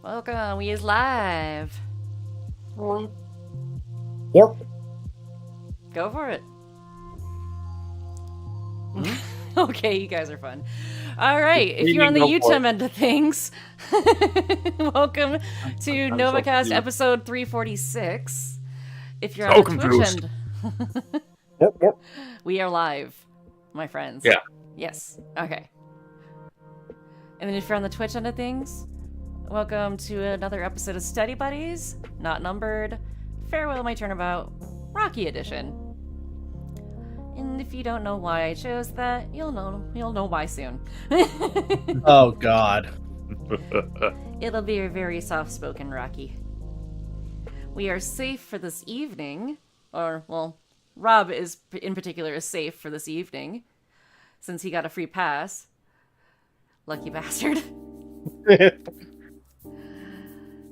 Welcome, we is live. Warp. Go for it. Okay, you guys are fun. All right, if you're on the YouTube end of things, welcome to Novakast episode 346. If you're on the Twitch end, Yep. we are live, my friends. Yeah. Yes. Okay. And then if you're on the Twitch end of things, welcome to another episode of Study Buddies, not numbered. Farewell, my Turnabout, Rocky Edition. And if you don't know why I chose that, you'll know why soon. Oh God. It'll be a very soft-spoken Rocky. We are safe for this evening, or well, Rob is in particular is safe for this evening, since he got a free pass. Lucky bastard.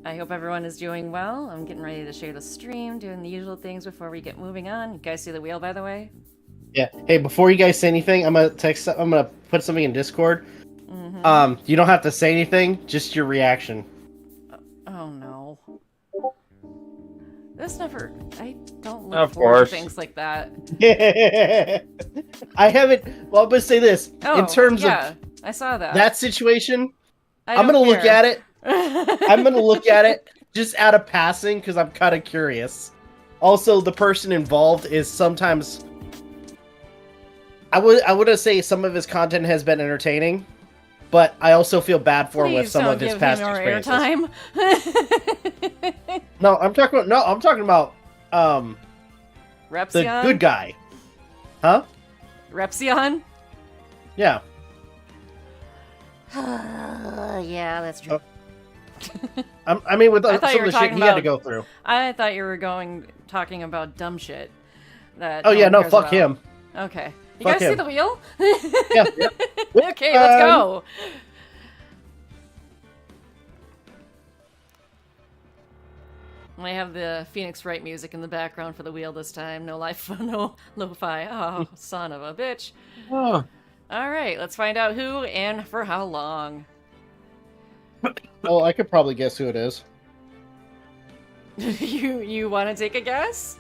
I hope everyone is doing well. I'm getting ready to share the stream, doing the usual things before we get moving on. You guys see the wheel, by the way? Yeah. Hey, before you guys say anything, I'm gonna put something in Discord. Mm-hmm. You don't have to say anything, just your reaction. Oh no. I don't look Of forward to course. things like that. I haven't. Well, I'm gonna say this in terms of I saw that. that situation. I I'm don't gonna look care. at it. I'm gonna look at it just out of passing because I'm kind of curious. Also, the person involved is sometimes. I would say some of his content has been entertaining, but I also feel bad for him with some of his past experiences. Airtime. No, I'm talking about the Repsion? good guy. Huh? Repsion? Yeah. Yeah, that's true. I mean, with I thought some you of were the shit talking he had to about- go through. I thought you were talking about dumb shit. That Oh no yeah, one no, cares fuck about. him. Okay. You Fuck guys see him. the wheel? Yeah. Okay, let's go. I have the Phoenix Wright music in the background for the wheel this time. No no lo-fi. Oh, son of a bitch. Oh, All right, let's find out who and for how long. Oh, I could probably guess who it is. You want to take a guess?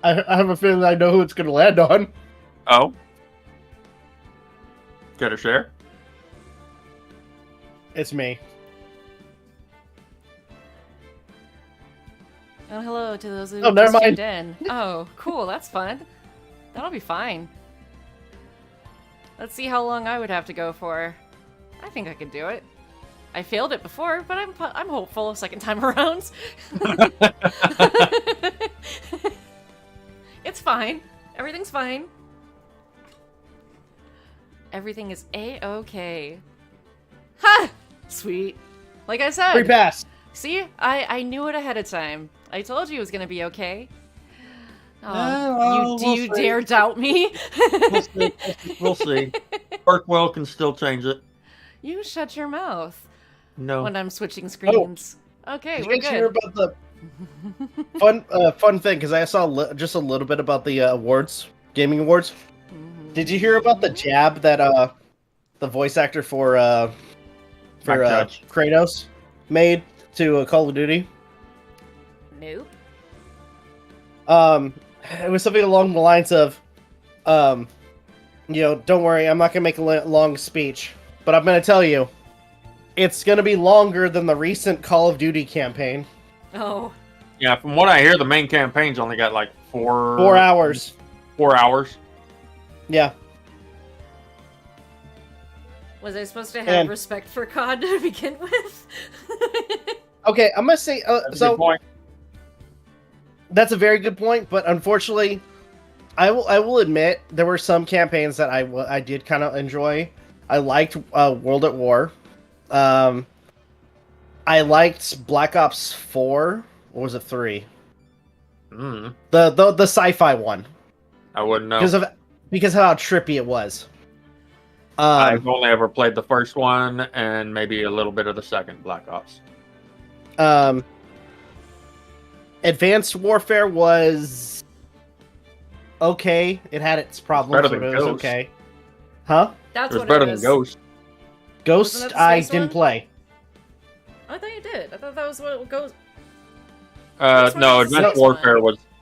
I have a feeling I know who it's going to land on. oh. Get a share? It's me. Oh, hello to those who Oh, never just mind. tuned in. Oh, cool, that's fun. That'll be fine. Let's see how long I would have to go for. I think I could do it. I failed it before, but I'm hopeful second time around. It's fine. Everything's fine. Everything is A-okay. Ha! Sweet. Like I said. Free pass. See? I knew it ahead of time. I told you it was gonna be okay. Well, Do you dare doubt me? We'll see. Workwell can still change it. You shut your mouth No. when I'm switching screens. Okay, Did we're you guys hear good. about the fun thing? Because I saw just a little bit about the gaming awards. Did you hear about the jab that the voice actor for Judge. Kratos made to Call of Duty? Nope. It was something along the lines of, don't worry, I'm not gonna make a long speech, but I'm gonna tell you, it's gonna be longer than the recent Call of Duty campaign. Oh. Yeah, from what I hear, the main campaign's only got like 4 hours. 4 hours. Yeah. Was I supposed to have And- respect for COD to begin with? Okay, I'm gonna say That's a good point. that's a very good point, but unfortunately, I will admit there were some campaigns that I did kind of enjoy. I liked World at War. I liked Black Ops 4. Or was it 3? Mm, The sci-fi one I wouldn't know. because of how trippy it was. I've only ever played the first one and maybe a little bit of the second Black Ops. Advanced Warfare was okay. It had its problems, Better but than it was Ghost. okay. Huh? That's It was what better it than is. Ghost. Ghost, Wasn't that the I space didn't one? play. I thought you did. I thought that was what goes. No, was the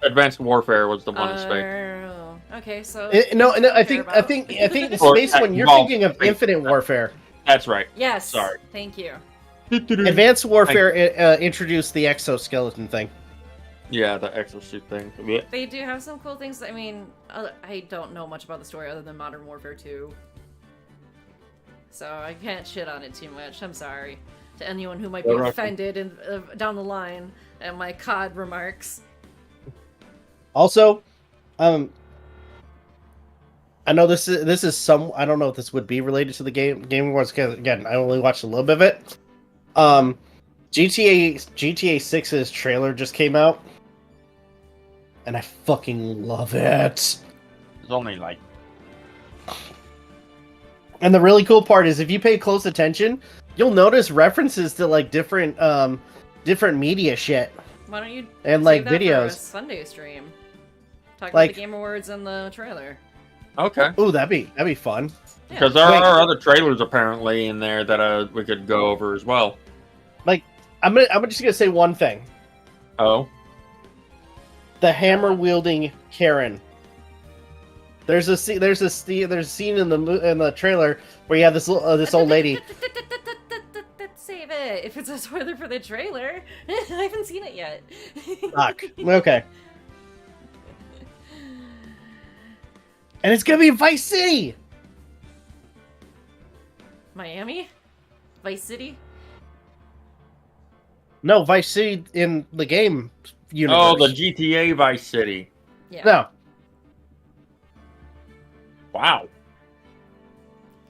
Advanced space Warfare one? was the one in space. Oh, okay. So No, things I care think about. the Or space one. You're Evolved thinking of Space. Infinite Warfare. That's right. Yes. Sorry. Thank you. Advanced Warfare introduced the exoskeleton thing. Yeah, the exosuit thing. Yeah. They do have some cool things. I mean, I don't know much about the story other than Modern Warfare 2. So I can't shit on it too much. I'm sorry to anyone who might be offended and down the line at my COD remarks. Also, I know this is some. I don't know if this would be related to the Game Awards because again, I only watched a little bit of it. GTA 6's trailer just came out, and I fucking love it. It's only like. And the really cool part is if you pay close attention, you'll notice references to like different media shit. Why don't you and save like that for a videos Sunday stream? Talk like about the Game Awards and the trailer. Okay. Ooh, that'd be fun. Because there are other trailers apparently in there that we could go over as well. Like, I'm just gonna say one thing. Oh. The hammer wielding Karen. There's a scene in the trailer where you have this old lady. Save it. If it's a spoiler for the trailer, I haven't seen it yet. Fuck. Okay. And it's gonna be Vice City. Miami? Vice City? No, Vice City in the game universe. Oh, the GTA Vice City. Yeah. No. Wow.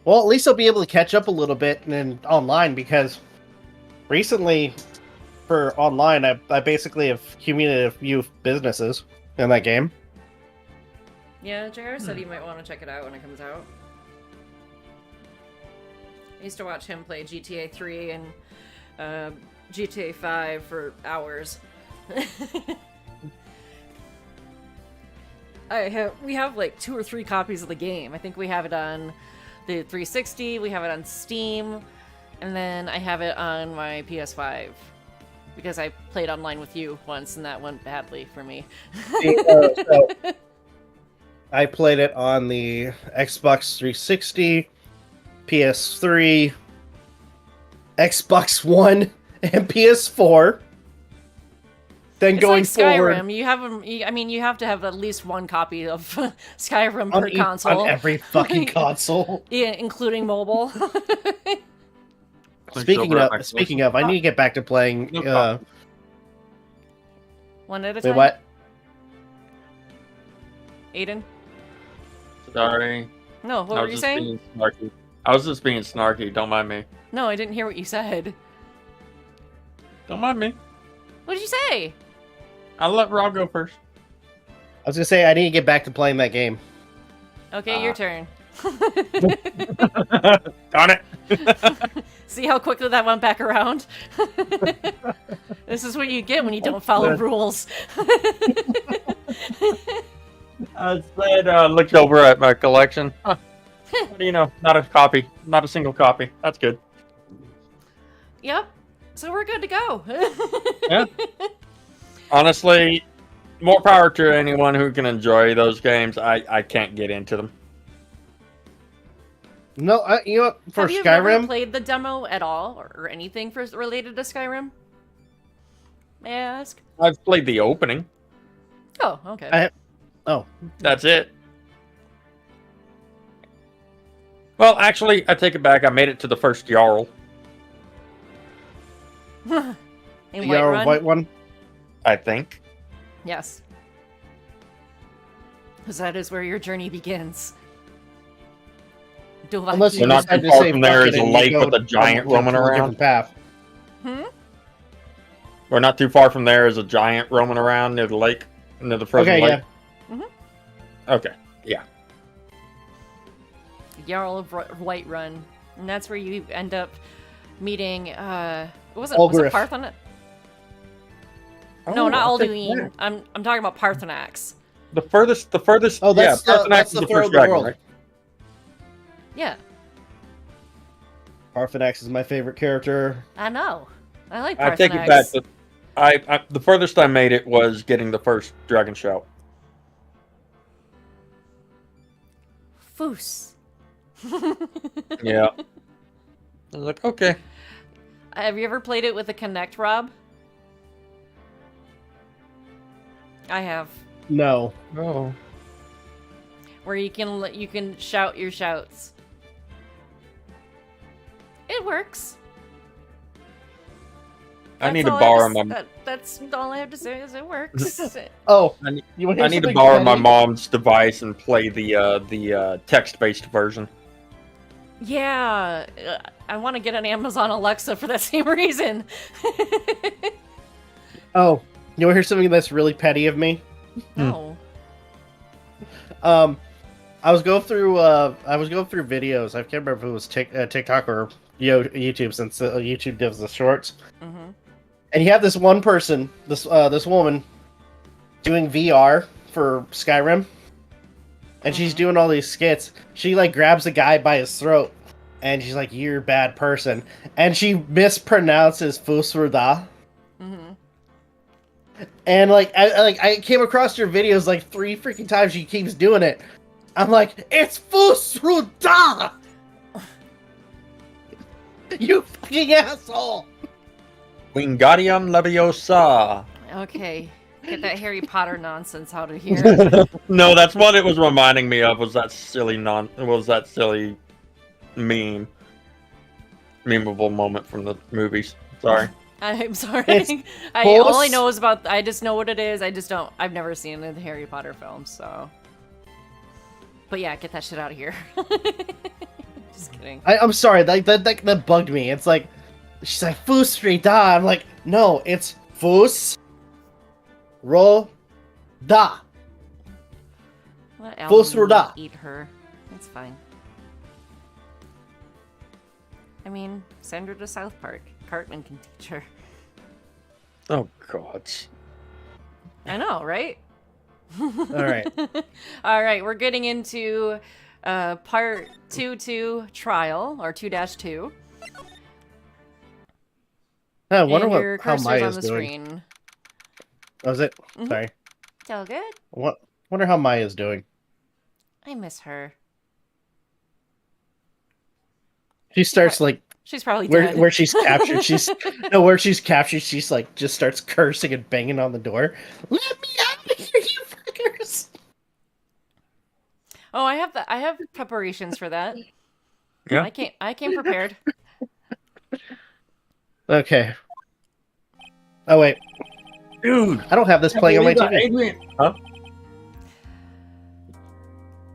Well, at least I'll be able to catch up a little bit and online because recently, for online, I basically have accumulated a few businesses in that game. Yeah, JR said he might want to check it out when it comes out. I used to watch him play GTA 3 and GTA 5 for hours. We have like 2 or 3 copies of the game. I think we have it on the 360, we have it on Steam, and then I have it on my PS5 because I played online with you once and that went badly for me. So I played it on the Xbox 360, PS3, Xbox One, and PS4. Then It's going like Skyrim. forward, You have to have at least one copy of Skyrim per console. on every fucking console. Yeah, including mobile. Speaking of, I need to get back to playing. One at a Wait, time. what? Aiden? Sorry. No, what were you saying? I was just being snarky. Don't mind me. No, I didn't hear what you said. Don't mind me. What did you say? I'll let Rob go first. I was gonna say I need to get back to playing that game. Okay, your turn. Darn it. See how quickly that went back around? This is what you get when you don't follow rules. I said, looked over at my collection. Huh. What do you know? Not a single copy. That's good. Yep. So we're good to go. Yeah. Honestly, more power to anyone who can enjoy those games. I can't get into them. No, you know what? For Have you Skyrim, ever played the demo at all, or anything related to Skyrim? May I ask? I've played the opening. Oh, okay. That's it. Well, actually, I take it back. I made it to the first Jarl. In the Whiterun? white one. I think. Yes. Because that is where your journey begins. Unless We're you not decide too to far say from there fuck is it a and you lake go with a giant roaming to a around. different path. We're not too far from there is a giant roaming around near the lake, near the frozen Okay, lake. yeah. Okay, yeah. Jarl of Whiterun. And that's where you end up meeting, was it Olgariff. Parthenon? Oh, No, not I'll take Alduin. that. I'm talking about Parthenax. The furthest. Oh, that's yeah, that's Parthenax the is third first dragon, world. right? Yeah. Parthenax is my favorite character. I know. I like I take it back. Parthenax. The furthest I made it was getting the first Dragon Shout. Foos. Yeah. I was like, okay. Have you ever played it with a Connect, Rob? I have. No. Oh. Where you can shout your shouts. It works. I need That's to all borrow have to my. s- That's all I have to say is it works. Oh, I need, you wanna hear I need to something borrow my funny? mom's device and play the text-based version. Yeah, I want to get an Amazon Alexa for that same reason. Oh, you want to hear something that's really petty of me? No. I was going through videos. I can't remember if it was TikTok or YouTube, since YouTube does the shorts. Mm-hmm. And you have this one person, this woman, doing VR for Skyrim, and she's doing all these skits. She like grabs a guy by his throat, and she's like, "You're a bad person," and she mispronounces Fusruda. Mm-hmm. And I came across your videos like 3 freaking times. She keeps doing it. I'm like, it's Fusruda! You fucking asshole! Wingardium Leviosa. Okay. Get that Harry Potter nonsense out of here. No, that's what it was reminding me of. Was that silly memeable moment from the movies? Sorry. I'm sorry. It's All I know is about. I just know what it is. I just don't. I've never seen the Harry Potter films, so. But yeah, get that shit out of here. Just kidding. I'm sorry, that bugged me. It's like, she's like, Fusruda. I'm like, no, it's Fus Ro Da. Let Fusruda. Alan eat her. That's fine. I mean, send her to South Park. Cartman can teach her. Oh God. I know, right? All right. All right, we're getting into part 2-2 trial, or 2-2. I wonder And what your how cursor's Maya's on the doing. screen. Oh, is it? Mhm. Sorry. It's all good. Wonder how Maya's doing. I miss her. She starts like She's probably dead. where she's captured. Where she's captured. She's like just starts cursing and banging on the door. Let me out of here, you fuckers! Oh, I have preparations for that. Yeah. I came prepared. Okay. Oh wait, Dude. I don't have this playing on my TV. Adrian. Huh?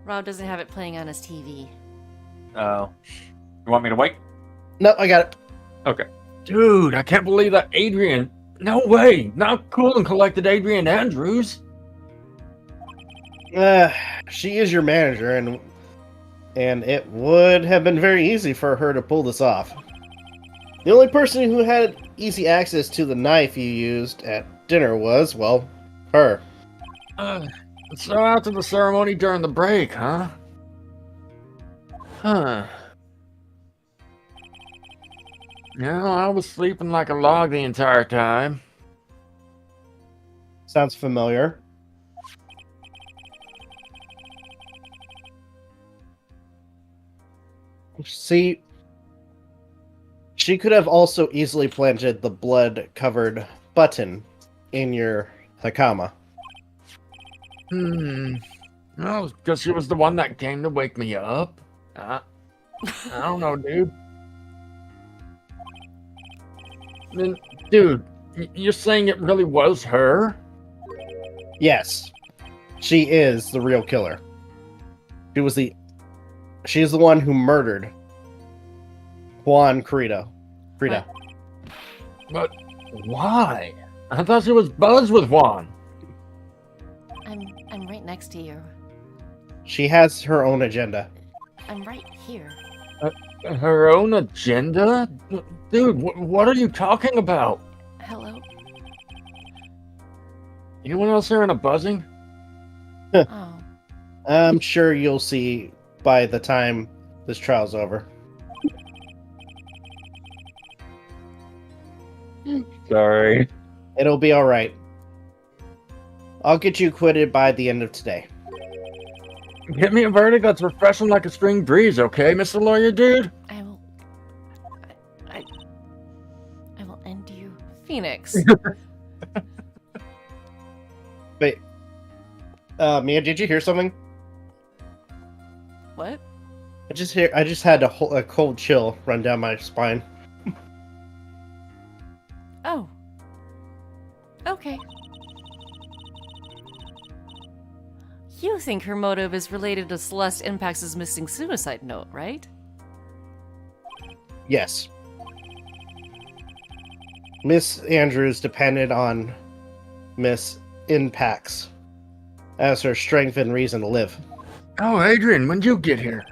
Rob doesn't have it playing on his TV. Oh. You want me to wait? No, I got it. Okay. Dude, I can't believe that Adrian. No way. Not cool and collected Adrian Andrews. She is your manager, and it would have been very easy for her to pull this off. The only person who had easy access to the knife you used at dinner was, well, her. So after the ceremony during the break, huh? Huh. Yeah, I was sleeping like a log the entire time. Sounds familiar. See, she could have also easily planted the blood-covered button in your Hakama. Well, because she was the one that came to wake me up. I don't know, dude. I mean, dude, you're saying it really was her? Yes, she is the real killer. She is the one who murdered Juan Crida. But why? I thought she was buzzed with Juan. I'm right next to you. She has her own agenda. I'm right here. Her own agenda? Dude, what are you talking about? Hello. Anyone else hearing a buzzing? Oh. I'm sure you'll see by the time this trial's over. Sorry. It'll be alright. I'll get you acquitted by the end of today. Get me a verdict that's refreshing like a spring breeze, okay, Mr. Lawyer Dude? I will end you, Phoenix. Wait. Mia, did you hear something? What? I just had a cold chill run down my spine. Oh. Okay. You think her motive is related to Celeste Impacts' missing suicide note, right? Yes. Miss Andrews depended on Miss Impacts as her strength and reason to live. Oh, Adrian, when'd you get here?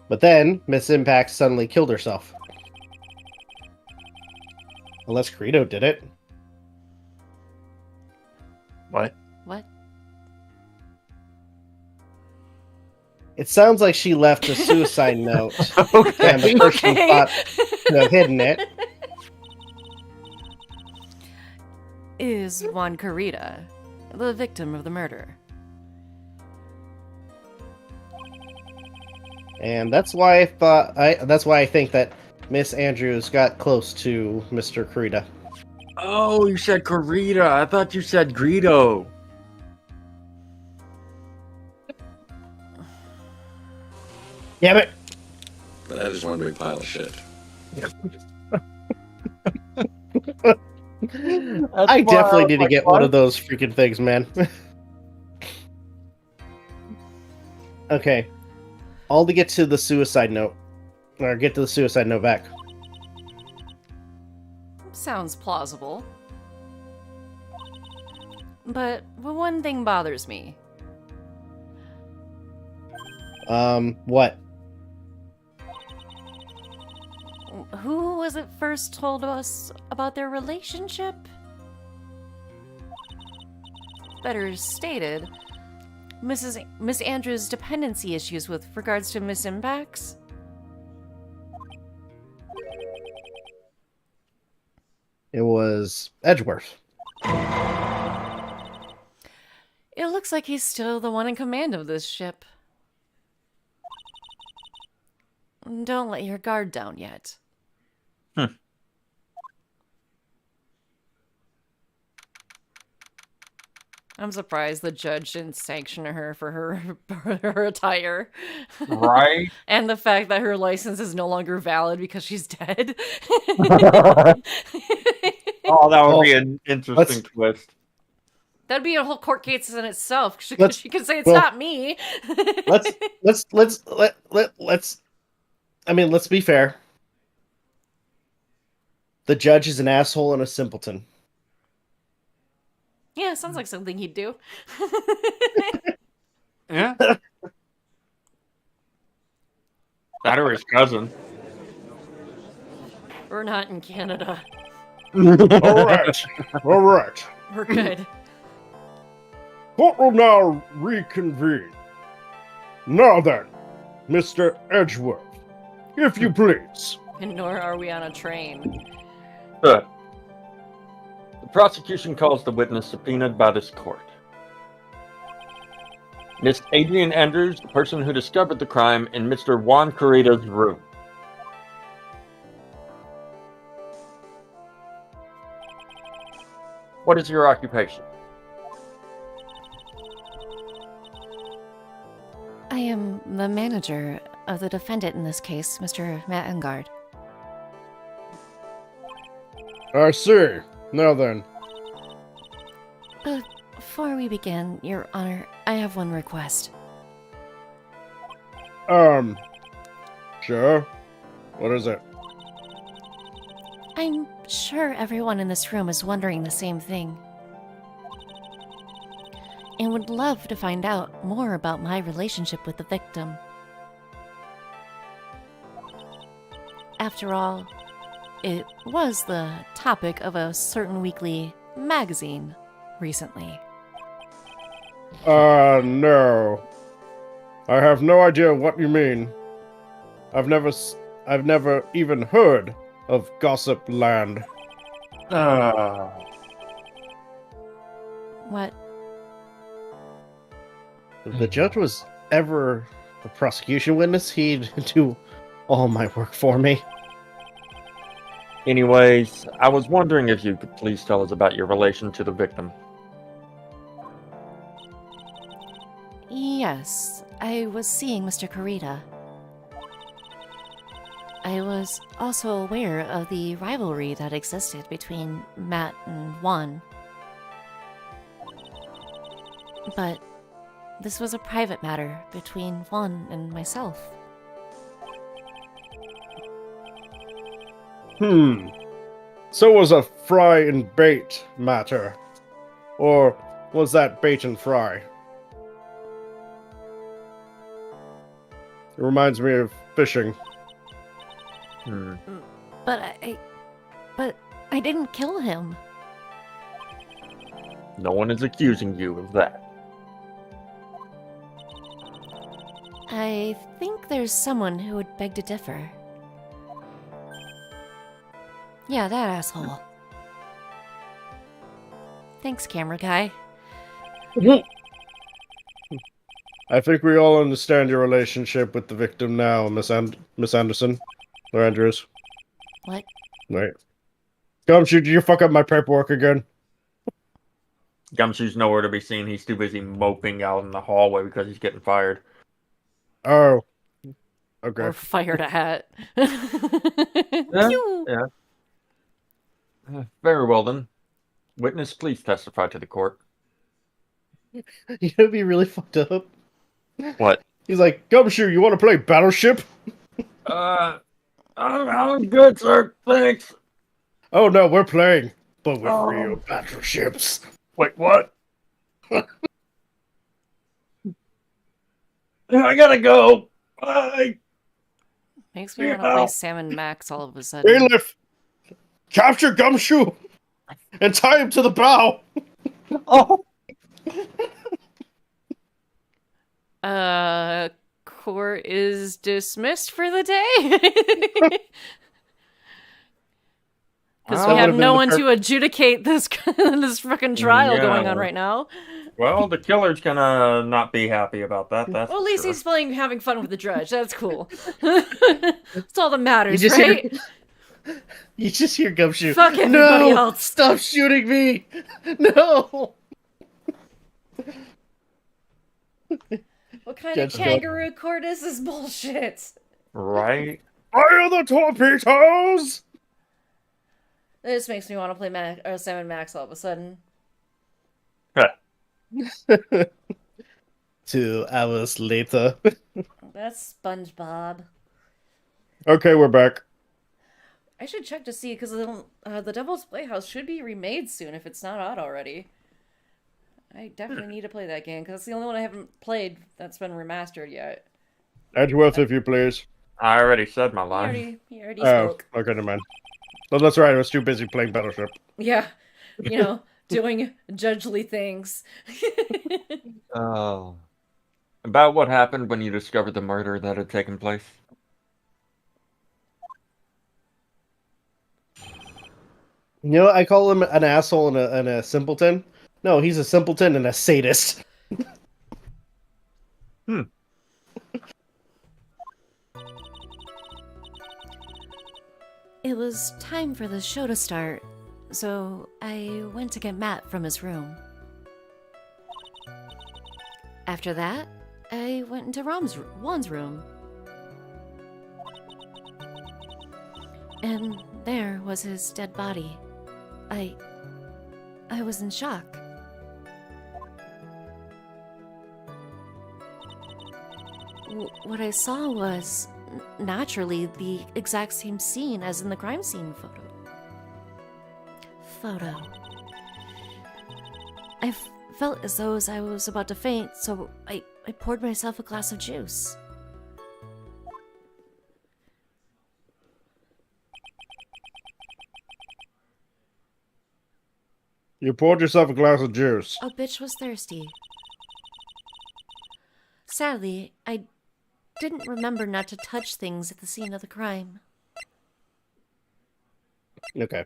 But then, Miss Impacts suddenly killed herself. Unless Greedo did it. What? What? It sounds like she left a suicide note, Okay. and the person Okay. thought to have hidden it. Is Juan Carita the victim of the murder? And that's why I think that Miss Andrews got close to Mr. Carita. Oh, you said Carita. I thought you said Greedo. Damn it! That is one big pile of shit. I definitely need to get one of those freaking things, man. Okay. All to get to the suicide note. Or get to the suicide note back. Sounds plausible. But one thing bothers me. What? Who was it first told us about their relationship? Better stated, Miss Andrews' dependency issues with regards to Miss Impacts? It was Edgeworth. It looks like he's still the one in command of this ship. Don't let your guard down yet. I'm surprised the judge didn't sanction her for her attire. Right? And the fact that her license is no longer valid because she's dead. Oh, that would be an interesting twist. That'd be a whole court case in itself. She could say it's well, not me. let's I mean, let's be fair. The judge is an asshole and a simpleton. Yeah, sounds like something he'd do. Yeah. That or his cousin. We're not in Canada. All right. We're good. Court will now reconvene. Now then, Mr. Edgeworth, if you please. And nor are we on a train. The prosecution calls the witness subpoenaed by this court. Miss Adrian Andrews, the person who discovered the crime in Mr. Juan Carita's room. What is your occupation? I am the manager of the defendant in this case, Mr. Matt Engard. I see. Now then. Before we begin, Your Honor, I have one request. Sure. What is it? I'm sure everyone in this room is wondering the same thing. And would love to find out more about my relationship with the victim. After all, it was the topic of a certain weekly magazine recently. No. I have no idea what you mean. I've never I've never even heard of Gossip Land. What? If the judge was ever a prosecution witness, he'd do all my work for me. Anyways, I was wondering if you could please tell us about your relation to the victim. Yes, I was seeing Mr. Kurita. I was also aware of the rivalry that existed between Matt and Juan. But this was a private matter between Juan and myself. So was a fry and bait matter. Or was that bait and fry? It reminds me of fishing. But I didn't kill him. No one is accusing you of that. I think there's someone who would beg to differ. Yeah, that asshole. Thanks, camera guy. I think we all understand your relationship with the victim now, Miss Anderson. Or Andrews. What? Right. Gumshoe, did you fuck up my paperwork again? Gumshoe's nowhere to be seen. He's too busy moping out in the hallway because he's getting fired. Oh. Okay. Or fired a hat. Yeah. Pew! Very well then. Witness, please testify to the court. You know, it'd be really fucked up. What? He's like, Gumshoe, you want to play Battleship? I'm good, sir. Thanks. Oh no, we're playing, but with real battleships. Wait, what? I gotta go. Bye. Makes me want to play Sam and Max all of a sudden. Bailiff, capture Gumshoe and tie him to the bow. Oh. Court is dismissed for the day. Because we have no one to adjudicate this this fucking trial going on right now. Well, the killer's gonna not be happy about that. That's Well, at least sure. he's having fun with the judge. That's cool. That's all that matters, right? You just hear Gumshoe. Fuck everybody else. Stop shooting me! No! What kind Judge of kangaroo court is this bullshit? Right? Fire the torpedoes! This makes me want to play Sam and Max all of a sudden. 2 hours later. That's SpongeBob. Okay, we're back. I should check to see, because the Devil's Playhouse should be remade soon if it's not out already. I definitely need to play that game, because it's the only one I haven't played that's been remastered yet. Edgeworth, if you please. I already said my line. He already spoke. Okay, never mind. Oh, that's right, I was too busy playing Battleship. Yeah, doing judgely things. Oh. About what happened when you discovered the murder that had taken place? You know, I call him an asshole and a simpleton. No, he's a simpleton and a sadist. It was time for the show to start, so I went to get Matt from his room. After that, I went into Juan's room. And there was his dead body. I was in shock. What I saw was, naturally, the exact same scene as in the crime scene photo. I felt as though I was about to faint, so I poured myself a glass of juice. You poured yourself a glass of juice. A bitch was thirsty. Sadly, I didn't remember not to touch things at the scene of the crime. Okay.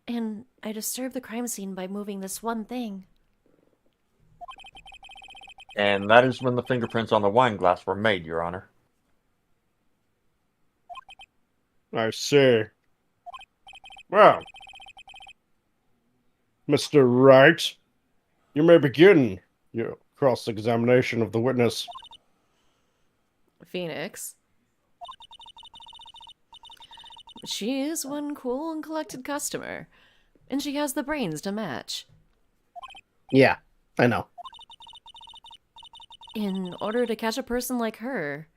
And I disturbed the crime scene by moving this one thing. And that is when the fingerprints on the wine glass were made, Your Honor. I see. Well, Mr. Wright, you may begin your cross-examination of the witness. Phoenix. She is one cool and collected customer, and she has the brains to match. Yeah, I know. In order to catch a person like her,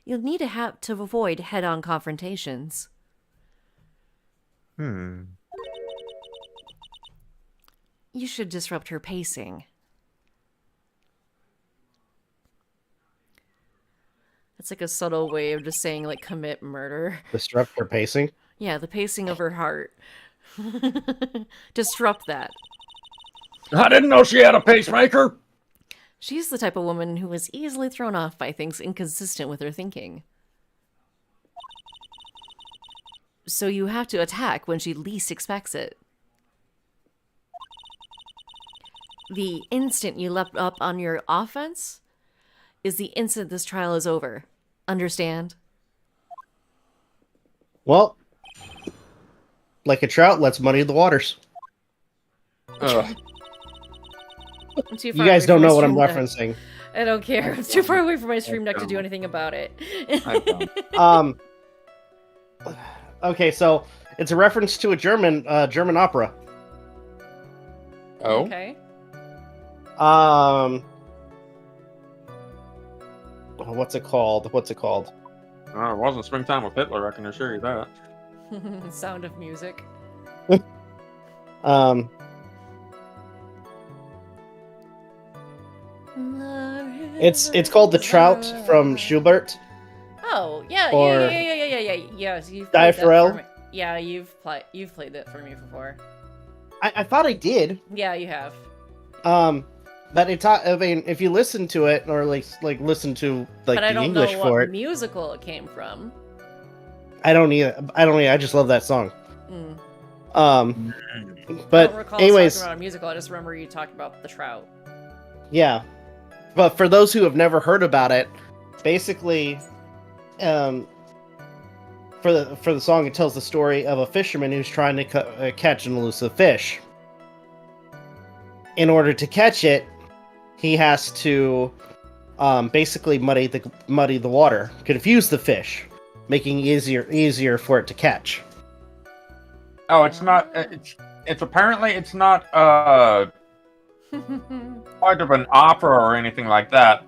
you'll need to avoid head-on confrontations. You should disrupt her pacing. It's like a subtle way of just saying, like, commit murder. Disrupt her pacing? Yeah, the pacing of her heart. Disrupt that. I didn't know she had a pacemaker! She's the type of woman who is easily thrown off by things inconsistent with her thinking. So you have to attack when she least expects it. The instant you leapt up on your offense is the instant this trial is over. Understand? Well, like a trout, let's muddy the waters. Ugh. You guys don't know what I'm referencing. I don't care. It's too far away from my stream deck to do anything about it. Okay, so it's a reference to a German opera. Oh? Okay. What's it called? Oh, it wasn't Springtime with Hitler, I can assure you that. Sound of Music. It's called The Trout from Schubert. Oh, yeah, Or yeah. So you've Die played that Pharrell. for me. Yeah, you've played that for me before. I thought I did. Yeah, you have. But I mean, if you listen to it or like listen to like But I the don't English know for what it, musical it came from. I don't either. I just love that song. Mm. But I don't recall anyways, talking about a musical. I just remember you talked about the trout. yeah. But for those who have never heard about it, basically, for the song, it tells the story of a fisherman who's trying to catch an elusive fish. In order to catch it, he has to basically muddy the water, confuse the fish, making it easier for it to catch. Oh, it's not. It's apparently it's not part of an opera or anything like that.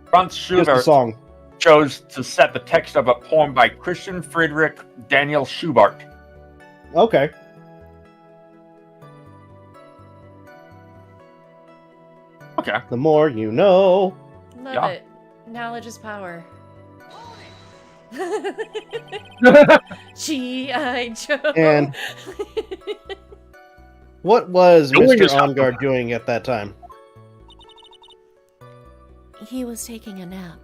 Franz Just the Schubert song. chose to set the text of a poem by Christian Friedrich Daniel Schubert. Okay. Okay. The more you know. Love it. Knowledge is power. G.I. Joe. And what was Knowing Mr. is Ongard doing at that time? He was taking a nap.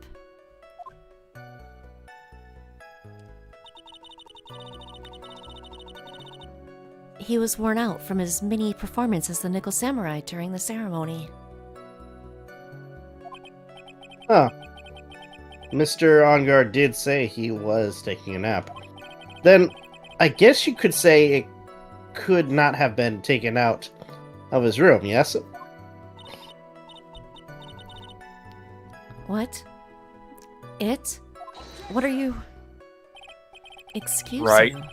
He was worn out from his mini performance as the Nickel Samurai during the ceremony. Huh. Mr. Ongard did say he was taking a nap. Then, I guess you could say it could not have been taken out of his room, yes? What? It? What are you... Excuse Right. me?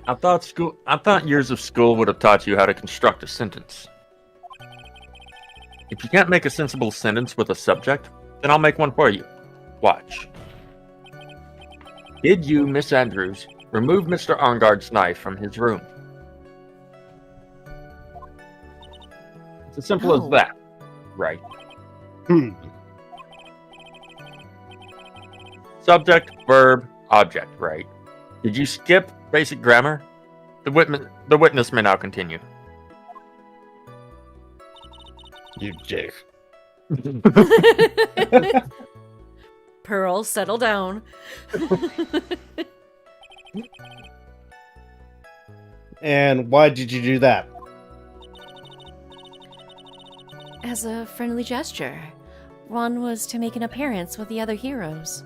I thought years of school would have taught you how to construct a sentence. If you can't make a sensible sentence with a subject, then I'll make one for you. Watch. Did you, Miss Andrews, remove Mr. Ongard's knife from his room? It's as simple No. as that, right? Subject, verb, object, right? Did you skip basic grammar? The witness may now continue. You dick. Pearl, settle down. And why did you do that? As a friendly gesture, Juan was to make an appearance with the other heroes.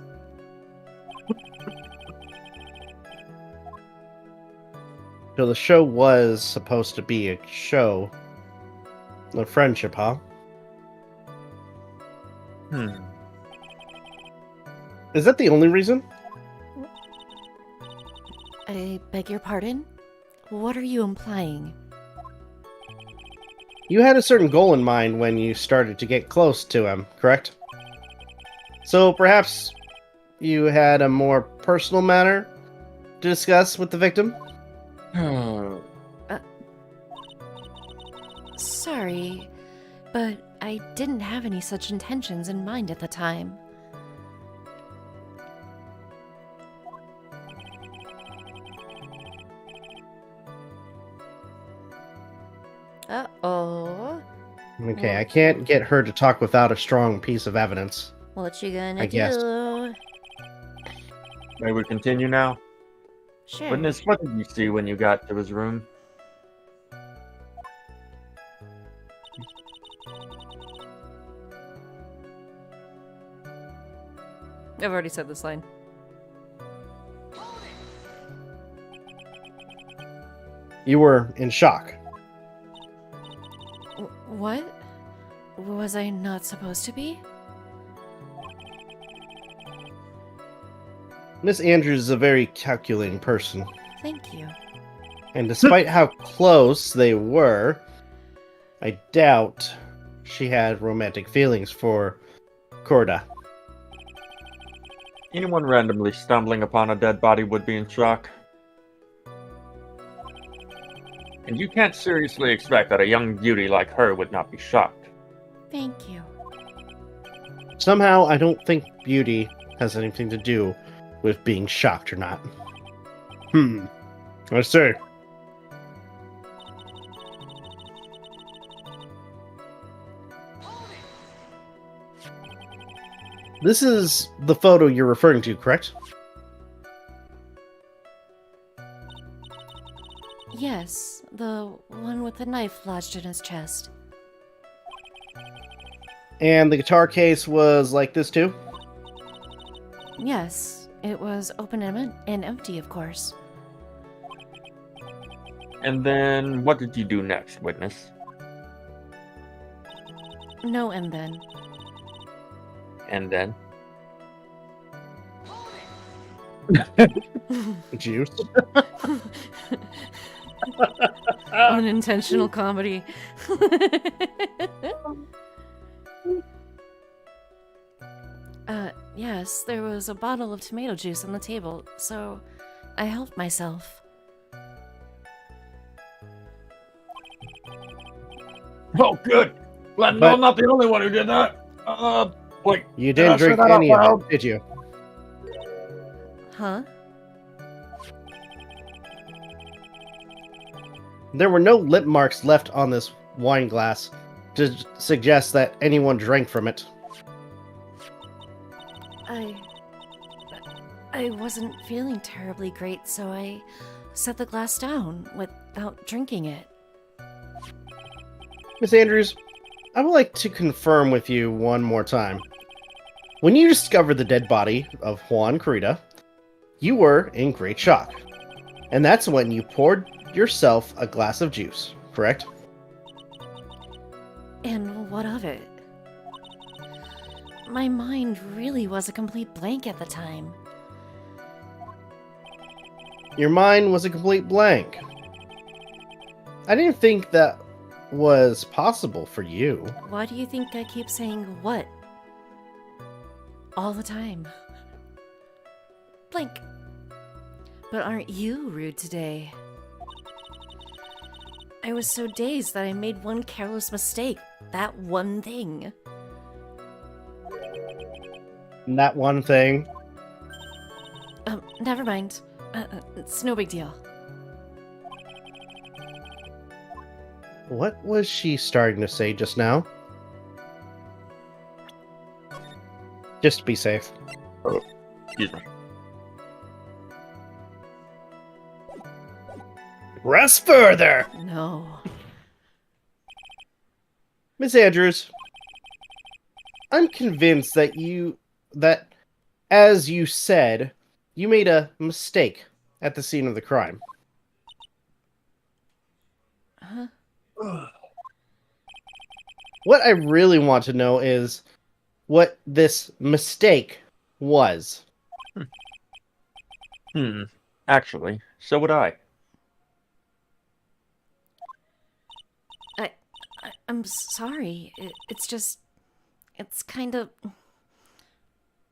So the show was supposed to be a show of friendship, huh? Is that the only reason? I beg your pardon? What are you implying? You had a certain goal in mind when you started to get close to him, correct? So perhaps you had a more personal matter to discuss with the victim? Sorry, but I didn't have any such intentions in mind at the time. Uh-oh. Okay, I can't get her to talk without a strong piece of evidence. What you gonna I guess. do? May we continue now? Sure. Witness, what did you see when you got to his room? I've already said this line. You were in shock. What? Was I not supposed to be? Miss Andrews is a very calculating person, Thank you. and despite how close they were, I doubt she had romantic feelings for Corda. Anyone randomly stumbling upon a dead body would be in shock. And you can't seriously expect that a young beauty like her would not be shocked. Thank you. Somehow, I don't think beauty has anything to do with being shocked or not. I see. This is the photo you're referring to, correct? Yes, the one with the knife lodged in his chest. And the guitar case was like this too? Yes, it was open and empty, of course. And then, what did you do next, witness? No, and then. And then? Juice. Unintentional comedy. Yes, there was a bottle of tomato juice on the table, so I helped myself. Oh, good! Glad But- I'm not the only one who did that! Wait. You Did I didn't say drink that out any of loud? it, did you? Huh? There were no lip marks left on this wine glass to suggest that anyone drank from it. I wasn't feeling terribly great, so I set the glass down without drinking it. Miss Andrews, I would like to confirm with you one more time. When you discovered the dead body of Juan Corrida, you were in great shock. And that's when you poured yourself a glass of juice, correct? And what of it? My mind really was a complete blank at the time. Your mind was a complete blank. I didn't think that was possible for you. Why do you think I keep saying what? All the time. Blank. But aren't you rude today? I was so dazed that I made one careless mistake. That one thing. And that one thing. Never mind. It's no big deal. What was she starting to say just now? Just to be safe. Excuse me. Rest further! No. Miss Andrews, I'm convinced that as you said, you made a mistake at the scene of the crime. Huh? What I really want to know is what this mistake was. Actually, so would I. I'm sorry. It's kind of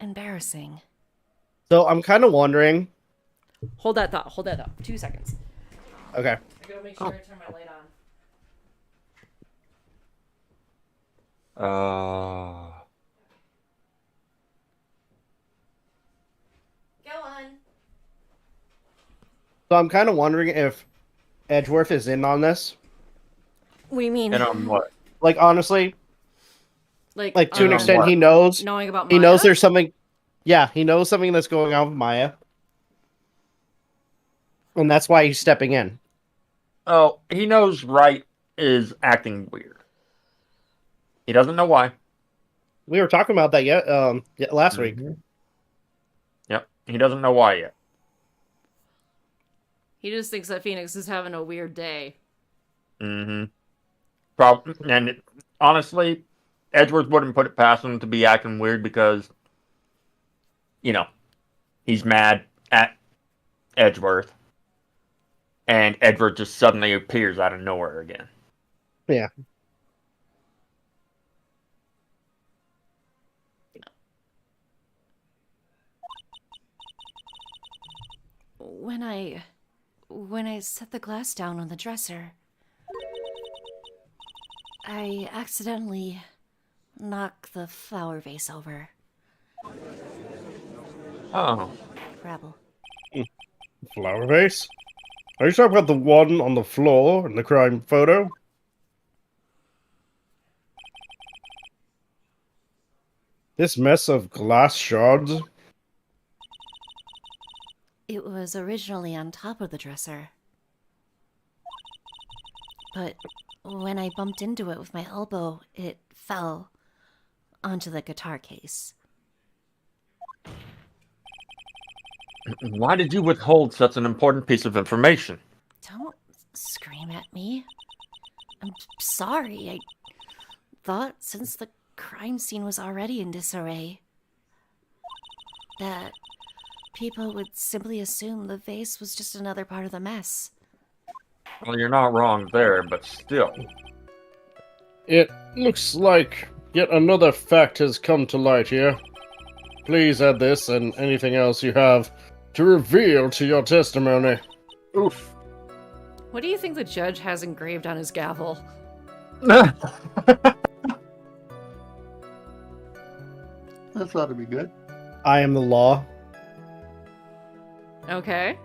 embarrassing. So I'm kind of wondering. Hold that thought. 2 seconds. Okay. I gotta make sure I turn my light on. Go on. So I'm kind of wondering if Edgeworth is in on this. What do you mean? And on what? Like, honestly, Like to an on extent, what? he knows. knowing about He Maya? knows there's something. Yeah, he knows something that's going on with Maya. And that's why he's stepping in. Oh, he knows Wright is acting weird. He doesn't know why. We were talking about that last week. Yep, he doesn't know why yet. He just thinks that Phoenix is having a weird day. And honestly, Edgeworth wouldn't put it past him to be acting weird because, he's mad at Edgeworth. And Edgeworth just suddenly appears out of nowhere again. Yeah. When I set the glass down on the dresser, I accidentally knocked the flower vase over. Oh. Rabble. Flower vase? Are you talking about the one on the floor in the crime photo? This mess of glass shards? It was originally on top of the dresser. But when I bumped into it with my elbow, it fell onto the guitar case. Why did you withhold such an important piece of information? Don't scream at me. I'm sorry. I thought since the crime scene was already in disarray, that people would simply assume the vase was just another part of the mess. Well, you're not wrong there, but still. It looks like yet another fact has come to light here. Please add this and anything else you have to reveal to your testimony. Oof. What do you think the judge has engraved on his gavel? That's ought to be good. I am the law. Okay.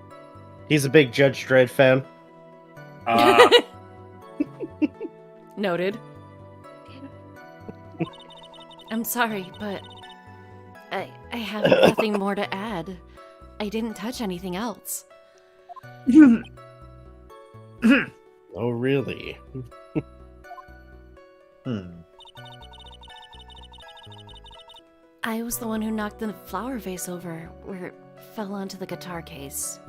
He's a big Judge Dredd fan. Noted. I'm sorry, but I have nothing more to add. I didn't touch anything else. Oh, really? I was the one who knocked the flower vase over where it fell onto the guitar case.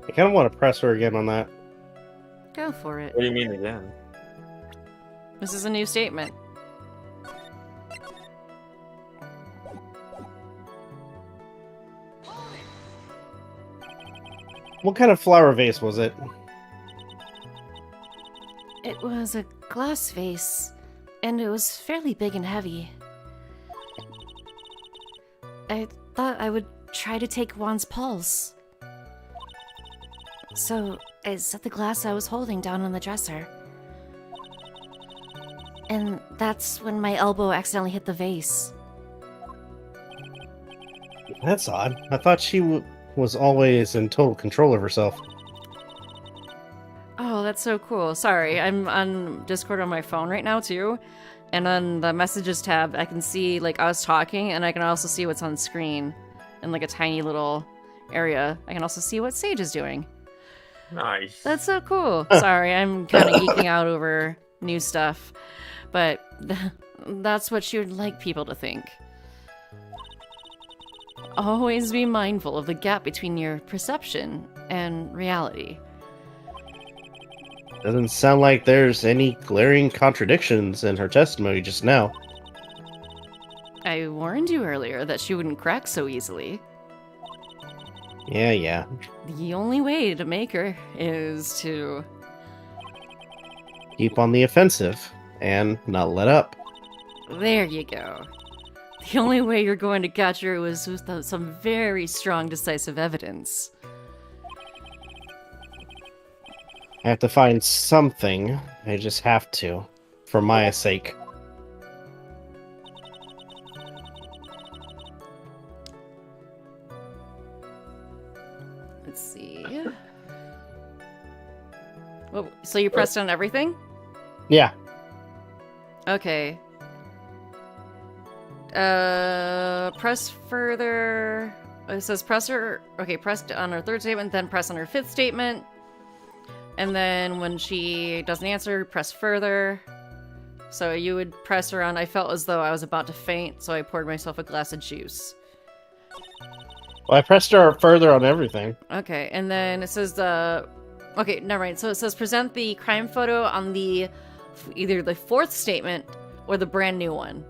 I kind of want to press her again on that. Go for it. What do you mean again? This is a new statement. What kind of flower vase was it? It was a glass vase, and it was fairly big and heavy. I thought I would try to take Juan's pulse. So I set the glass I was holding down on the dresser. And that's when my elbow accidentally hit the vase. That's odd. I thought she was always in total control of herself. Oh, that's so cool. Sorry, I'm on Discord on my phone right now, too. And on the messages tab, I can see, like, us talking, and I can also see what's on screen in, like, a tiny little area. I can also see what Sage is doing. Nice. That's so cool. Sorry, I'm kind of geeking out over new stuff. But that's what you would like people to think. Always be mindful of the gap between your perception and reality. Doesn't sound like there's any glaring contradictions in her testimony just now. I warned you earlier that she wouldn't crack so easily. Yeah. The only way to make her is to... Keep on the offensive and not let up. There you go. The only way you're going to catch her was with some very strong, decisive evidence. I have to find something. I just have to. For Maya's sake. Let's see. Oh, so you pressed on everything? Yeah. Okay. Press further. It says press her. Okay, press on her third statement, then press on her fifth statement. And then when she doesn't answer, press further. So you would press her on, I felt as though I was about to faint, so I poured myself a glass of juice. Well, I pressed her further on everything. Okay, and then it says okay, never mind. So it says present the crime photo on the either the fourth statement or the brand new one.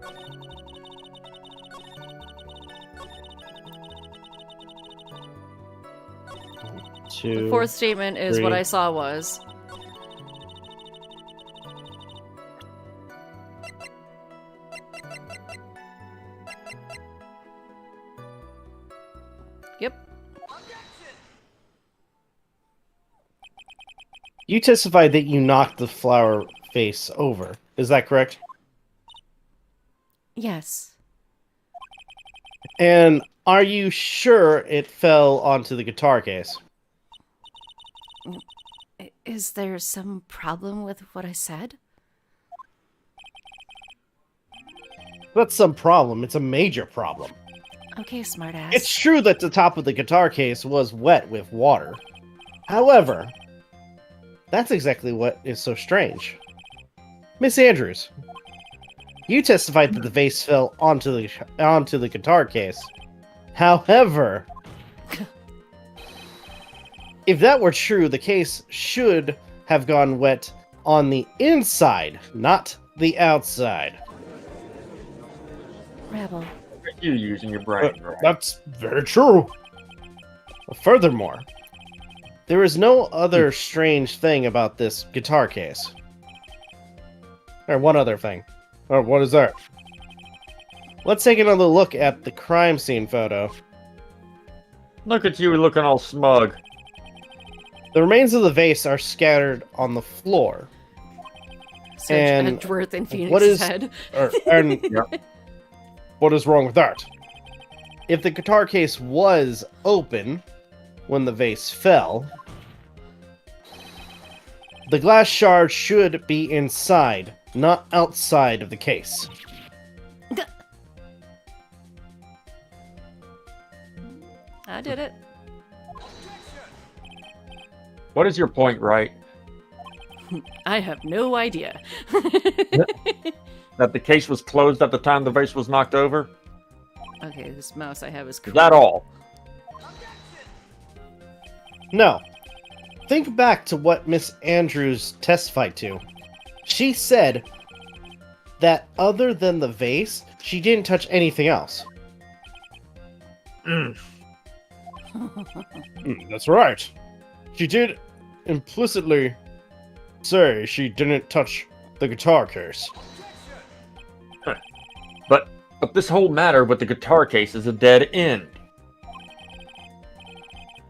The fourth statement is what I saw was. Yep. You testified that you knocked the flower face over. Is that correct? Yes. And are you sure it fell onto the guitar case? Is there some problem with what I said? That's some problem. It's a major problem. Okay, smartass. It's true that the top of the guitar case was wet with water. However, that's exactly what is so strange. Miss Andrews, you testified that the vase fell onto the guitar case. However, if that were true, the case should have gone wet on the inside, not the outside. Rebel. Look at you using your brain, right? That's very true. Furthermore, there is no other strange thing about this guitar case. Or one other thing. Oh, what is that? Let's take another look at the crime scene photo. Look at you looking all smug. The remains of the vase are scattered on the floor. Such And Edgeworth in Phoenix's what is- head. And Yep. what is wrong with that? If the guitar case was open when the vase fell, the glass shard should be inside, not outside of the case. I did it. What is your point, right? I have no idea. That the case was closed at the time the vase was knocked over? Okay, this mouse I have is Is cool. that all? No. Think back to what Miss Andrews testified to. She said that other than the vase, she didn't touch anything else. That's right. She did implicitly say she didn't touch the guitar case. But this whole matter with the guitar case is a dead end.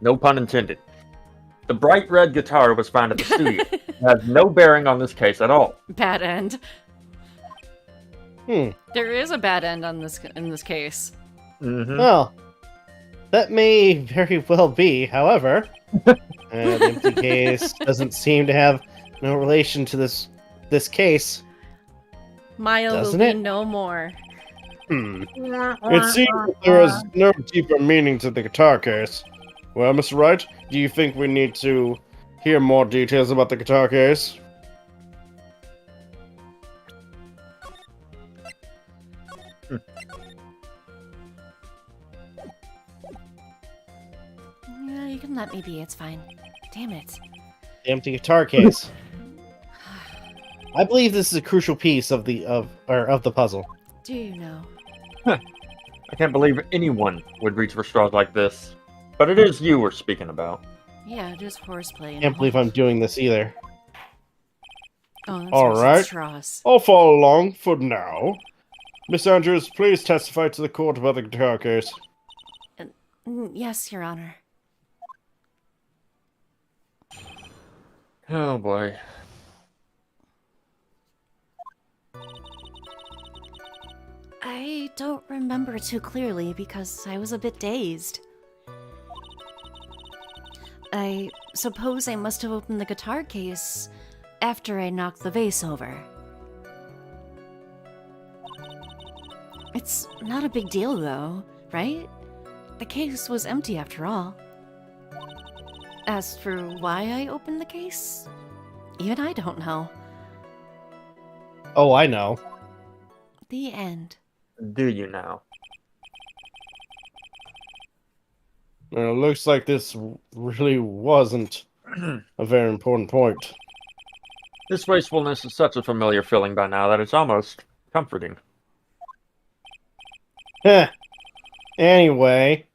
No pun intended. The bright red guitar was found at the studio. It has no bearing on this case at all. Bad end. Hmm. There is a bad end on this in this case. Mm-hmm. Well, that may very well be. However, an empty case doesn't seem to have no relation to this case. Maya will Doesn't be it? no more. It seems that there is no deeper meaning to the guitar case. Well, Mr. Wright, do you think we need to hear more details about the guitar case? Yeah, you can let me be. It's fine. Damn it. The empty guitar case. I believe this is a crucial piece of the puzzle. Do you know? I can't believe anyone would reach for straws like this. But it is you we're speaking about. Yeah, just horseplay. and Can't believe I'm doing this either. Oh, that's All worse than right. straws. I'll follow along for now. Miss Andrews, please testify to the court about the guitar case. Yes, Your Honor. Oh boy. I don't remember too clearly because I was a bit dazed. I suppose I must have opened the guitar case after I knocked the vase over. It's not a big deal, though, right? The case was empty after all. As for why I opened the case, even I don't know. Oh, I know. The end. Do you now? Well, it looks like this really wasn't a very important point. This wastefulness is such a familiar feeling by now that it's almost comforting. Heh. Anyway,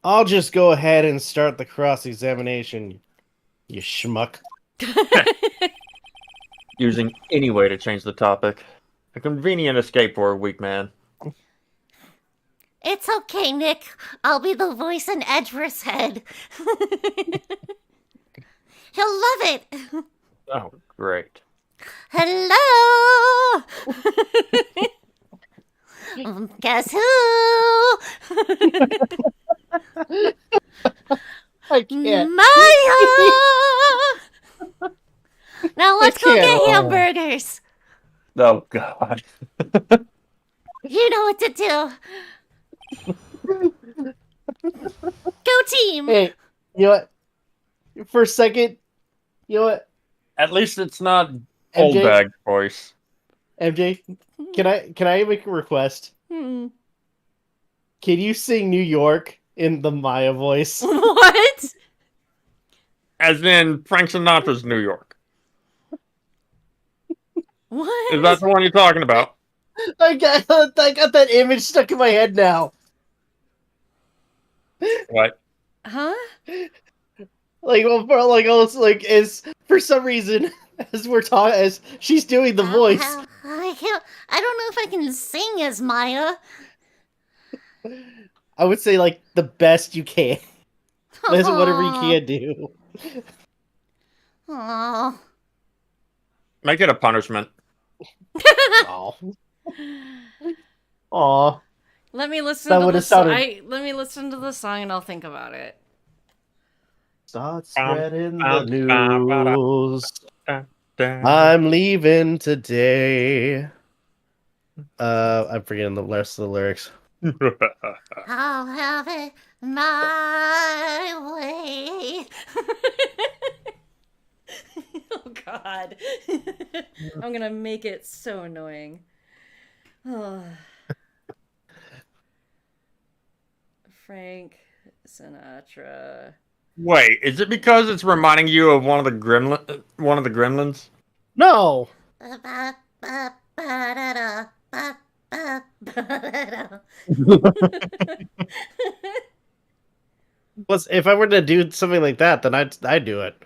I'll just go ahead and start the cross-examination, you schmuck. Using any way to change the topic. A convenient escape for a weak man. It's okay, Nick. I'll be the voice in Edgeworth's head. He'll love it. Oh, great. Hello. Guess who? I can't. Maya. Now let's go can't. get Oh. hamburgers. Oh, God. You know what to do. Go team. Hey, you know what? For a second, you know what? At least it's not old MJ? bag voice. MJ, can I make a request? Hmm. Can you sing New York in the Maya voice? What? As in Frank Sinatra's New York. What? Is that the one you're talking about? I got that image stuck in my head now. What? Huh? Is for some reason as she's doing the voice. I don't know if I can sing as Maya. I would say like the best you can. That's whatever you can do. Oh. Make it a punishment. Aw. Aw. Let me listen That to would've the song. sounded- Let me listen to the song and I'll think about it. Start spreading the news. I'm leaving today. I'm forgetting the rest of the lyrics. I'll have it my way. Oh God. I'm gonna make it so annoying. Oh. Frank Sinatra. Wait, is it because it's reminding you of one of the gremlins? No. If I were to do something like that, then I'd do it.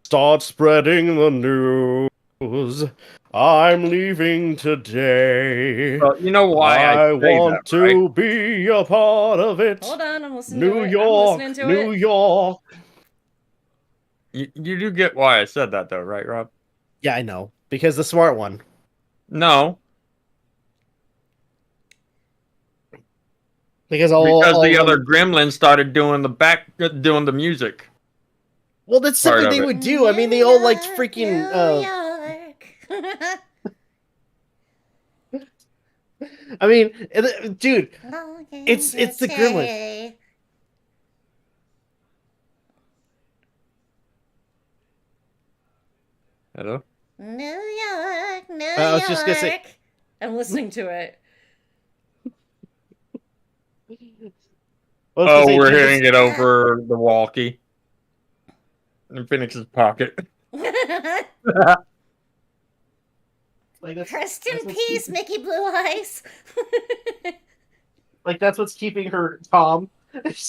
Start spreading the news. I'm leaving today. Well, you know why I say want that, right? to be a part of it. Hold on, I'm listening New to it. York, I'm listening to New it. York. You do get why I said that, though, right, Rob? Yeah, I know. Because the smart one. No, Because because the other gremlins started doing the music. Well, that's Part something of they it. would do. I mean, they all liked freaking. New York. I mean, dude, Long it's the Gremlins. stay. Hello? New York, New I was just gonna say- York. I'm listening to it. I was gonna Oh, say, we're Jesus- hearing it over the walkie. In Phoenix's pocket. Like, that's- Rest in that's what's peace, keeping- Mickey Blue Eyes. Like that's what's keeping her calm.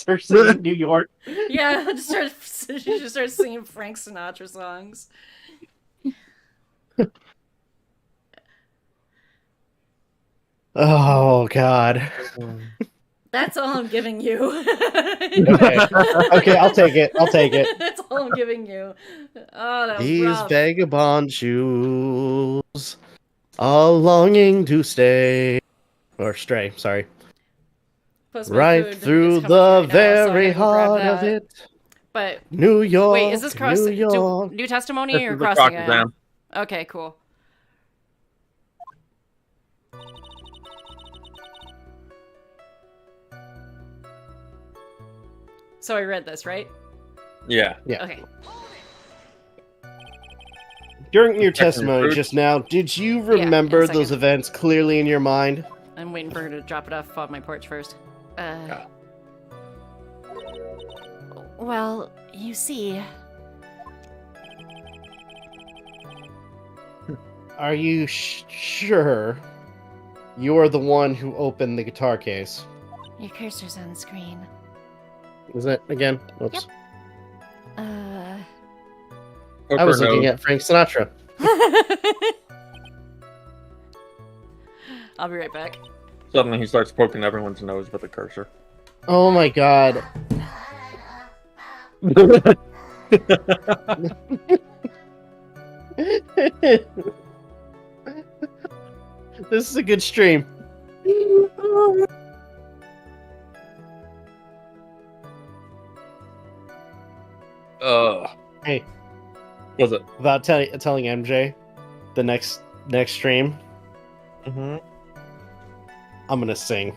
Her singing New York. Yeah, she just starts singing Frank Sinatra songs. Oh God. That's all I'm giving you. Okay, I'll take it. I'll take it. That's all I'm giving you. Oh, that was These rough. vagabond shoes, all longing to stay or stray. Sorry. Postman Right food through is coming the right now, so I'm very gonna go grab heart of that. it. But New York. wait, is this New York. New Testimony This or is the crossing croc it? exam. Okay, cool. So I read this, right? Yeah. Yeah. Okay. During your Checking testimony food. just now, did you in a remember second. those events clearly in your mind? I'm waiting for her to drop it off on my porch first. Well, you see, Are you sure you're the one who opened the guitar case? Your cursor's on screen. Is it again? Oops. Yep. I was looking at Frank Sinatra. I'll be right back. Suddenly he starts poking everyone's nose with a cursor. Oh my God. This is a good stream. Hey, Was it? without telling MJ, the next stream, Mm-hmm. I'm gonna sing,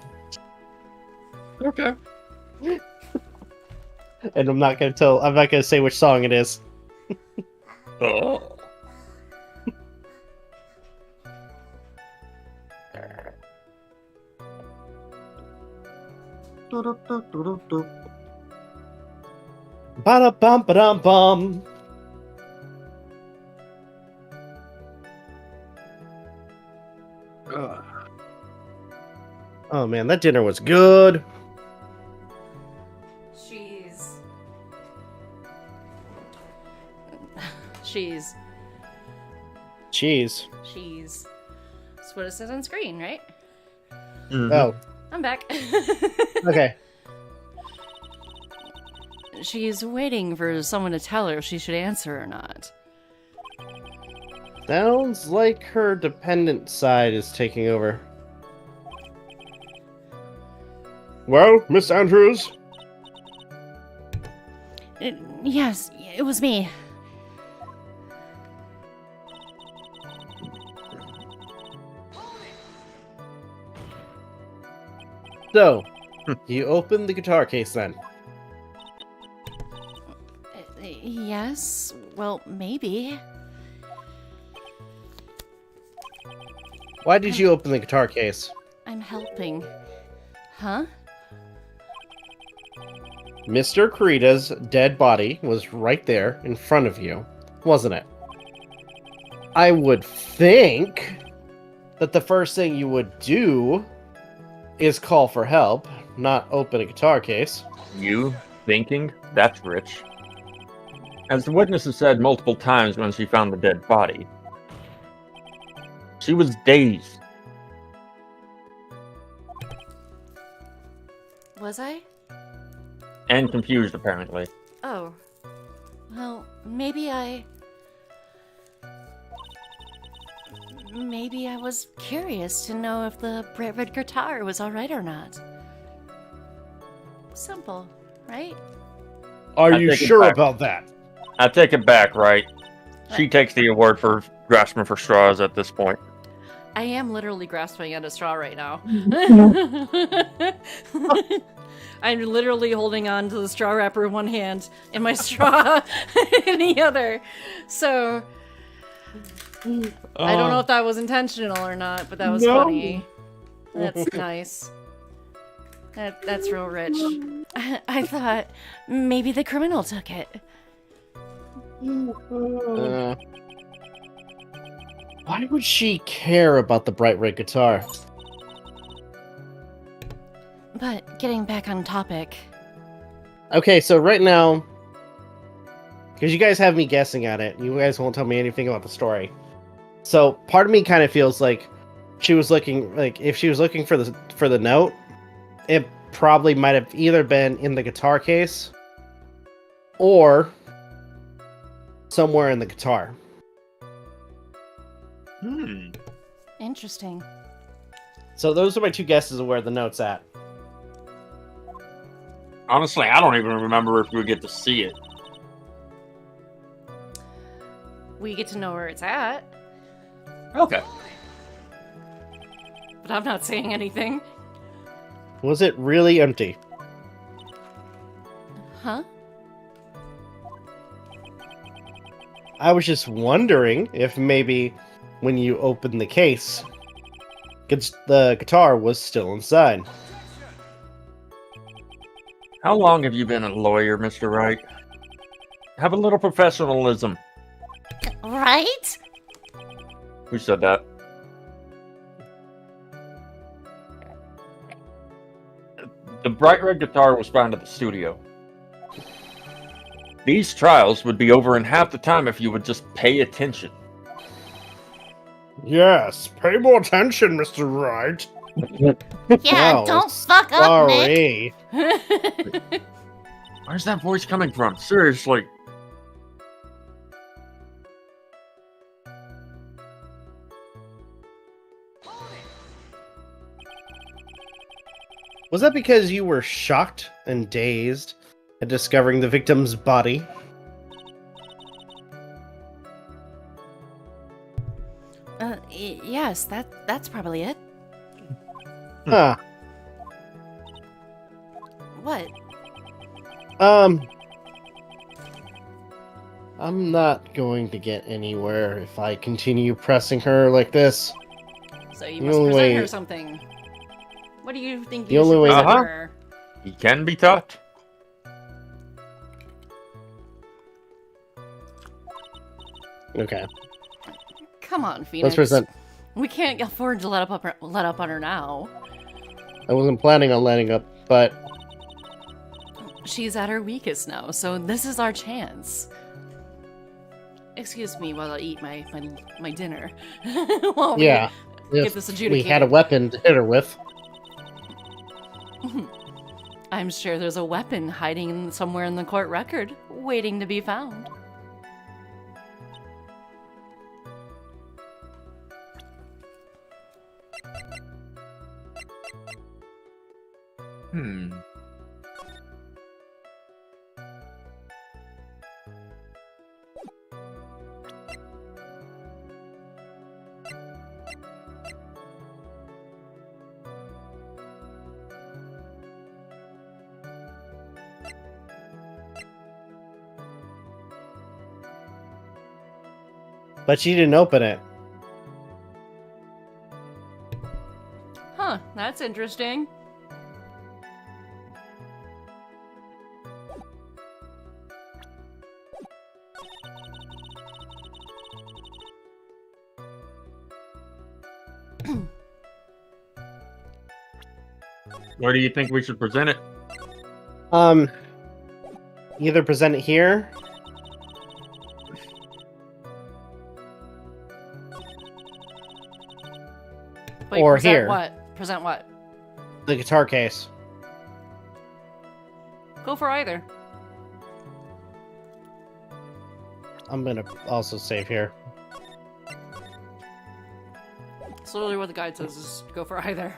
Okay. and I'm not gonna say which song it is. Oh. Ba bum ba dum bum. Oh man, that dinner was good. She's. She's. Cheese. She's. That's what it says on screen, right? Mhm. Oh, I'm back. okay. She's waiting for someone to tell her if she should answer or not. Sounds like her dependent side is taking over. Well, Miss Andrews, Yes, it was me. So, you opened the guitar case then? Yes, well, maybe. Why did you open the guitar case? I'm helping. Huh? Mr. Kurita's dead body was right there in front of you, wasn't it? I would think that the first thing you would do is call for help, not open a guitar case. You thinking? That's rich. As the witness has said multiple times when she found the dead body, she was dazed. Was I? And confused, apparently. Oh. Well, maybe I was curious to know if the bright red guitar was alright or not. Simple, right? are I you take it sure back. about that? I take it back, right? She takes the award for grasping for straws at this point. I am literally grasping at a straw right now. I'm literally holding on to the straw wrapper in one hand and my straw in the other. So I don't know if that was intentional or not, but that was funny. That's nice. That's real rich. I thought maybe the criminal took it. Why would she care about the bright red guitar? But getting back on topic. Okay, so right now, because you guys have me guessing at it, you guys won't tell me anything about the story. So part of me kind of feels like she was looking, like if she was looking for the note, it probably might have either been in the guitar case or somewhere in the guitar. Interesting. So those are my two guesses of where the note's at. Honestly, I don't even remember if we get to see it. We get to know where it's at, Okay. but I'm not saying anything. Was it really empty? Huh? I was just wondering if maybe when you opened the case, the guitar was still inside. How long have you been a lawyer, Mr. Wright? Have a little professionalism. Right? Who said that? The bright red guitar was found at the studio. These trials would be over in half the time if you would just pay attention. Yes, pay more attention, Mr. Wright. Yeah, Wow, don't fuck up, Nick. Sorry. Where's that voice coming from? Seriously. Was that because you were shocked and dazed at discovering the victim's body? Yes, that's probably it. Huh. What? I'm not going to get anywhere if I continue pressing her like this. So you The must only present way- her something. What do you think The you only should way- present Uh-huh. her? He can be taught. Okay. Come on, Phoenix. Let's present. We can't afford to let up on her now. I wasn't planning on letting up, but She's at her weakest now, so this is our chance. Excuse me while I eat my dinner. While we yeah. get If this we adjudicated. had a weapon to hit her with. I'm sure there's a weapon hiding somewhere in the court record, waiting to be found. Hmm. But she didn't open it. Huh, that's interesting. Where do you think we should present it? Either present it here. Wait, Or present here. What? Present what? The guitar case. Go for either. I'm gonna also save here. It's literally what the guide says is go for either.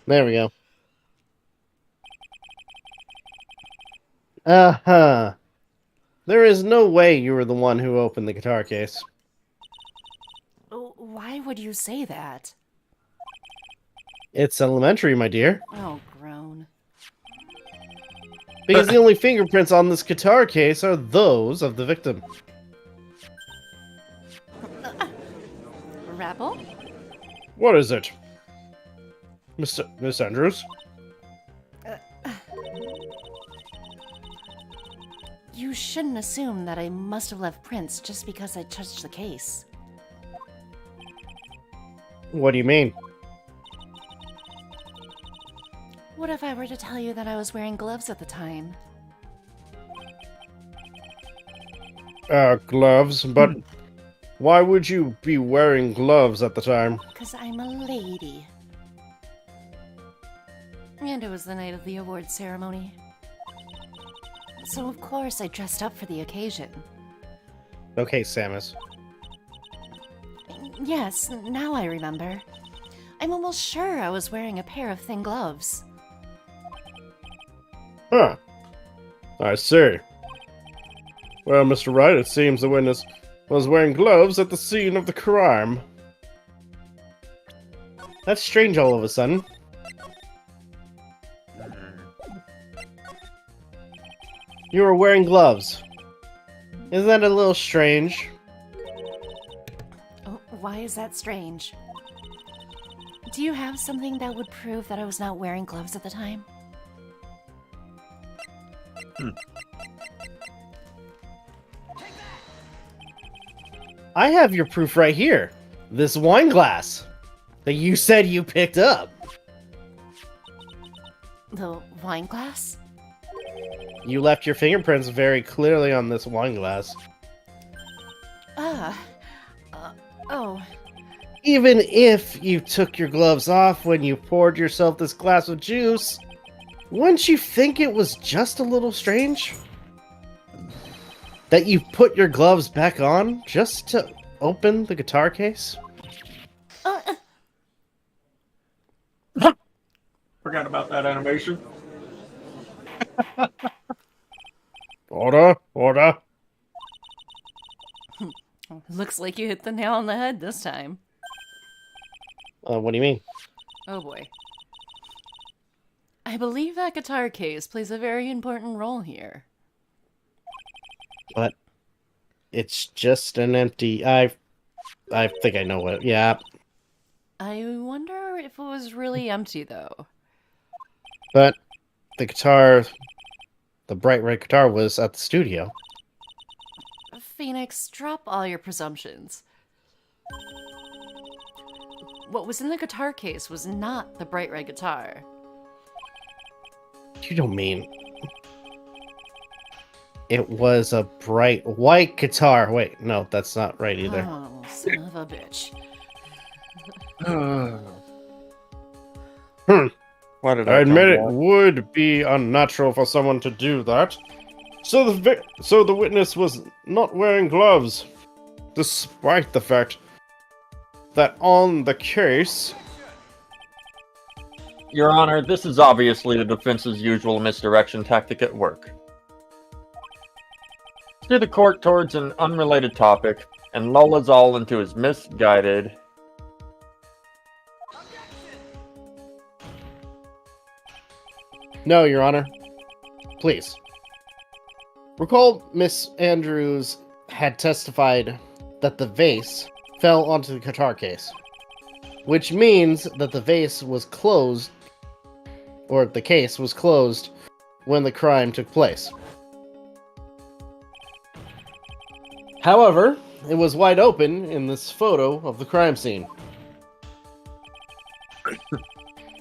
There we go. Uh-huh. There is no way you were the one who opened the guitar case. Why would you say that? It's elementary, my dear. Oh, groan. Because the only fingerprints on this guitar case are those of the victim. Rebel? What is it? Miss Andrews? You shouldn't assume that I must have left prints just because I touched the case. What do you mean? What if I were to tell you that I was wearing gloves at the time? Gloves, but why would you be wearing gloves at the time? 'Cause I'm a lady. And it was the night of the award ceremony. So of course I dressed up for the occasion. Okay, Samus. Yes, now I remember. I'm almost sure I was wearing a pair of thin gloves. Huh. I see. Well, Mr. Wright, it seems the witness was wearing gloves at the scene of the crime. That's strange all of a sudden. You were wearing gloves. Isn't that a little strange? Oh, why is that strange? Do you have something that would prove that I was not wearing gloves at the time? I have your proof right here. This wine glass that you said you picked up. The wine glass? You left your fingerprints very clearly on this wine glass. Oh. Even if you took your gloves off when you poured yourself this glass of juice, wouldn't you think it was just a little strange? That you put your gloves back on just to open the guitar case? Forgot about that animation. Order, order. Looks like you hit the nail on the head this time. What do you mean? Oh boy. I believe that guitar case plays a very important role here. But it's just an empty... I think I know what... Yeah. I wonder if it was really empty, though. But the guitar... The bright red guitar was at the studio. Phoenix, drop all your presumptions. What was in the guitar case was not the bright red guitar. You don't mean... It was a bright white guitar. Wait, no, that's not right either. Oh, son of a bitch. Why did I admit it come back? would be unnatural for someone to do that. So the witness was not wearing gloves, despite the fact that on the case... Your Honor, this is obviously the defense's usual misdirection tactic at work. Steer the court towards an unrelated topic and lull us all into his misguided... No, Your Honor. Please. Recall Miss Andrews had testified that the vase fell onto the guitar case, which means that the vase was closed, or the case was closed, when the crime took place. However, it was wide open in this photo of the crime scene.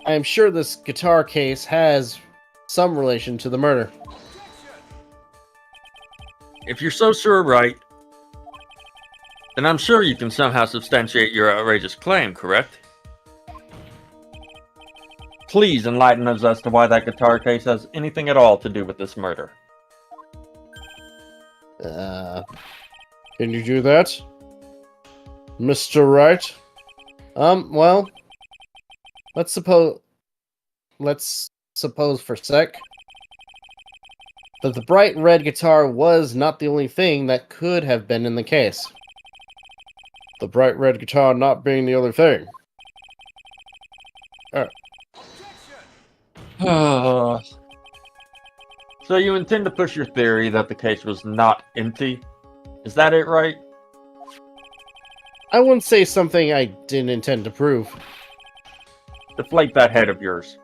I am sure this guitar case has some relation to the murder. If you're so sure, right, then I'm sure you can somehow substantiate your outrageous claim, correct? Please enlighten us as to why that guitar case has anything at all to do with this murder. Can you do that, Mr. Wright? Well, let's suppose for a sec that the bright red guitar was not the only thing that could have been in the case. The bright red guitar not being the other thing. So you intend to push your theory that the case was not empty? Is that it, right? I wouldn't say something I didn't intend to prove. Deflate that head of yours.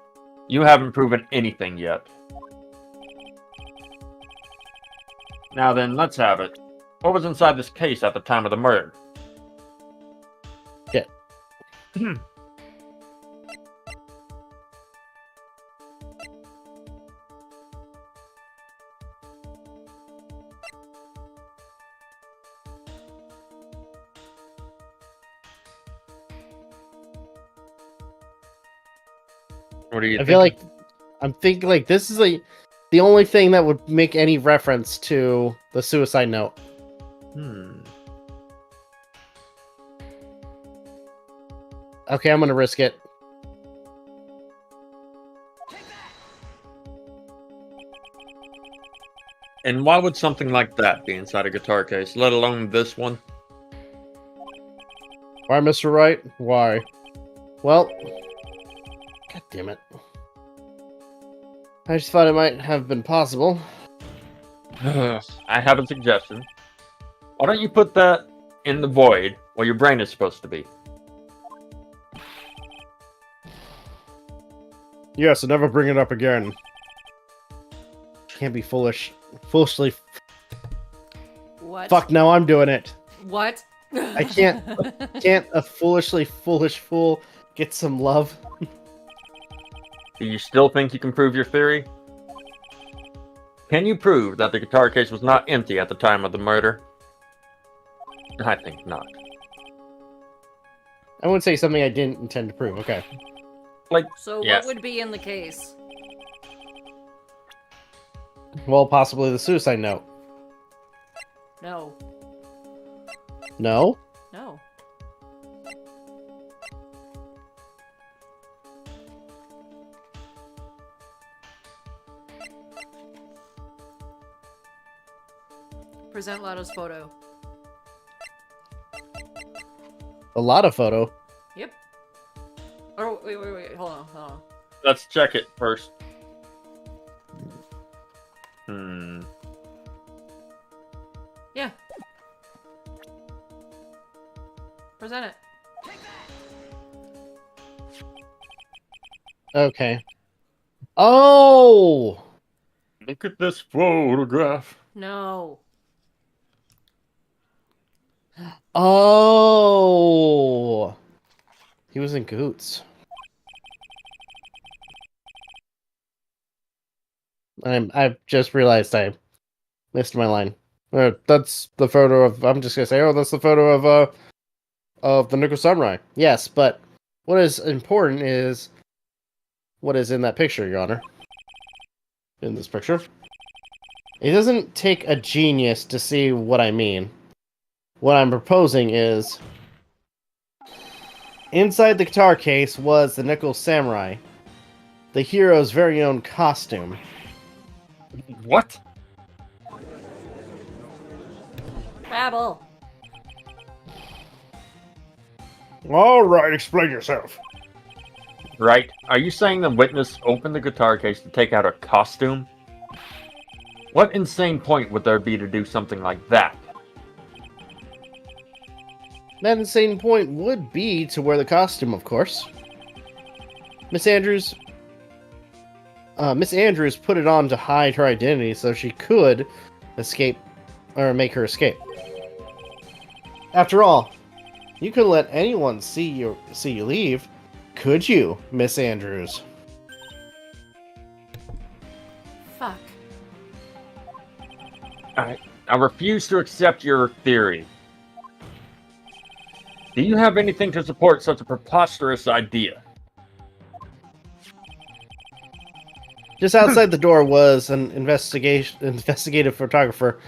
You haven't proven anything yet. Now then, let's have it. What was inside this case at the time of the murder? Yeah. What do you I think? feel like I'm thinking like this is like the only thing that would make any reference to the suicide note. Okay, I'm gonna risk it. And why would something like that be inside a guitar case, let alone this one? Why, Mr. Wright? Why? Well, god damn it. I just thought it might have been possible. I have a suggestion. Why don't you put that in the void where your brain is supposed to be? Yes, and never bring it up again. Can't be foolishly. What? Fuck no, I'm doing it. What? I can't. Can't a foolish fool get some love? Do you still think you can prove your theory? Can you prove that the guitar case was not empty at the time of the murder? I think not. I wouldn't say something I didn't intend to prove. Okay. So Yes. what would be in the case? Well, possibly the suicide note. No. No? No. Present Lotto's photo. A lot of photo. Yep. Oh, wait. Hold on. Let's check it first. Yeah. Present it. Okay. Oh! Look at this photograph. No. Oh! He was in Goots. I've just realized I missed my line. That's the photo of. I'm just gonna say, oh, that's the photo of the Nickel Samurai. Yes, but what is important is what is in that picture, Your Honor. In this picture. It doesn't take a genius to see what I mean. What I'm proposing is inside the guitar case was the Nickel Samurai, the hero's very own costume. What? Babble. All right, explain yourself. Right? Are you saying the witness opened the guitar case to take out a costume? What insane point would there be to do something like that? That insane point would be to wear the costume, of course. Miss Andrews put it on to hide her identity so she could escape, or make her escape. After all, you couldn't let anyone see you leave, could you, Miss Andrews? Fuck. I refuse to accept your theory. Do you have anything to support such a preposterous idea? Just outside the door was an investigative photographer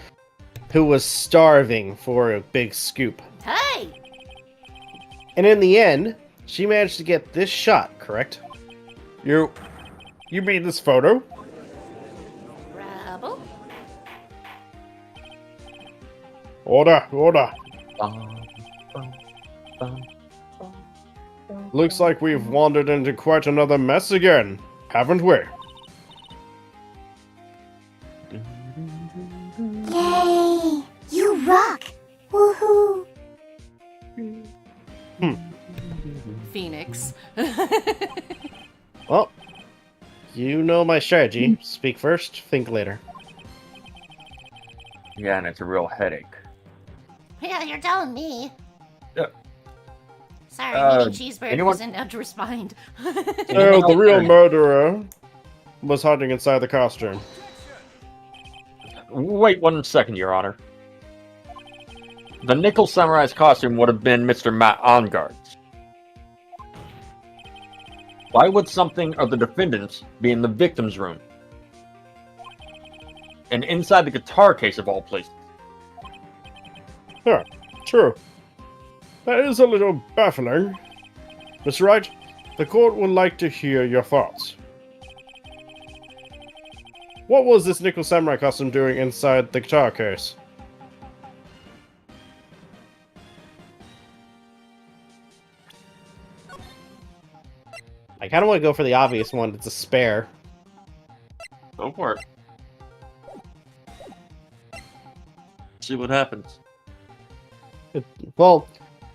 who was starving for a big scoop. Hey! And in the end, she managed to get this shot, correct? You mean this photo? Rabble? Order, order. Bum, bum, bum. Looks like we've wandered into quite another mess again, haven't we? Yay! You rock! Woohoo! Phoenix. Well, you know my strategy. Speak first, think later. Yeah, and it's a real headache. Yeah, you're telling me. Yeah. Sorry, eating cheeseburgers anyone- and had to respond. Oh, the real murderer was hiding inside the costume. Wait 1 second, Your Honor. The Nickel Samurai's costume would have been Mr. Matt Onguard's. Why would something of the defendant's be in the victim's room? And inside the guitar case of all places. Yeah, true. That is a little baffling. Mr. Wright, the court would like to hear your thoughts. What was this Nickel Samurai costume doing inside the guitar case? I kind of want to go for the obvious one. It's a spare. Go for it. See what happens. Well,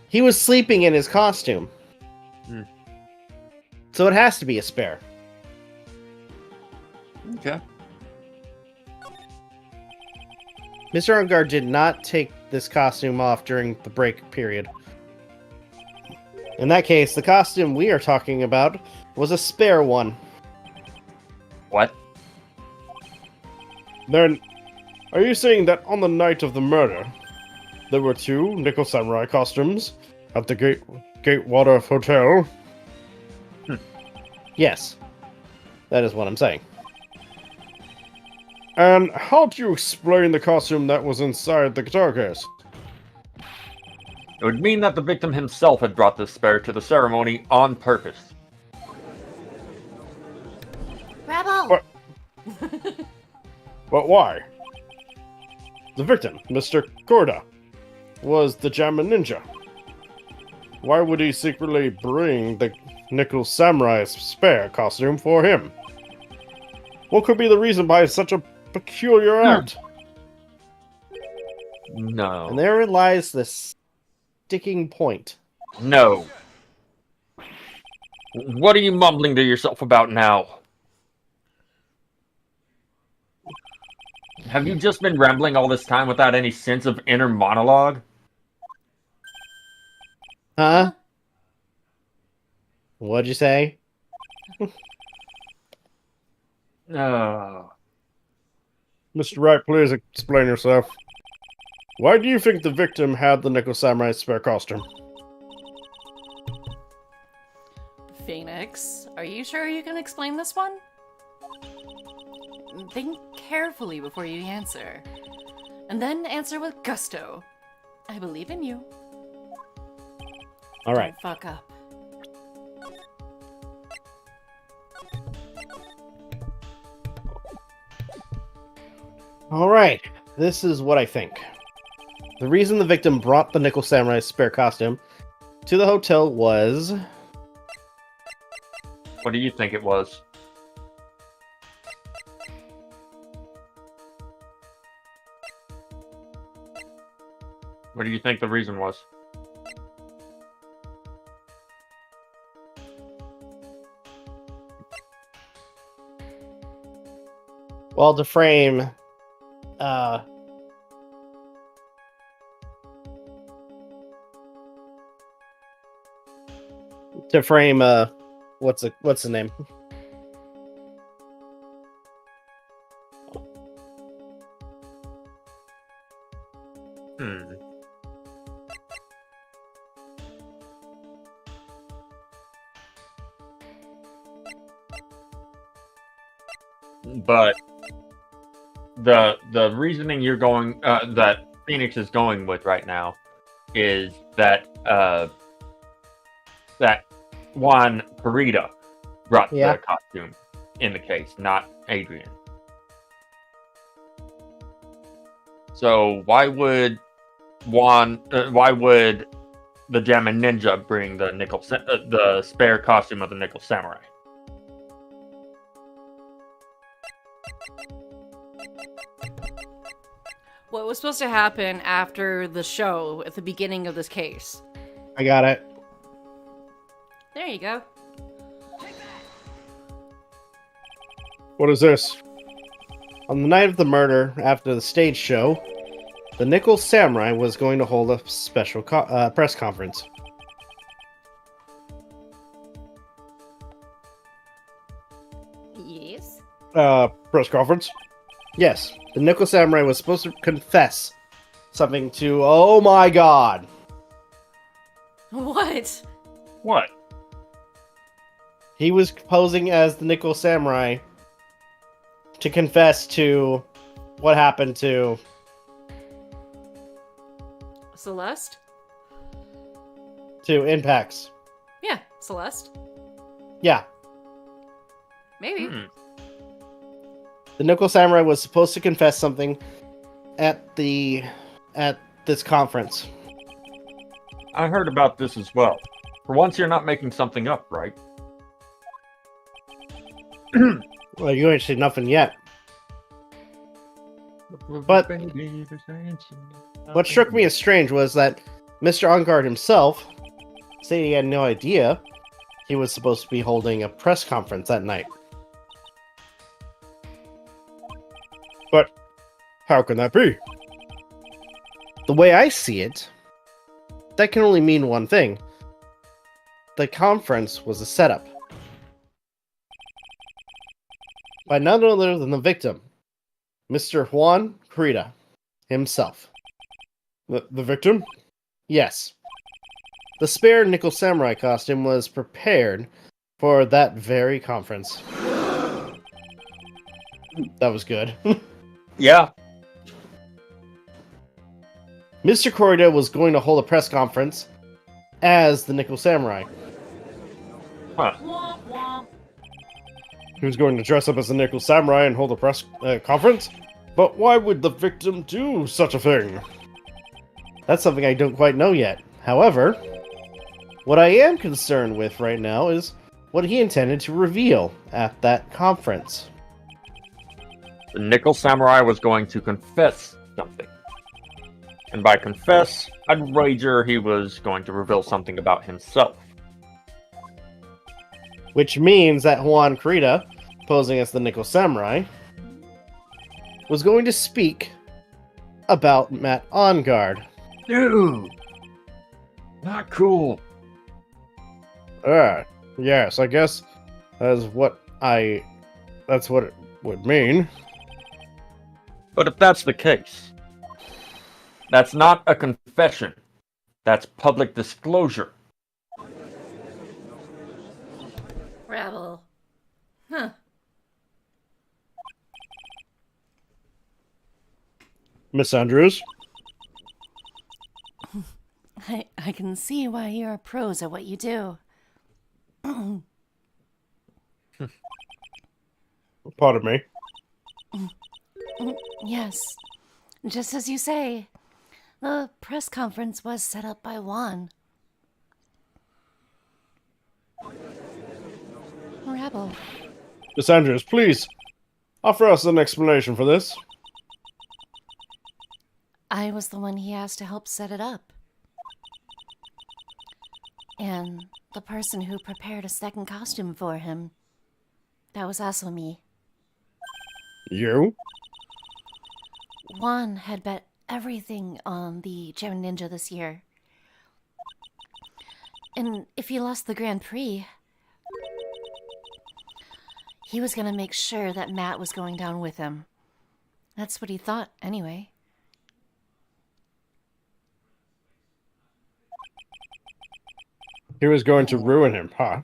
he was sleeping in his costume. Hmm. So it has to be a spare. Okay. Mr. Ungard did not take this costume off during the break period. In that case, the costume we are talking about was a spare one. What? Then, are you saying that on the night of the murder, there were 2 Nickel Samurai costumes at the Gatewater Hotel? Yes. That is what I'm saying. And how do you explain the costume that was inside the guitar case? It would mean that the victim himself had brought this spare to the ceremony on purpose. Rebel! What? But why? The victim, Mr. Korda, was the Jammin Ninja. Why would he secretly bring the Nickel Samurai's spare costume for him? What could be the reason behind such a peculiar act? No. And therein lies the sticking point. No. What are you mumbling to yourself about now? Have you just been rambling all this time without any sense of inner monologue? Huh? What'd you say? Oh. Mr. Wright, please explain yourself. Why do you think the victim had the Nickel Samurai's spare costume? Phoenix, are you sure you can explain this one? Think carefully before you answer. And then answer with gusto. I believe in you. Alright. Don't fuck up. Alright. This is what I think. The reason the victim brought the Nickel Samurai's spare costume to the hotel was... What do you think it was? What do you think the reason was? Well, to frame... what's the name? Hmm. But the reasoning you're going that Phoenix is going with right now is that that Juan Parita brought Yeah. the costume in the case, not Adrian. So why would why would the Jammin' Ninja bring the spare costume of the Nickel Samurai? What was supposed to happen after the show at the beginning of this case? I got it. There you go. What is this? On the night of the murder, after the stage show, the Nickel Samurai was going to hold a special press conference. Yes. Press conference? Yes, the Nickel Samurai was supposed to confess something to... Oh my god! What? What? He was posing as the Nickel Samurai to confess to what happened to... Celeste? to Impacts. Yeah, Celeste. Yeah. Maybe. The Nickel Samurai was supposed to confess something at this conference. I heard about this as well. For once, you're not making something up, right? Well, you ain't seen nothing yet. But what struck me as strange was that Mr. OnGuard himself said he had no idea he was supposed to be holding a press conference that night. But how can that be? The way I see it, that can only mean one thing. The conference was a setup. By none other than the victim, Mr. Juan Crida himself. The victim? Yes. The spare Nickel Samurai costume was prepared for that very conference. That was good. Yeah. Mr. Crida was going to hold a press conference as the Nickel Samurai. Huh. He was going to dress up as the Nickel Samurai and hold a press conference? But why would the victim do such a thing? That's something I don't quite know yet. However, what I am concerned with right now is what he intended to reveal at that conference. The Nickel Samurai was going to confess something. And by confess, I'd wager he was going to reveal something about himself. Which means that Juan Crida, posing as the Nickel Samurai, was going to speak about Matt OnGuard. Dude! Not cool. Yes, I guess that's what it would mean. But if that's the case, that's not a confession. That's public disclosure. Rabble. Huh. Miss Andrews? I can see why you're pros at what you do. Pardon me. Yes, just as you say. The press conference was set up by Juan. Rebel. Miss Andrews, please offer us an explanation for this. I was the one he asked to help set it up. And the person who prepared a second costume for him, that was also me. You? Juan had bet everything on the Gem Ninja this year. And if he lost the Grand Prix, he was going to make sure that Matt was going down with him. That's what he thought, anyway. He was going to ruin him, huh?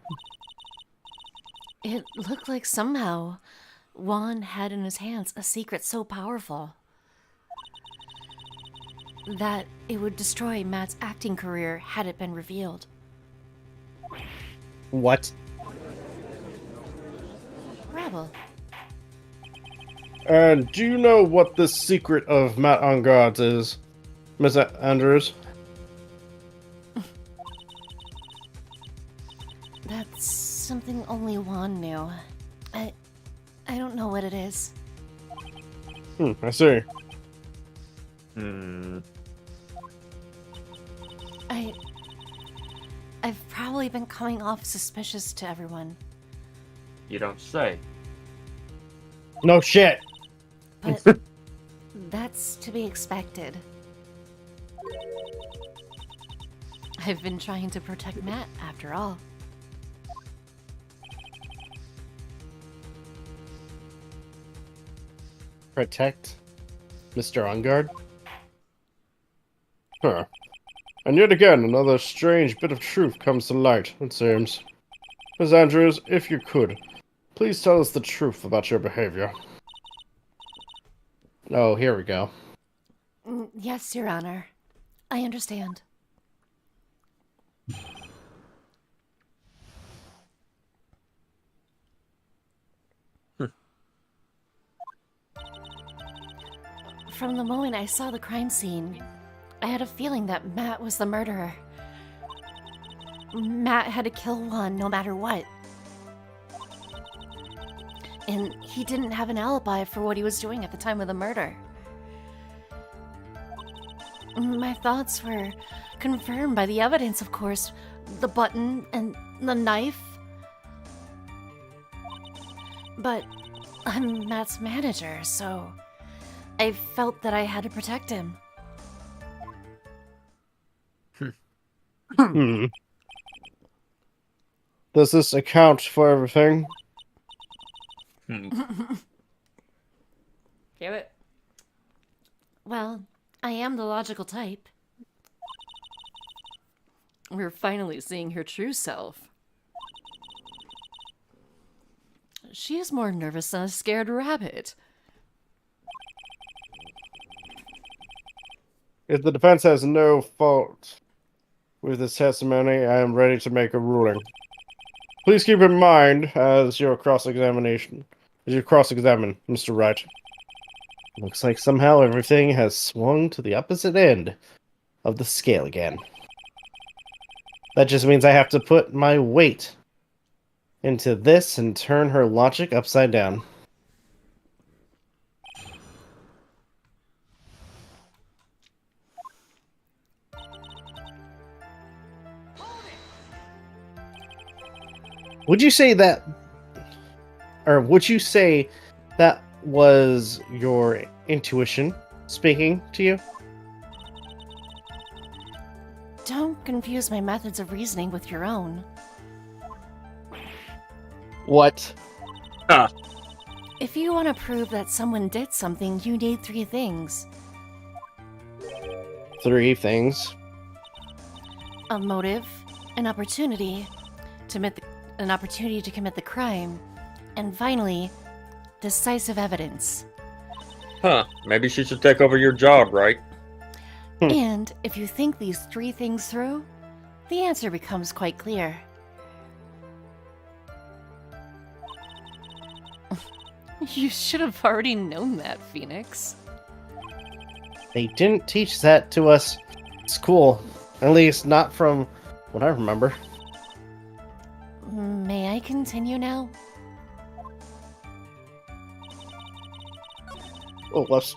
It looked like somehow Juan had in his hands a secret so powerful that it would destroy Matt's acting career had it been revealed. What? Rebel. And do you know what the secret of Matt OnGuard's is? Miss Andrews? That's something only Juan knew. I don't know what it is. I see. I've probably been coming off suspicious to everyone, You don't say. No shit. but that's to be expected. I've been trying to protect Matt, after all. Protect Mr. On Guard? Huh. And yet again, another strange bit of truth comes to light, it seems. Miss Andrews, if you could, please tell us the truth about your behavior. Oh, here we go. Yes, Your Honor. I understand. From the moment I saw the crime scene, I had a feeling that Matt was the murderer. Matt had to kill Juan no matter what. And he didn't have an alibi for what he was doing at the time of the murder. My thoughts were confirmed by the evidence, of course. The button and the knife. But I'm Matt's manager, so I felt that I had to protect him. Does this account for everything? Give it. Well, I am the logical type. We're finally seeing her true self. She is more nervous than a scared rabbit. If the defense has no fault with this testimony, I am ready to make a ruling. Please keep in mind as you cross-examine Mr. Wright. Looks like somehow everything has swung to the opposite end of the scale again. That just means I have to put my weight into this and turn her logic upside down. Would you say that was your intuition speaking to you? Don't confuse my methods of reasoning with your own. What? If you want to prove that someone did something, you need 3 things. 3 things. A motive, an opportunity to commit the crime, and finally, decisive evidence. Maybe she should take over your job, right? And if you think these 3 things through, the answer becomes quite clear. You should have already known that, Phoenix. They didn't teach that to us at school. At least not from what I remember. May I continue now? Oh, let's...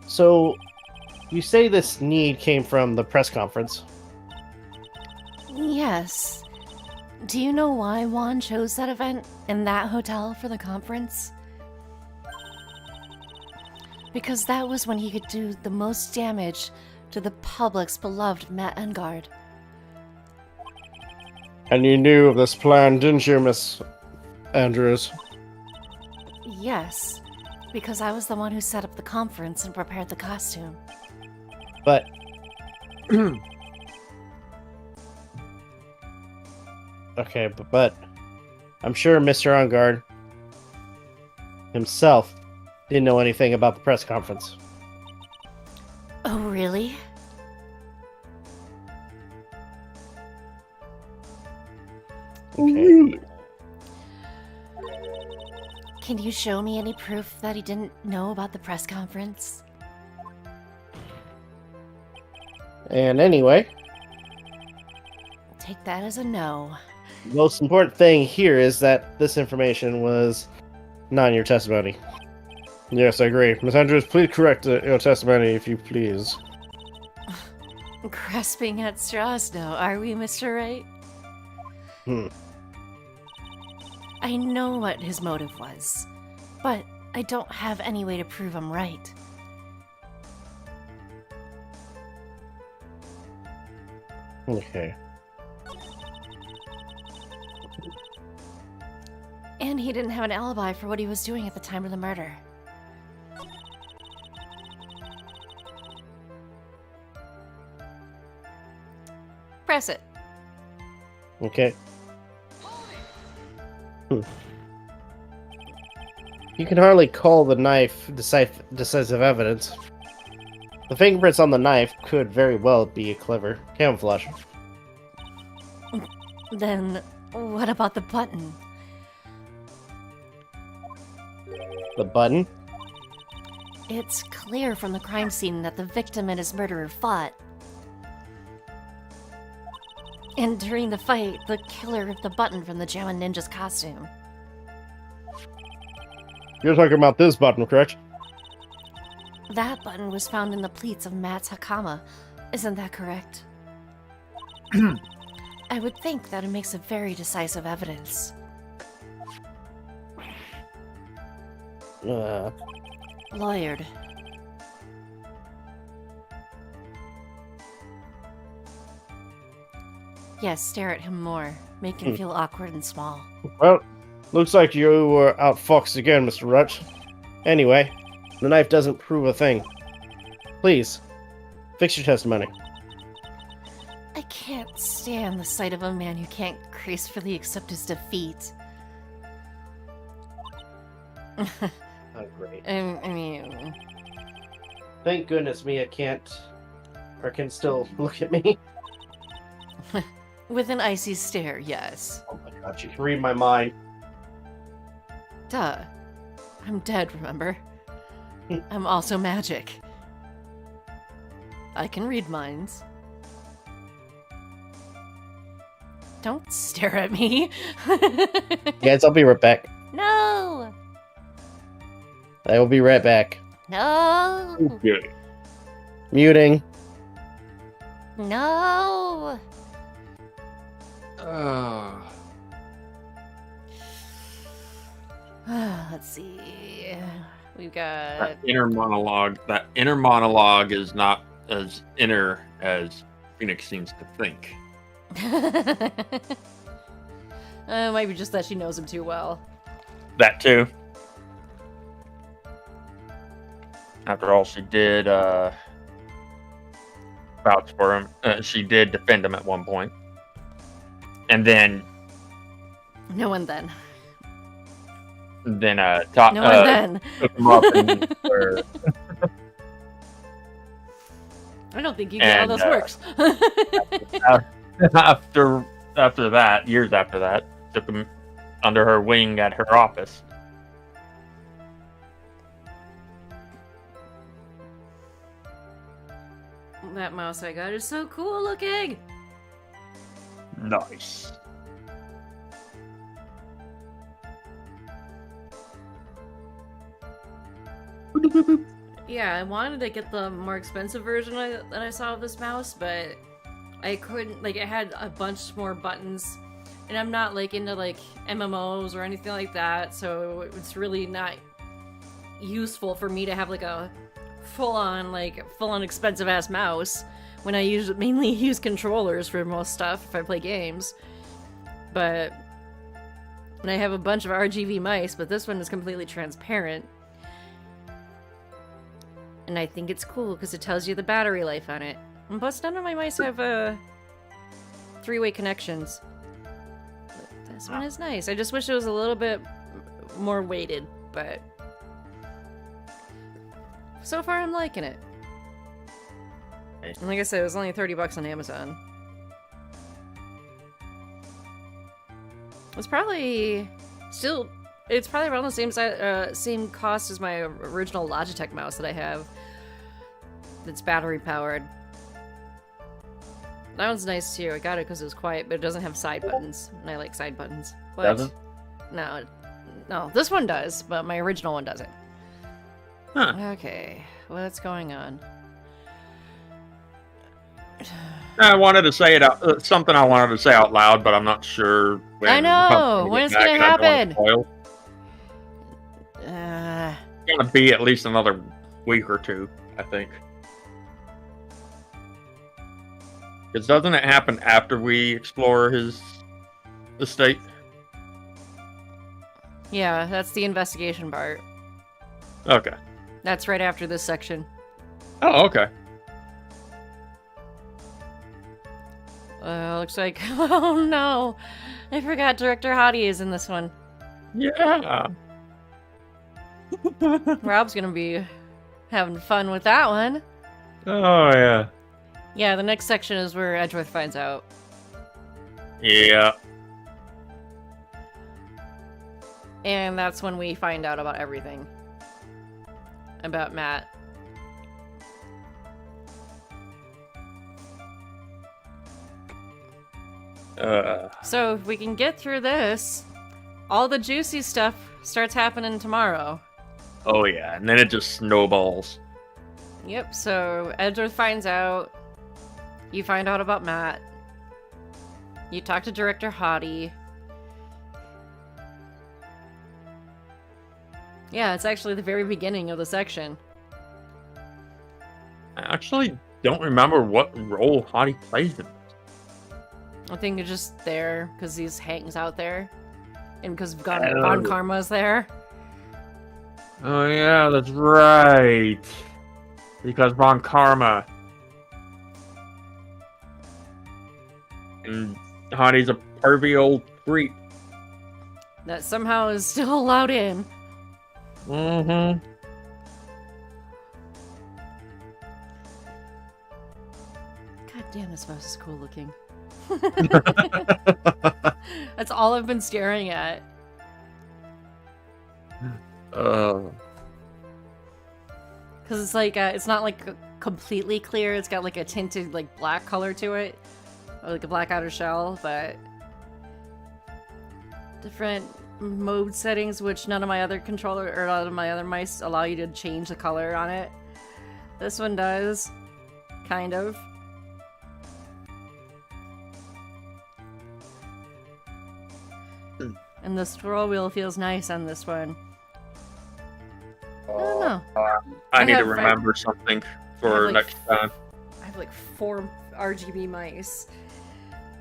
So, you say this need came from the press conference. Yes. Do you know why Juan chose that event in that hotel for the conference? Because that was when he could do the most damage to the public's beloved Matt Engard. And you knew of this plan, didn't you, Miss Andrews? Yes, because I was the one who set up the conference and prepared the costume. But... okay, but I'm sure Mr. On Guard himself didn't know anything about the press conference. Oh, really? Okay. Can you show me any proof that he didn't know about the press conference? And anyway, Take that as a no. the most important thing here is that this information was not in your testimony. Yes, I agree. Ms. Andrews, please correct your testimony, if you please. Grasping at straws now, are we, Mr. Wright? I know what his motive was, but I don't have any way to prove I'm right. Okay. And he didn't have an alibi for what he was doing at the time of the murder. Press it. Okay. You can hardly call the knife decisive evidence. The fingerprints on the knife could very well be a clever camouflage. Then, what about the button? The button? It's clear from the crime scene that the victim and his murderer fought. And during the fight, the killer ripped the button from the Jammin' Ninja's costume. You're talking about this button, correct? That button was found in the pleats of Matt's Hakama. Isn't that correct? I would think that it makes a very decisive evidence. Lawyered. Yes, stare at him more. Make him feel awkward and small. Well, looks like you were outfoxed again, Mr. Rutch. Anyway, the knife doesn't prove a thing. Please, fix your testimony. I can't stand the sight of a man who can't gracefully accept his defeat. Oh, great. I mean, Thank goodness Mia can't, or can still look at me. With an icy stare, yes. Oh my god, she can read my mind. Duh. I'm dead, remember? I'm also magic. I can read minds. Don't stare at me. Guys, I'll be right back. No! I will be right back. No! Good. Muting. No! Let's see. we've got. That inner monologue is not as inner as Phoenix seems to think. It might be just that she knows him too well. That too. After all, she did vouch for him. She did defend him at one point. And then No one then. took No one then. him up and I don't think you get how this works. after that, years after that, took him under her wing at her office. That mouse I got is so cool looking. Nice. Yeah, I wanted to get the more expensive version that I saw of this mouse, but I couldn't. Like, it had a bunch more buttons, and I'm not like into like MMOs or anything like that, so it's really not useful for me to have like a full-on expensive ass mouse when I mainly use controllers for most stuff if I play games. But and I have a bunch of RGB mice, but this one is completely transparent. And I think it's cool because it tells you the battery life on it. And plus, none of my mice have three-way connections. But this one is nice. I just wish it was a little bit more weighted, but so far I'm liking it. And like I said, it was only $30 on Amazon. It's probably still It's probably around the same cost as my original Logitech mouse that I have. That's battery powered. That one's nice too. I got it because it was quiet, but it doesn't have side buttons, and I like side buttons. But Doesn't? No, this one does, but my original one doesn't. Huh. Okay, what's going on? I wanted to say it out, something I wanted to say out loud, but I'm not sure when. I know! When it's gonna happen? It's gonna be at least another week or two, I think. Because doesn't it happen after we explore his estate? Yeah, that's the investigation part. Okay. That's right after this section. Oh, okay. Looks like... Oh no! I forgot Director Hottie is in this one. Yeah. Rob's gonna be having fun with that one. Oh, yeah. Yeah, the next section is where Edgeworth finds out. Yeah. And that's when we find out about everything. About Matt. So if we can get through this, all the juicy stuff starts happening tomorrow. Oh, yeah. And then it just snowballs. Yep, so Edgeworth finds out. You find out about Matt. You talk to Director Hottie. Yeah, it's actually the very beginning of the section. I actually don't remember what role Hottie plays in. I think it's just there because he hangs out there. And because Von Karma's there. Oh, yeah, that's right. Because Von Karma. And Hottie's a pervy old creep. That somehow is still allowed in. Mm-hmm. God damn, this mouse is cool looking. That's all I've been staring at. Because it's like, it's not like completely clear. It's got like a tinted like black color to it. Or like a black outer shell, but different mode settings, which none of my other controller or none of my other mice allow you to change the color on it. This one does, kind of. And the scroll wheel feels nice on this one. I don't know. I need to have- remember something I for have, like, next time. I have like 4 RGB mice,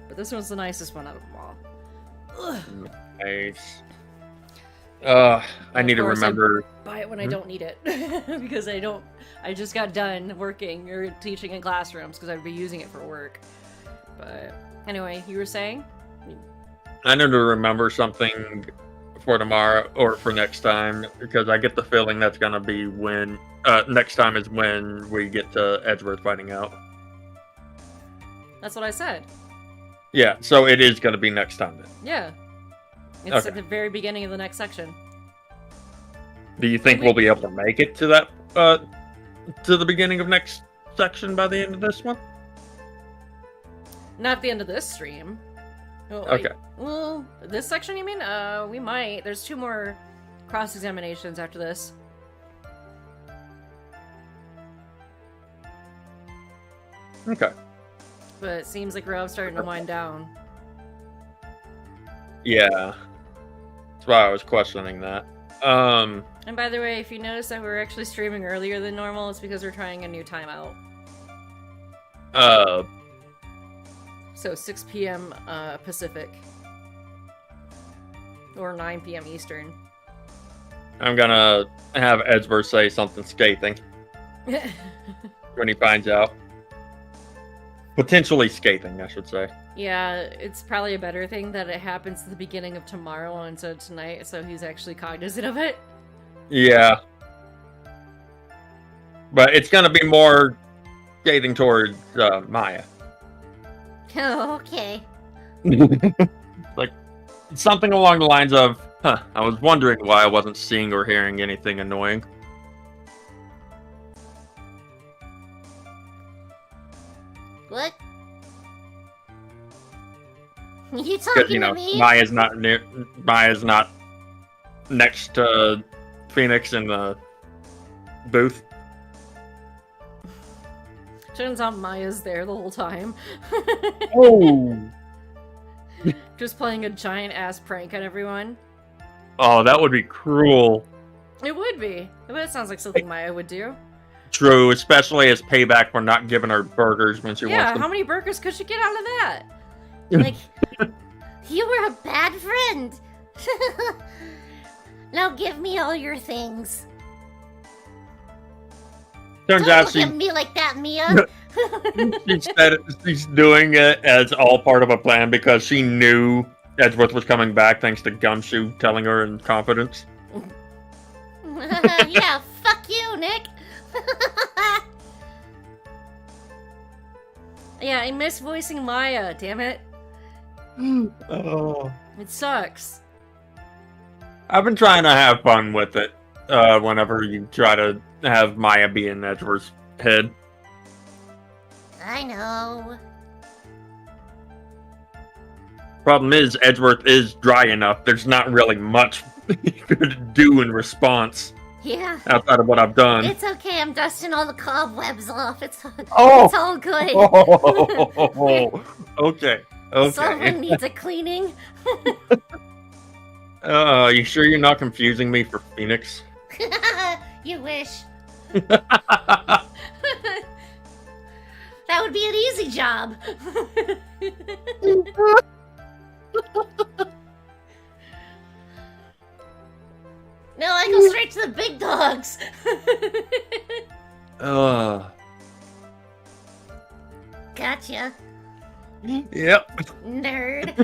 but this one's the nicest one out of them all. Ugh. Nice. I Of need to course, remember. Buy it when I don't need it because I just got done working or teaching in classrooms because I'd be using it for work. But anyway, you were saying? I need to remember something for tomorrow or for next time because I get the feeling that's gonna be when next time is when we get to Edgeworth finding out. That's what I said. Yeah, so it is gonna be next time then. Yeah. It's Okay. at the very beginning of the next section. Do you think we'll be able to make it to that to the beginning of next section by the end of this one? Not the end of this stream. Oh, Okay. Well, this section you mean? We might. There's 2 more cross-examinations after this. Okay. But it seems like Rob's starting to wind down. Yeah. That's why I was questioning that. And by the way, if you notice that we're actually streaming earlier than normal, it's because we're trying a new timeout. So 6 p.m. Pacific. Or 9 p.m. Eastern. I'm gonna have Edgeworth say something scathing when he finds out. Potentially scathing, I should say. Yeah, it's probably a better thing that it happens at the beginning of tomorrow instead of tonight, so he's actually cognizant of it. Yeah. But it's gonna be more scathing towards Maya. Oh, okay. Like something along the lines of Huh, I was wondering why I wasn't seeing or hearing anything annoying. What? You Because, talking to me? Maya's not next to Phoenix in the booth. Turns out Maya's there the whole time. Oh! Just playing a giant ass prank on everyone. Oh, that would be cruel. It would be. But it sounds like something Maya would do. True, especially as payback for not giving her burgers when she wants Yeah, them. how many burgers could you get out of that? Like, you were a bad friend. Now give me all your things. Turns Don't out look at me like that, Mia. she said she's doing it as all part of a plan because she knew Edgeworth was coming back thanks to Gumshoe telling her in confidence. Yeah, fuck you, Nick. Yeah, I miss voicing Maya, damn it. Oh. It sucks. I've been trying to have fun with it whenever you try to have Maya be in Edgeworth's head. I know. Problem is, Edgeworth is dry enough. There's not really much you could do in response Yeah. outside of what I've done. It's okay, I'm dusting all the cobwebs off. It's Oh! all good. Oh, okay. Someone Okay. needs a cleaning. You sure you're not confusing me for Phoenix? You wish. That would be an easy job. No, I go straight to the big dogs. Gotcha, Yep. nerd.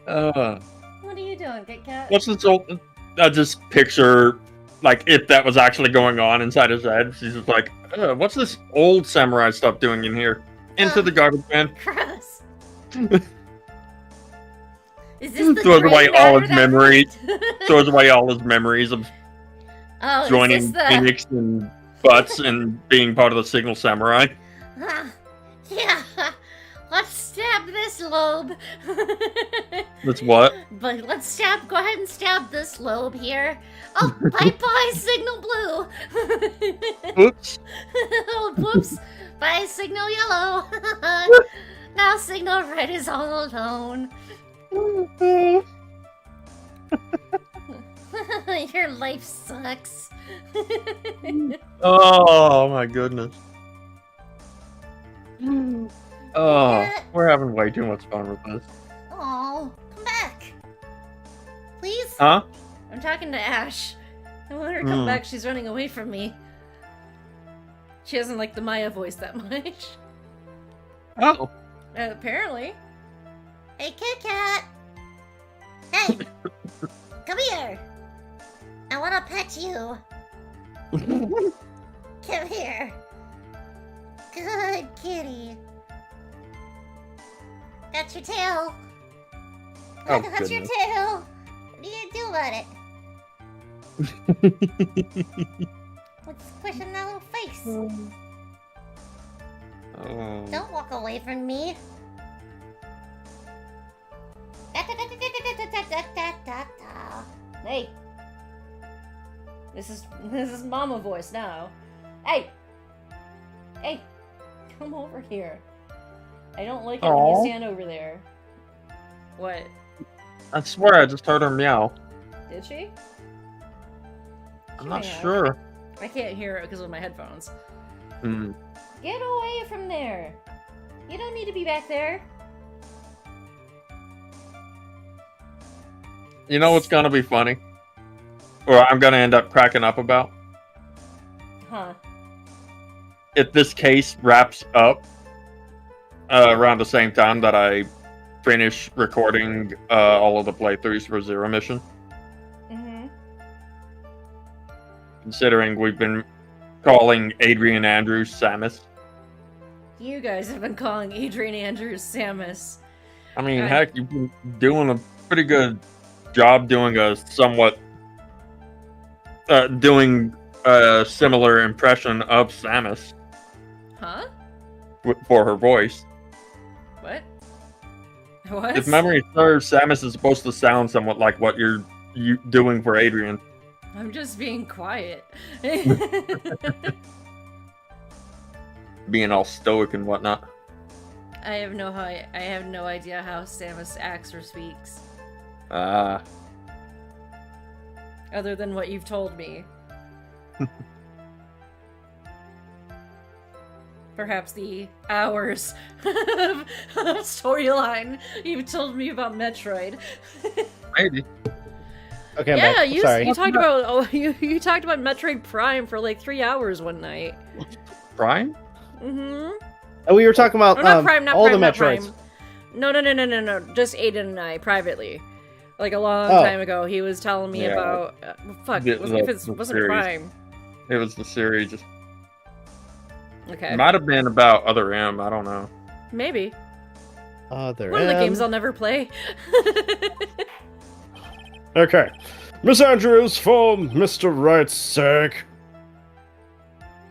What are you doing, Kit Kat? What's this old? I just picture, like, if that was actually going on inside his head. She's just like, what's this old samurai stuff doing in here? Into the garbage can. Gross. Is this the Throws away gray all matter his that memories. left? Throws away all his memories of Oh, is joining this the... Phoenix and Butts and being part of the Signal Samurai. Yeah. Let's stab this lobe. That's what? But let's stab. Go ahead and stab this lobe here. Oh, bye, Signal Blue. Oops. Oh, whoops. Bye, Signal Yellow. Now Signal Red is all alone. Your life sucks. Oh my goodness. Oh, we're having way too much fun with this. Oh, come back. Please? Huh? I'm talking to Ash. I want her to come back. She's running away from me. She doesn't like the Maya voice that much. Oh. Apparently. Hey, Kit Kat. Hey, come here. I want to pet you. Come here. Good kitty. Got your tail. Oh, Got your goodness. tail. What do you do about it? Let's squish in that little face. Oh. Don't walk away from me. Hey. This is mama voice now. Hey. Hey. Come over here. I don't like it when you Aw. stand over there. What? I swear I just heard her meow. Did she? I'm not Meow. sure. I can't hear it because of my headphones. Hmm. Get away from there. You don't need to be back there. You know what's gonna be funny? Or I'm gonna end up cracking up about? Huh. If this case wraps up around the same time that I finish recording all of the playthroughs for Zero Mission, Mm-hmm. considering we've been calling Adrian Andrews Samus. You guys have been calling Adrian Andrews Samus. I mean, heck, you've been doing a pretty good job doing a somewhat doing a similar impression of Samus Huh? For her voice. What? What? If memory serves, Samus is supposed to sound somewhat like what you're doing for Adrian. I'm just being quiet. Being all stoic and whatnot. I have no idea how Samus acts or speaks, Ah. other than what you've told me. Perhaps the hours of storyline you've told me about Metroid. Maybe. Okay, I'm Yeah, back. Sorry. you talked about you talked about Metroid Prime for like 3 hours one night. Prime? Mm-hmm. Oh, we were talking about Oh, not Prime, not all Prime, the not Metroids. Prime. No. Just Aiden and I privately. Like a long Oh. time ago, he was telling me Yeah. about. Fuck, The- if the it wasn't series. Prime. It was the series. Okay. It might have been about Other M. I don't know. Maybe. Other One of the games M. I'll never play. Okay. Miss Andrews, for Mr. Wright's sake,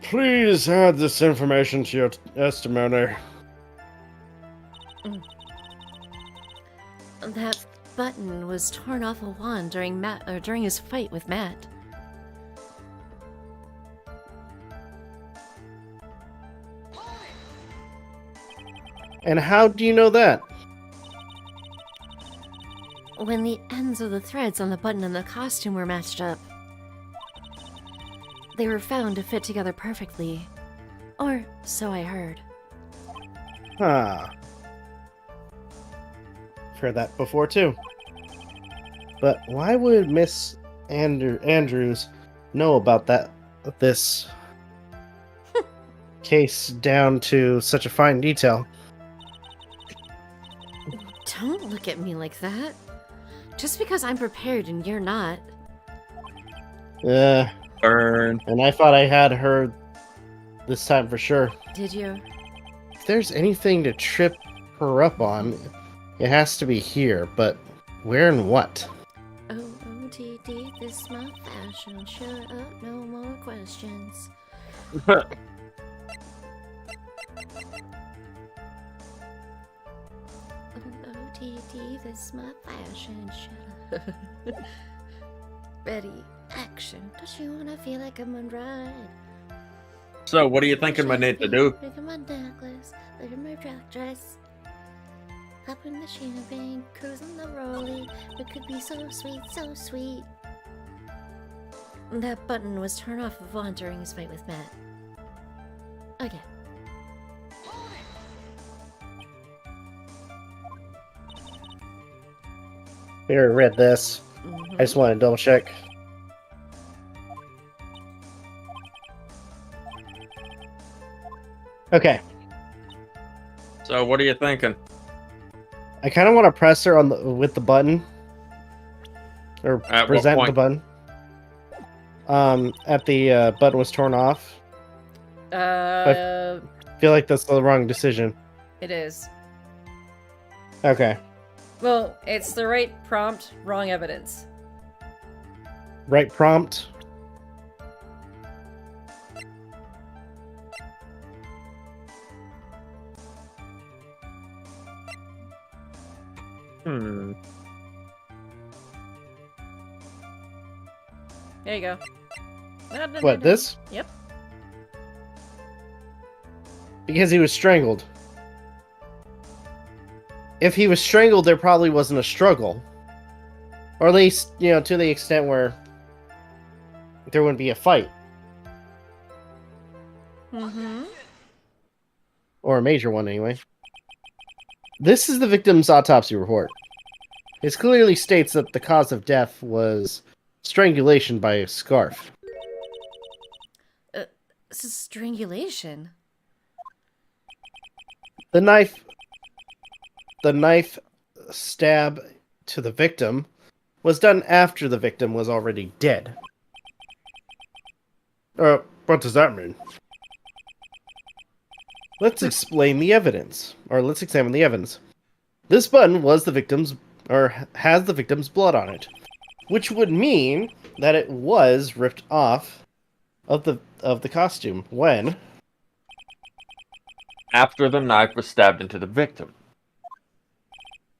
please add this information to your testimony. That button was torn off a wand during his fight with Matt. And how do you know that? When the ends of the threads on the button and the costume were matched up, they were found to fit together perfectly. Or so I heard. Huh. I've heard that before too. But why would Miss Andrews know about this case down to such a fine detail? Don't look at me like that. Just because I'm prepared and you're not. Burn. And I thought I had her this time for sure. Did you? If there's anything to trip her up on, it has to be here, but where and what? O-O-T-D, this my fashion. Shut up, no more questions. O-O-T-D, this my fashion. Shut up. Ready, action. Don't you wanna feel like I'm on ride? So, what are you thinking we need to do? Look at my necklace, look at my black dress. Up in the champagne, cruising the rollie. It could be so sweet, so sweet. That button was torn off of Vaughn during his fight with Matt. Again. We already read this. I just want to double check. Okay. So, what are you thinking? I kind of want to press her on with the button, or At what present the point? button. At the button was torn off. I feel like that's the wrong decision. It is. Okay. Well, it's the right prompt, wrong evidence. Right prompt. Hmm. There you go. What, this? Yep. Because he was strangled. If he was strangled, there probably wasn't a struggle. Or at least, you know, to the extent where there wouldn't be a fight. Mm-hmm. Or a major one, anyway. This is the victim's autopsy report. It clearly states that the cause of death was strangulation by a scarf. This is strangulation. The knife stab to the victim was done after the victim was already dead. What does that mean? Let's explain the evidence, or let's examine the evidence. This button was the victim's, or has the victim's blood on it, which would mean that it was ripped off of the costume when After the knife was stabbed into the victim.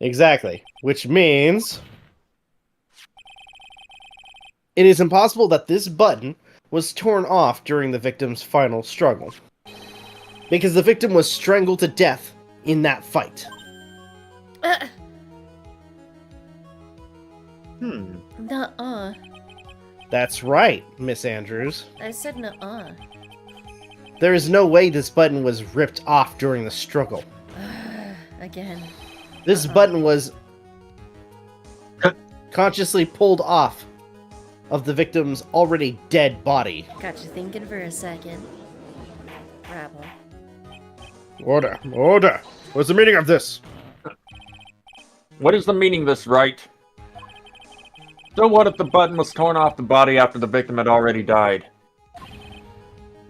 exactly, which means it is impossible that this button was torn off during the victim's final struggle, because the victim was strangled to death in that fight. Nuh-uh. That's right, Miss Andrews. I said nuh-uh. There is no way this button was ripped off during the struggle. Again. This button was consciously pulled off of the victim's already dead body. Got you thinking for a second. Rabble. Order, order. What's the meaning of this? What is the meaning of this, right? So what if the button was torn off the body after the victim had already died?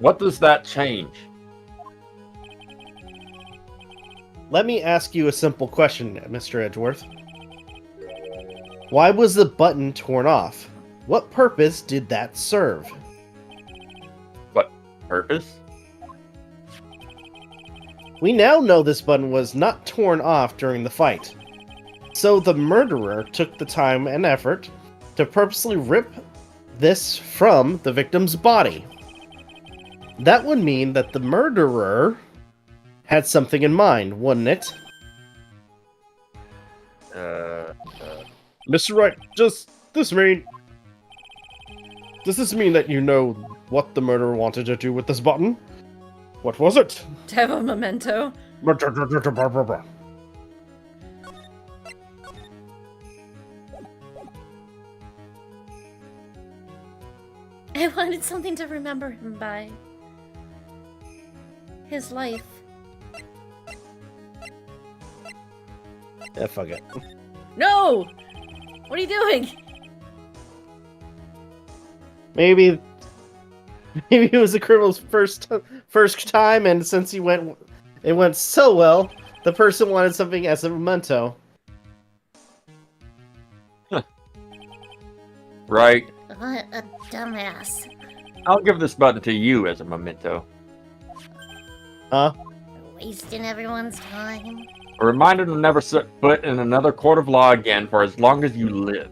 What does that change? Let me ask you a simple question, Mr. Edgeworth. Why was the button torn off? What purpose did that serve? What purpose? We now know this button was not torn off during the fight. So the murderer took the time and effort to purposely rip this from the victim's body. That would mean that the murderer had something in mind, wouldn't it? Mr. Wright, does this mean that you know what the murderer wanted to do with this button? What was it? To have a memento. I wanted something to remember him by. His life. Yeah, fuck it. No! What are you doing? Maybe it was the criminal's first time, and since it went so well, the person wanted something as a memento. Right. What a dumbass. I'll give this button to you as a memento. Huh? Wasting everyone's time. A reminder to never set foot in another court of law again for as long as you live.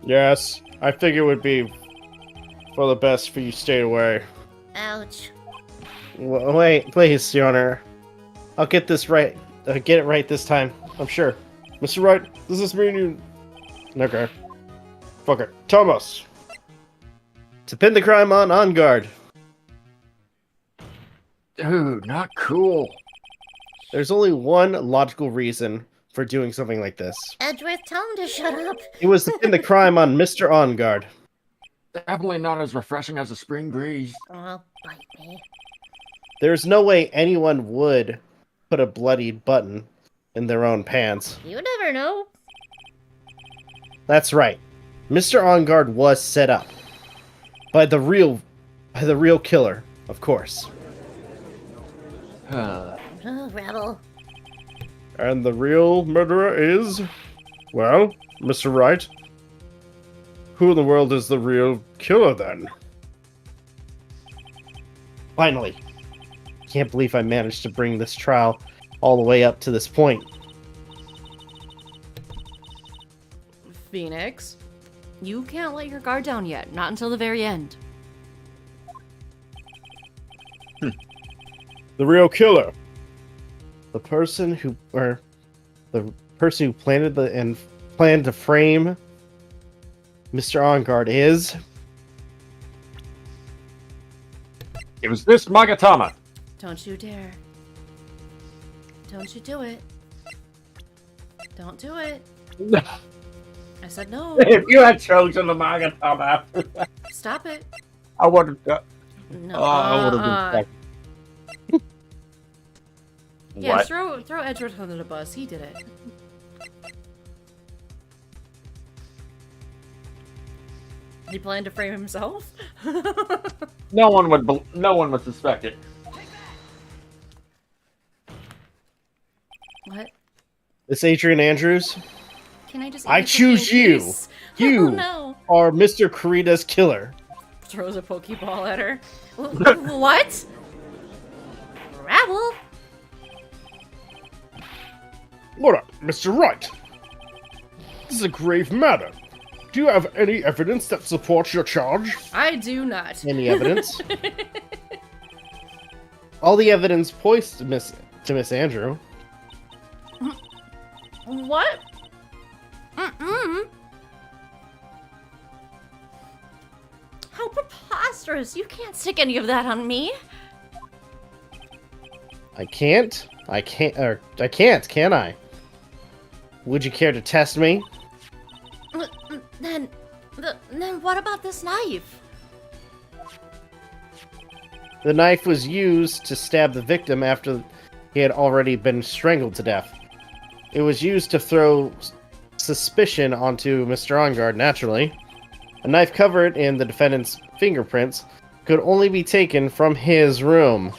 Yes, I figure it would be for the best for you to stay away. Ouch. Wait, please, Your Honor. I'll get this right. Get it right this time. I'm sure. Mr. Wright, does this mean you... Okay. Fuck it. Thomas! To pin the crime on guard. Dude, not cool. There's only one logical reason for doing something like this. Edgeworth, tell him to shut up. It was to pin the crime on Mr. On Guard. Definitely not as refreshing as a spring breeze. Oh, bite me. There's no way anyone would put a bloodied button in their own pants. You never know. That's right. Mr. On Guard was set up by the real killer, of course. Oh, rebel. And the real murderer is... Well, Mr. Wright, who in the world is the real killer then? Finally. Can't believe I managed to bring this trial all the way up to this point. Phoenix, you can't let your guard down yet. Not until the very end. The real killer. The person who planned to frame Mr. On Guard is... It was this Magatama. Don't you dare. Don't you do it. Don't do it. I said no. If you had chosen the Magatama after that, Stop it. I would have done. No. I would have been. Yeah, What? throw Edgeworth under the bus. He did it. He planned to frame himself? No one would suspect it. Miss Adrian Andrews, Can I just? I eat the choose cookie in you. peace? You Oh no! are Mr. Kurita's killer. Throws a Pokeball at her. What? Rabble? What up, Mr. Wright? This is a grave matter. Do you have any evidence that supports your charge? I do not. Any evidence? All the evidence points to Miss Andrew. What? Mm-mm. How preposterous! You can't stick any of that on me. I can't, can I? Would you care to test me? Then what about this knife? The knife was used to stab the victim after he had already been strangled to death. It was used to throw suspicion onto Mr. Ongard, naturally. A knife covered in the defendant's fingerprints could only be taken from his room.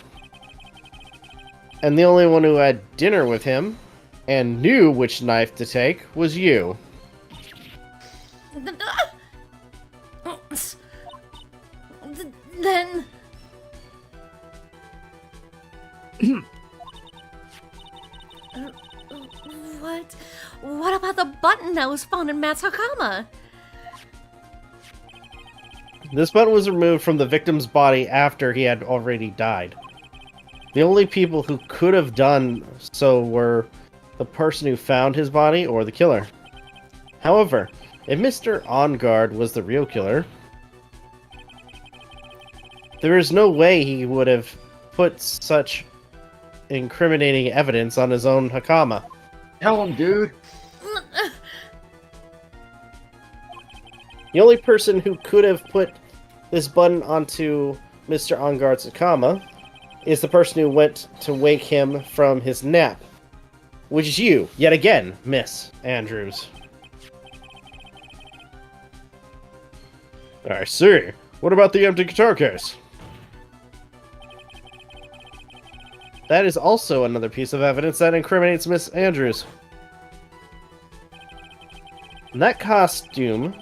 And the only one who had dinner with him and knew which knife to take was you. Then... What about the button that was found in Matt's Hakama? This button was removed from the victim's body after he had already died. The only people who could have done so were the person who found his body or the killer. However, if Mr. Ongard was the real killer, there is no way he would have put such incriminating evidence on his own Hakama. Tell him, dude. The only person who could have put this button onto Mr. Ongard's Hakama is the person who went to wake him from his nap, which is you, yet again, Miss Andrews. I see. What about the empty guitar case? That is also another piece of evidence that incriminates Miss Andrews. That costume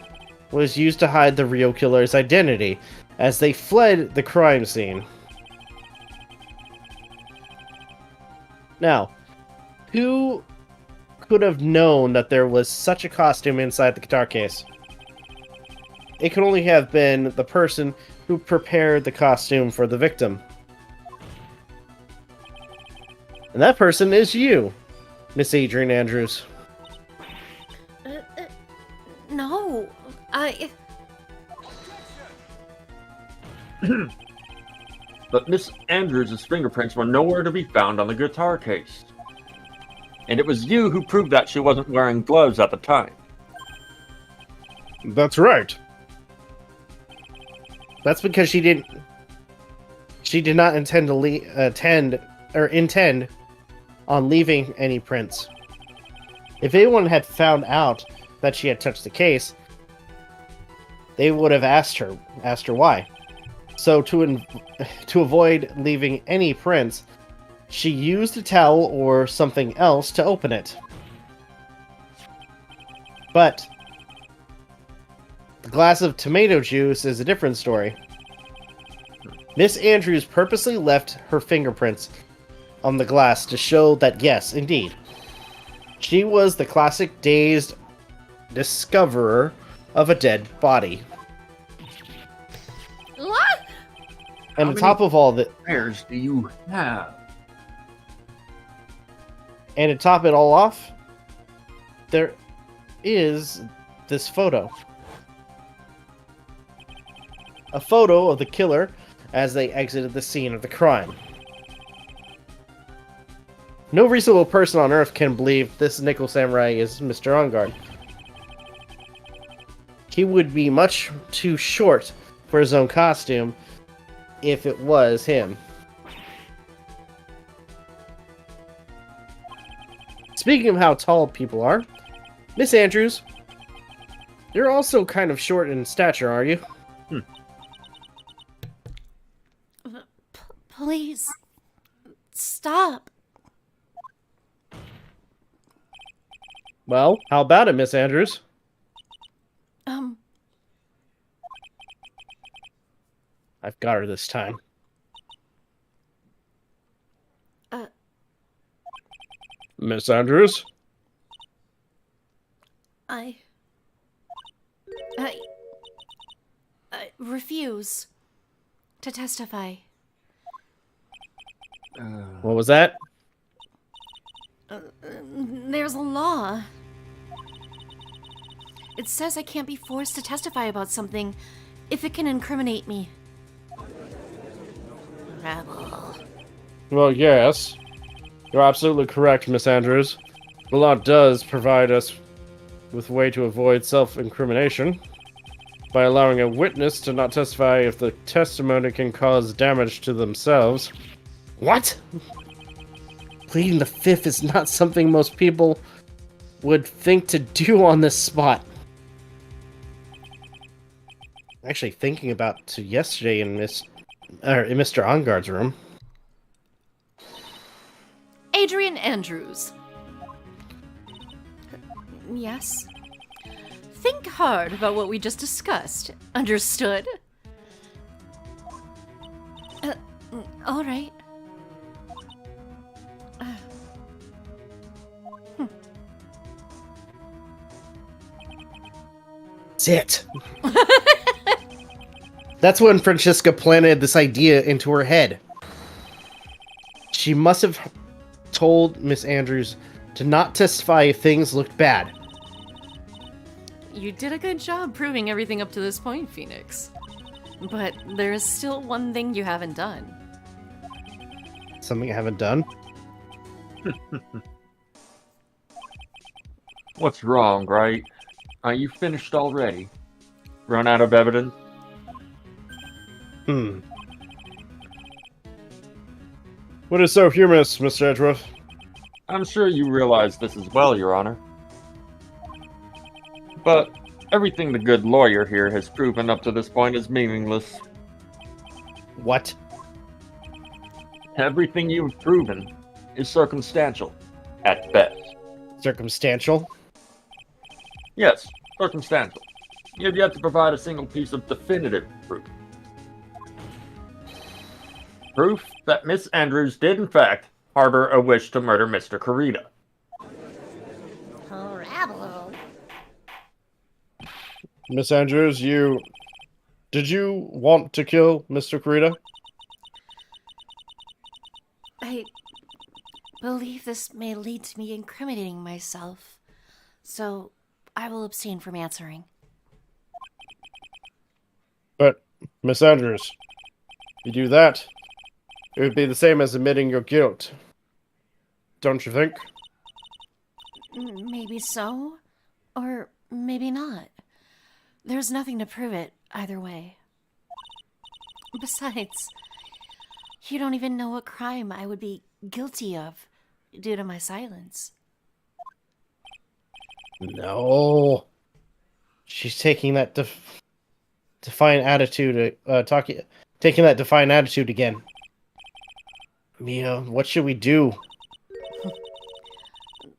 was used to hide the real killer's identity as they fled the crime scene. Now, who could have known that there was such a costume inside the guitar case? It could only have been the person who prepared the costume for the victim. And that person is you, Miss Adrian Andrews. No, But Miss Andrews' fingerprints were nowhere to be found on the guitar case. And it was you who proved that she wasn't wearing gloves at the time. That's right. That's because she did not intend to intend on leaving any prints. If anyone had found out that she had touched the case, they would have asked her why. So to avoid leaving any prints, she used a towel or something else to open it. But the glass of tomato juice is a different story. Miss Andrews purposely left her fingerprints on the glass to show that, yes, indeed, she was the classic dazed discoverer of a dead body. what? And on top of all that, Pairs do you have? and to top it all off, there is this photo. A photo of the killer as they exited the scene of the crime. No reasonable person on Earth can believe this Nickel Samurai is Mr. Ongard. He would be much too short for his own costume if it was him. Speaking of how tall people are, Miss Andrews, you're also kind of short in stature, are you? Please, stop. Well, how about it, Miss Andrews? I've got her this time. Miss Andrews? I refuse to testify. What was that? There's a law. It says I can't be forced to testify about something if it can incriminate me. Rebel. Well, yes. You're absolutely correct, Miss Andrews. The law does provide us with a way to avoid self-incrimination by allowing a witness to not testify if the testimony can cause damage to themselves. What? Pleading the fifth is not something most people would think to do on this spot. Actually, thinking about to yesterday in Mr. Onguard's room. Adrian Andrews. Yes? Think hard about what we just discussed. Understood? All right. Sit. That's when Francesca planted this idea into her head. She must have told Miss Andrews to not testify if things looked bad. You did a good job proving everything up to this point, Phoenix. But there is still one thing you haven't done. Something I haven't done? What's wrong, right? Are you finished already? Run out of evidence? What is so humorous, Mr. Edgeworth? I'm sure you realize this as well, Your Honor. But everything the good lawyer here has proven up to this point is meaningless. What? Everything you've proven is circumstantial, at best. Circumstantial? Yes, circumstantial. You have yet to provide a single piece of definitive proof. Proof that Miss Andrews did in fact harbor a wish to murder Mr. Kurita. Rebel. Miss Andrews, did you want to kill Mr. Kurita? I believe this may lead to me incriminating myself, so I will abstain from answering. But, Miss Andrews, if you do that, it would be the same as admitting your guilt. Don't you think? Maybe so, or maybe not. There's nothing to prove it either way. Besides, you don't even know what crime I would be guilty of due to my silence. No. She's taking that defiant attitude, taking that defiant attitude again. Mia, what should we do?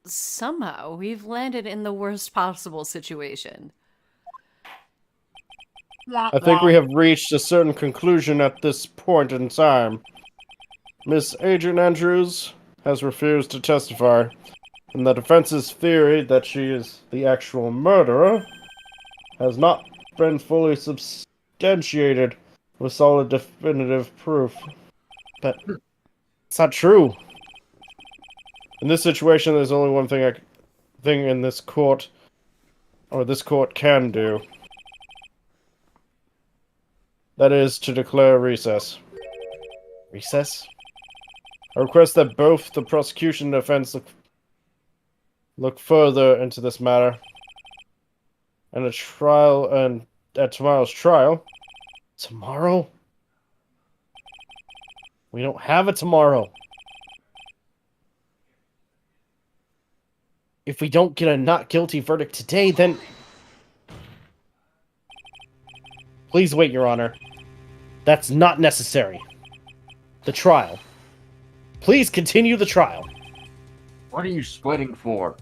Somehow, we've landed in the worst possible situation. I think we have reached a certain conclusion at this point in time. Miss Adrian Andrews has refused to testify, and the defense's theory that she is the actual murderer has not been fully substantiated with solid definitive proof. But it's not true. In this situation, there's only one thing in this court can do. That is to declare recess. Recess? I request that both the prosecution and defense look further into this matter. And at tomorrow's trial. Tomorrow? We don't have a tomorrow. If we don't get a not guilty verdict today, then... Please wait, Your Honor. That's not necessary. The trial. Please continue the trial. What are you sweating for?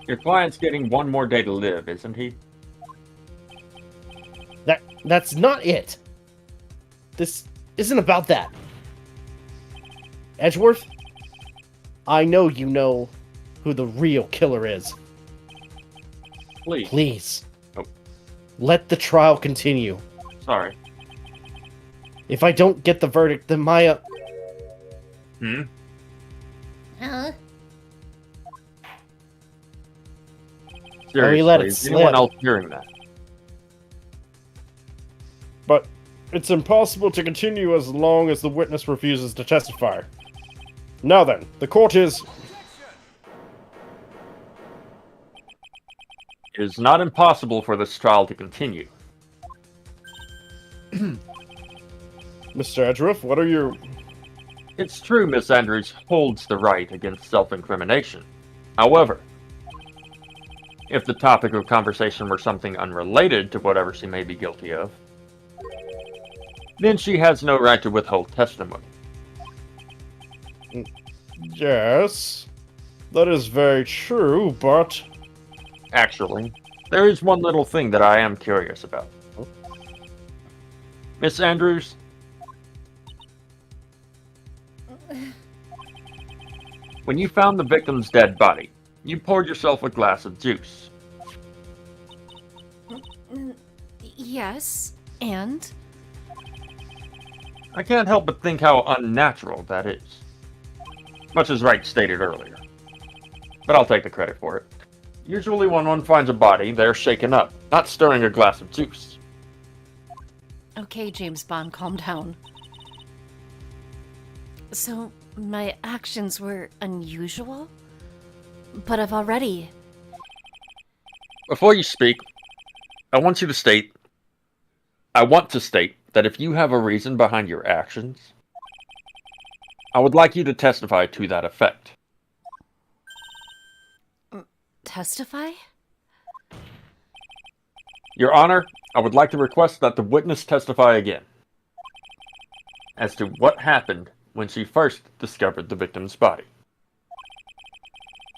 Your client's getting one more day to live, isn't he? That's not it. This isn't about that. Edgeworth, I know you know who the real killer is. Please. Please. Oh. Let the trial continue. Sorry. If I don't get the verdict, then Maya... Huh? Seriously, let it is anyone slip. else hearing that? But it's impossible to continue as long as the witness refuses to testify. Now then, the court is... It is not impossible for this trial to continue. Mr. Edgeworth, what are your... It's true Miss Andrews holds the right against self-incrimination. However, if the topic of conversation were something unrelated to whatever she may be guilty of, then she has no right to withhold testimony. Yes, that is very true, but... Actually, there is one little thing that I am curious about. Miss Andrews? When you found the victim's dead body, you poured yourself a glass of juice. Yes, and? I can't help but think how unnatural that is. Much as Wright stated earlier. But I'll take the credit for it. Usually when one finds a body, they're shaken up, not stirring a glass of juice. Okay, James Bond, calm down. So, my actions were unusual? But I've already... Before you speak, I want to state that if you have a reason behind your actions, I would like you to testify to that effect. Testify? Your Honor, I would like to request that the witness testify again as to what happened when she first discovered the victim's body.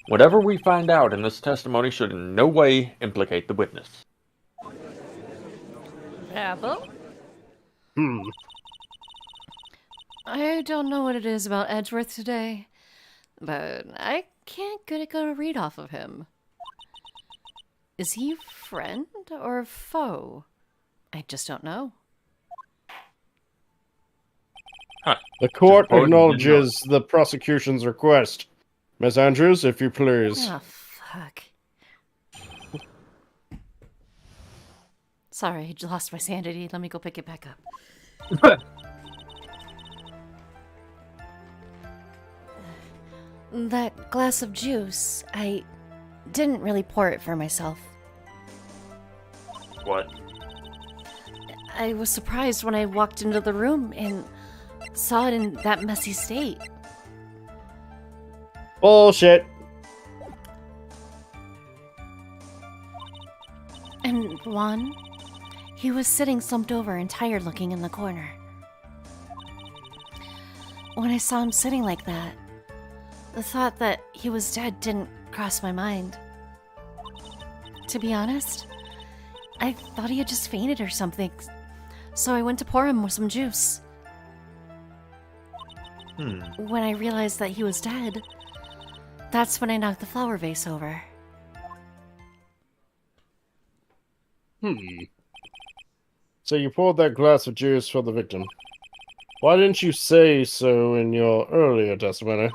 Whatever we find out in this testimony should in no way implicate the witness. Apple? Hmm. I don't know what it is about Edgeworth today, but I can't get a good read off of him. Is he friend or foe? I just don't know. The court Suppose you didn't acknowledges the prosecution's request. Miss Andrews, if you please. Oh, fuck. Sorry, I lost my sanity. Let me go pick it back up. That glass of juice, I didn't really pour it for myself. What? I was surprised when I walked into the room and saw it in that messy state. Bullshit. And Juan, he was sitting slumped over and tired looking in the corner. When I saw him sitting like that, the thought that he was dead didn't cross my mind. To be honest, I thought he had just fainted or something, so I went to pour him some juice. When I realized that he was dead, that's when I knocked the flower vase over. So you poured that glass of juice for the victim. Why didn't you say so in your earlier testimony?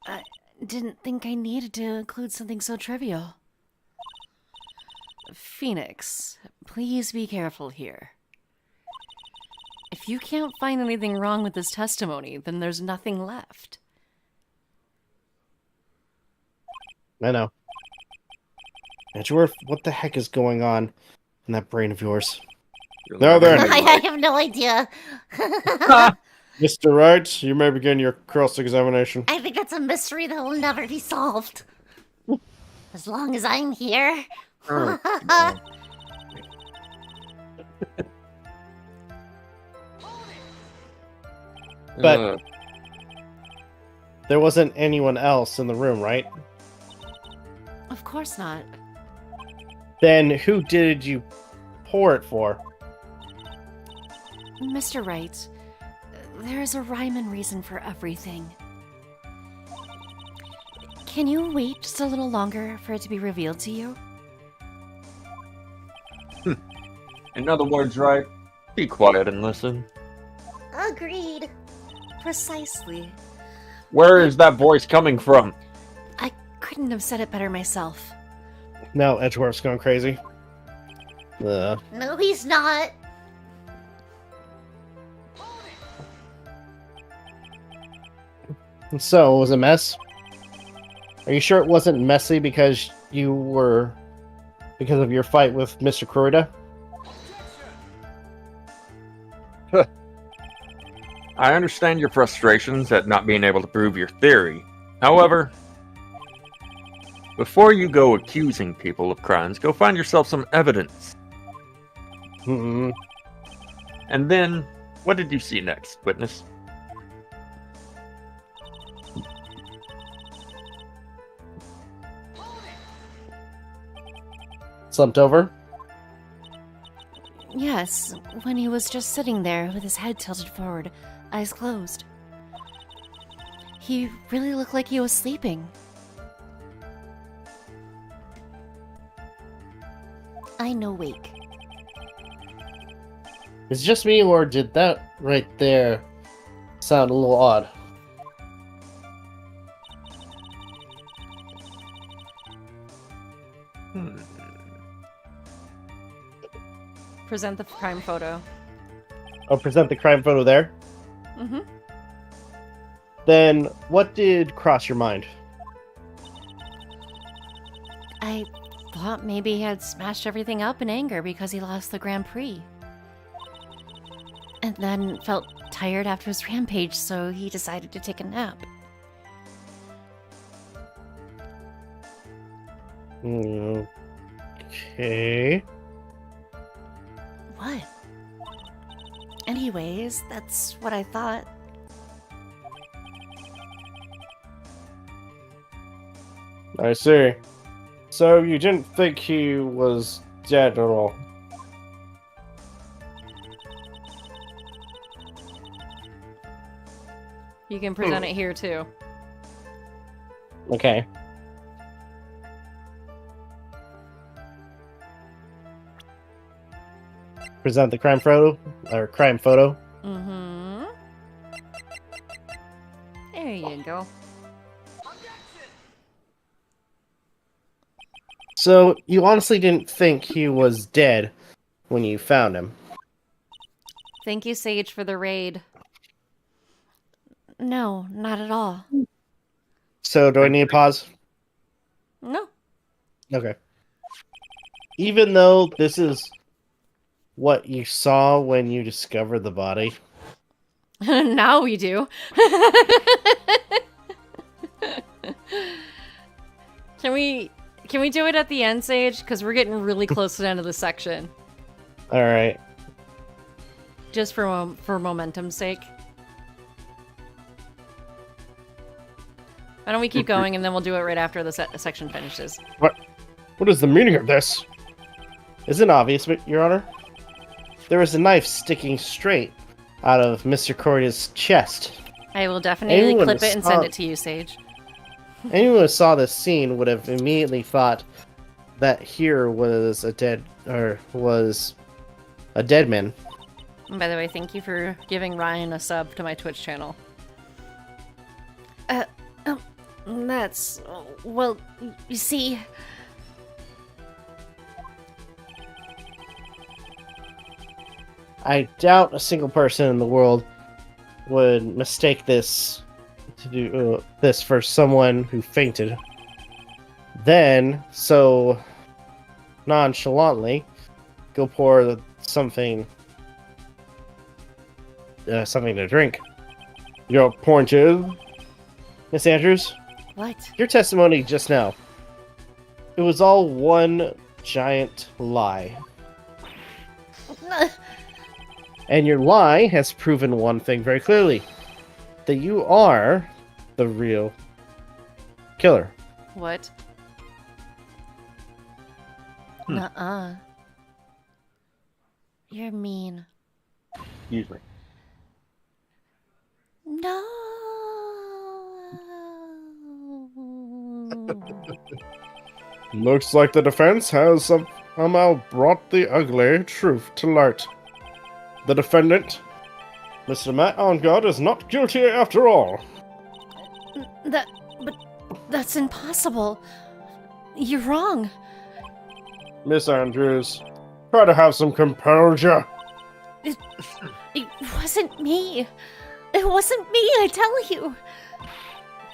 I didn't think I needed to include something so trivial. Phoenix, please be careful here. If you can't find anything wrong with this testimony, then there's nothing left. I know. Edgeworth, what the heck is going on in that brain of yours? Now then, I have no idea. Mr. Wright, you may begin your cross-examination. I think it's a mystery that will never be solved. As long as I'm here. But There wasn't anyone else in the room, right? Of course not. Then who did you pour it for? Mr. Wright, there is a rhyme and reason for everything. Can you wait just a little longer for it to be revealed to you? In other words, right? Be quiet and listen. Agreed. Precisely. Where is that voice coming from? I couldn't have said it better myself. Now Edgeworth's going crazy. No, he's not. So, it was a mess? Are you sure it wasn't messy because of your fight with Mr. Kurita? I understand your frustrations at not being able to prove your theory. However, before you go accusing people of crimes, go find yourself some evidence. Hmm. And then, what did you see next, witness? Slumped over? Yes, when he was just sitting there with his head tilted forward, eyes closed. He really looked like he was sleeping. I know wake. Is it just me, or did that right there sound a little odd? Present the crime photo. I'll present the crime photo there. Mm-hmm. Then, what did cross your mind? I thought maybe he had smashed everything up in anger because he lost the Grand Prix. And then felt tired after his rampage, so he decided to take a nap. Okay. What? Anyways, that's what I thought. I see. So you didn't think he was dead at all? You can present it here too. Okay. Present the crime photo, or crime photo. Mm-hmm. There you go. So you honestly didn't think he was dead when you found him? Thank you, Sage, for the raid. No, not at all. So do I need to pause? No. Okay. Even though this is what you saw when you discovered the body. Now we do. Can we do it at the end, Sage? Because we're getting really close to the end of the section. All right. Just for momentum's sake. Why don't we keep going and then we'll do it right after the section finishes. What is the meaning of this? Isn't obvious, Your Honor. There was a knife sticking straight out of Mr. Corey's chest. I will definitely Anyone clip who it and saw- send it to you, Sage. Anyone who saw this scene would have immediately thought that here was a dead man. And by the way, thank you for giving Ryan a sub to my Twitch channel. That's... well, you see... I doubt a single person in the world would mistake this to do this for someone who fainted. Then, so nonchalantly, go pour something to drink. Your point is, Miss Andrews, What? your testimony just now. It was all one giant lie. And your lie has proven one thing very clearly. That you are the real killer. What? Hmm. Nuh-uh. You're mean. Excuse me. No. Looks like the defense has somehow brought the ugly truth to light. The defendant, Mr. Matt Ongard, is not guilty after all. But that's impossible. You're wrong. Miss Andrews, try to have some composure. It wasn't me. It wasn't me, I tell you.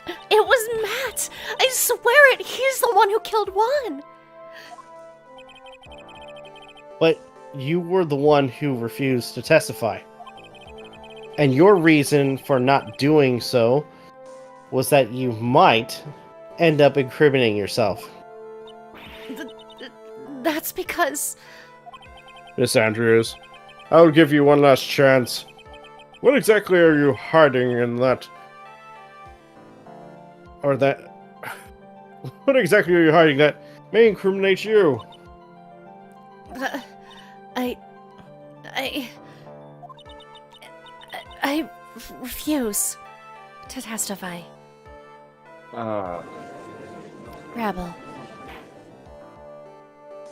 It was Matt. I swear it. He's the one who killed Juan. But you were the one who refused to testify. And your reason for not doing so was that you might end up incriminating yourself. That's because... Miss Andrews, I'll give you one last chance. What exactly are you hiding in that... Or that... What exactly are you hiding that may incriminate you? I refuse to testify. Rebel.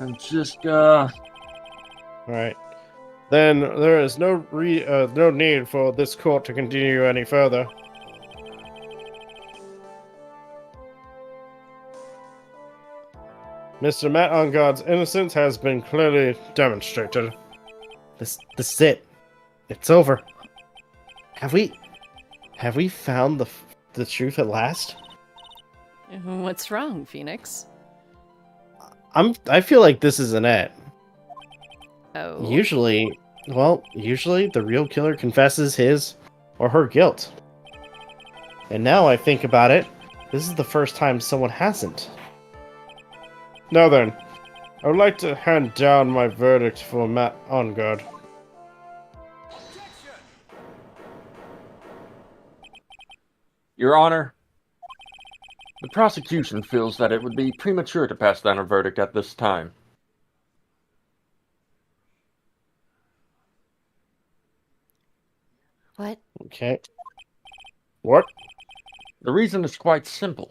I'm just, Alright. Then there is no need for this court to continue any further. Mr. Matt Ongard's innocence has been clearly demonstrated. This is it. It's over. Have we found the truth at last? What's wrong, Phoenix? I feel like this isn't it. Oh. Usually the real killer confesses his or her guilt. And now I think about it, this is the first time someone hasn't. Now then, I would like to hand down my verdict for Matt Ongard. Your Honor, the prosecution feels that it would be premature to pass down a verdict at this time. What? Okay. What? The reason is quite simple.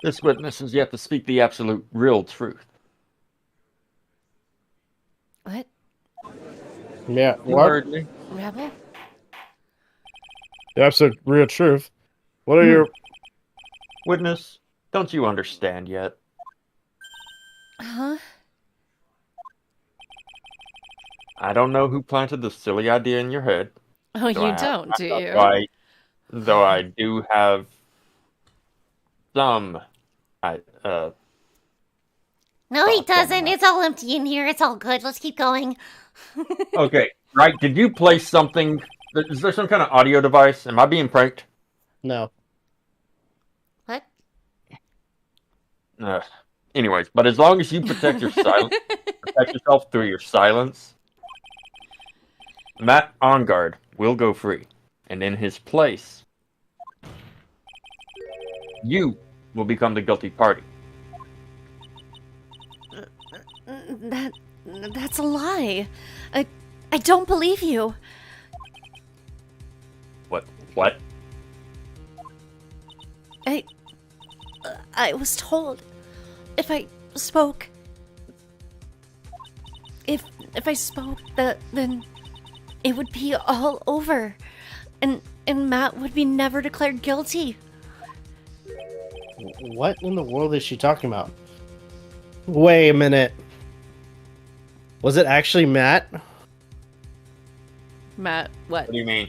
This witness has yet to speak the absolute real truth. What? Yeah, You what? heard me? Rebel? The absolute real truth. What are your... Witness, don't you understand yet? Huh? I don't know who planted this silly idea in your head. Oh, you don't, do you? Though I do have some... No, he doesn't. It's all empty in here. It's all good. Let's keep going. Okay, right, did you place something... Is there some kind of audio device? Am I being pranked? No. What? Anyways, but as long as you protect your silence, protect yourself through your silence, Matt Ongard will go free. And in his place, you will become the guilty party. That's a lie. I don't believe you. What? I was told if I spoke, if I spoke, then it would be all over, and Matt would be never declared guilty. What in the world is she talking about? Wait a minute. Was it actually Matt? Matt, what? What do you mean?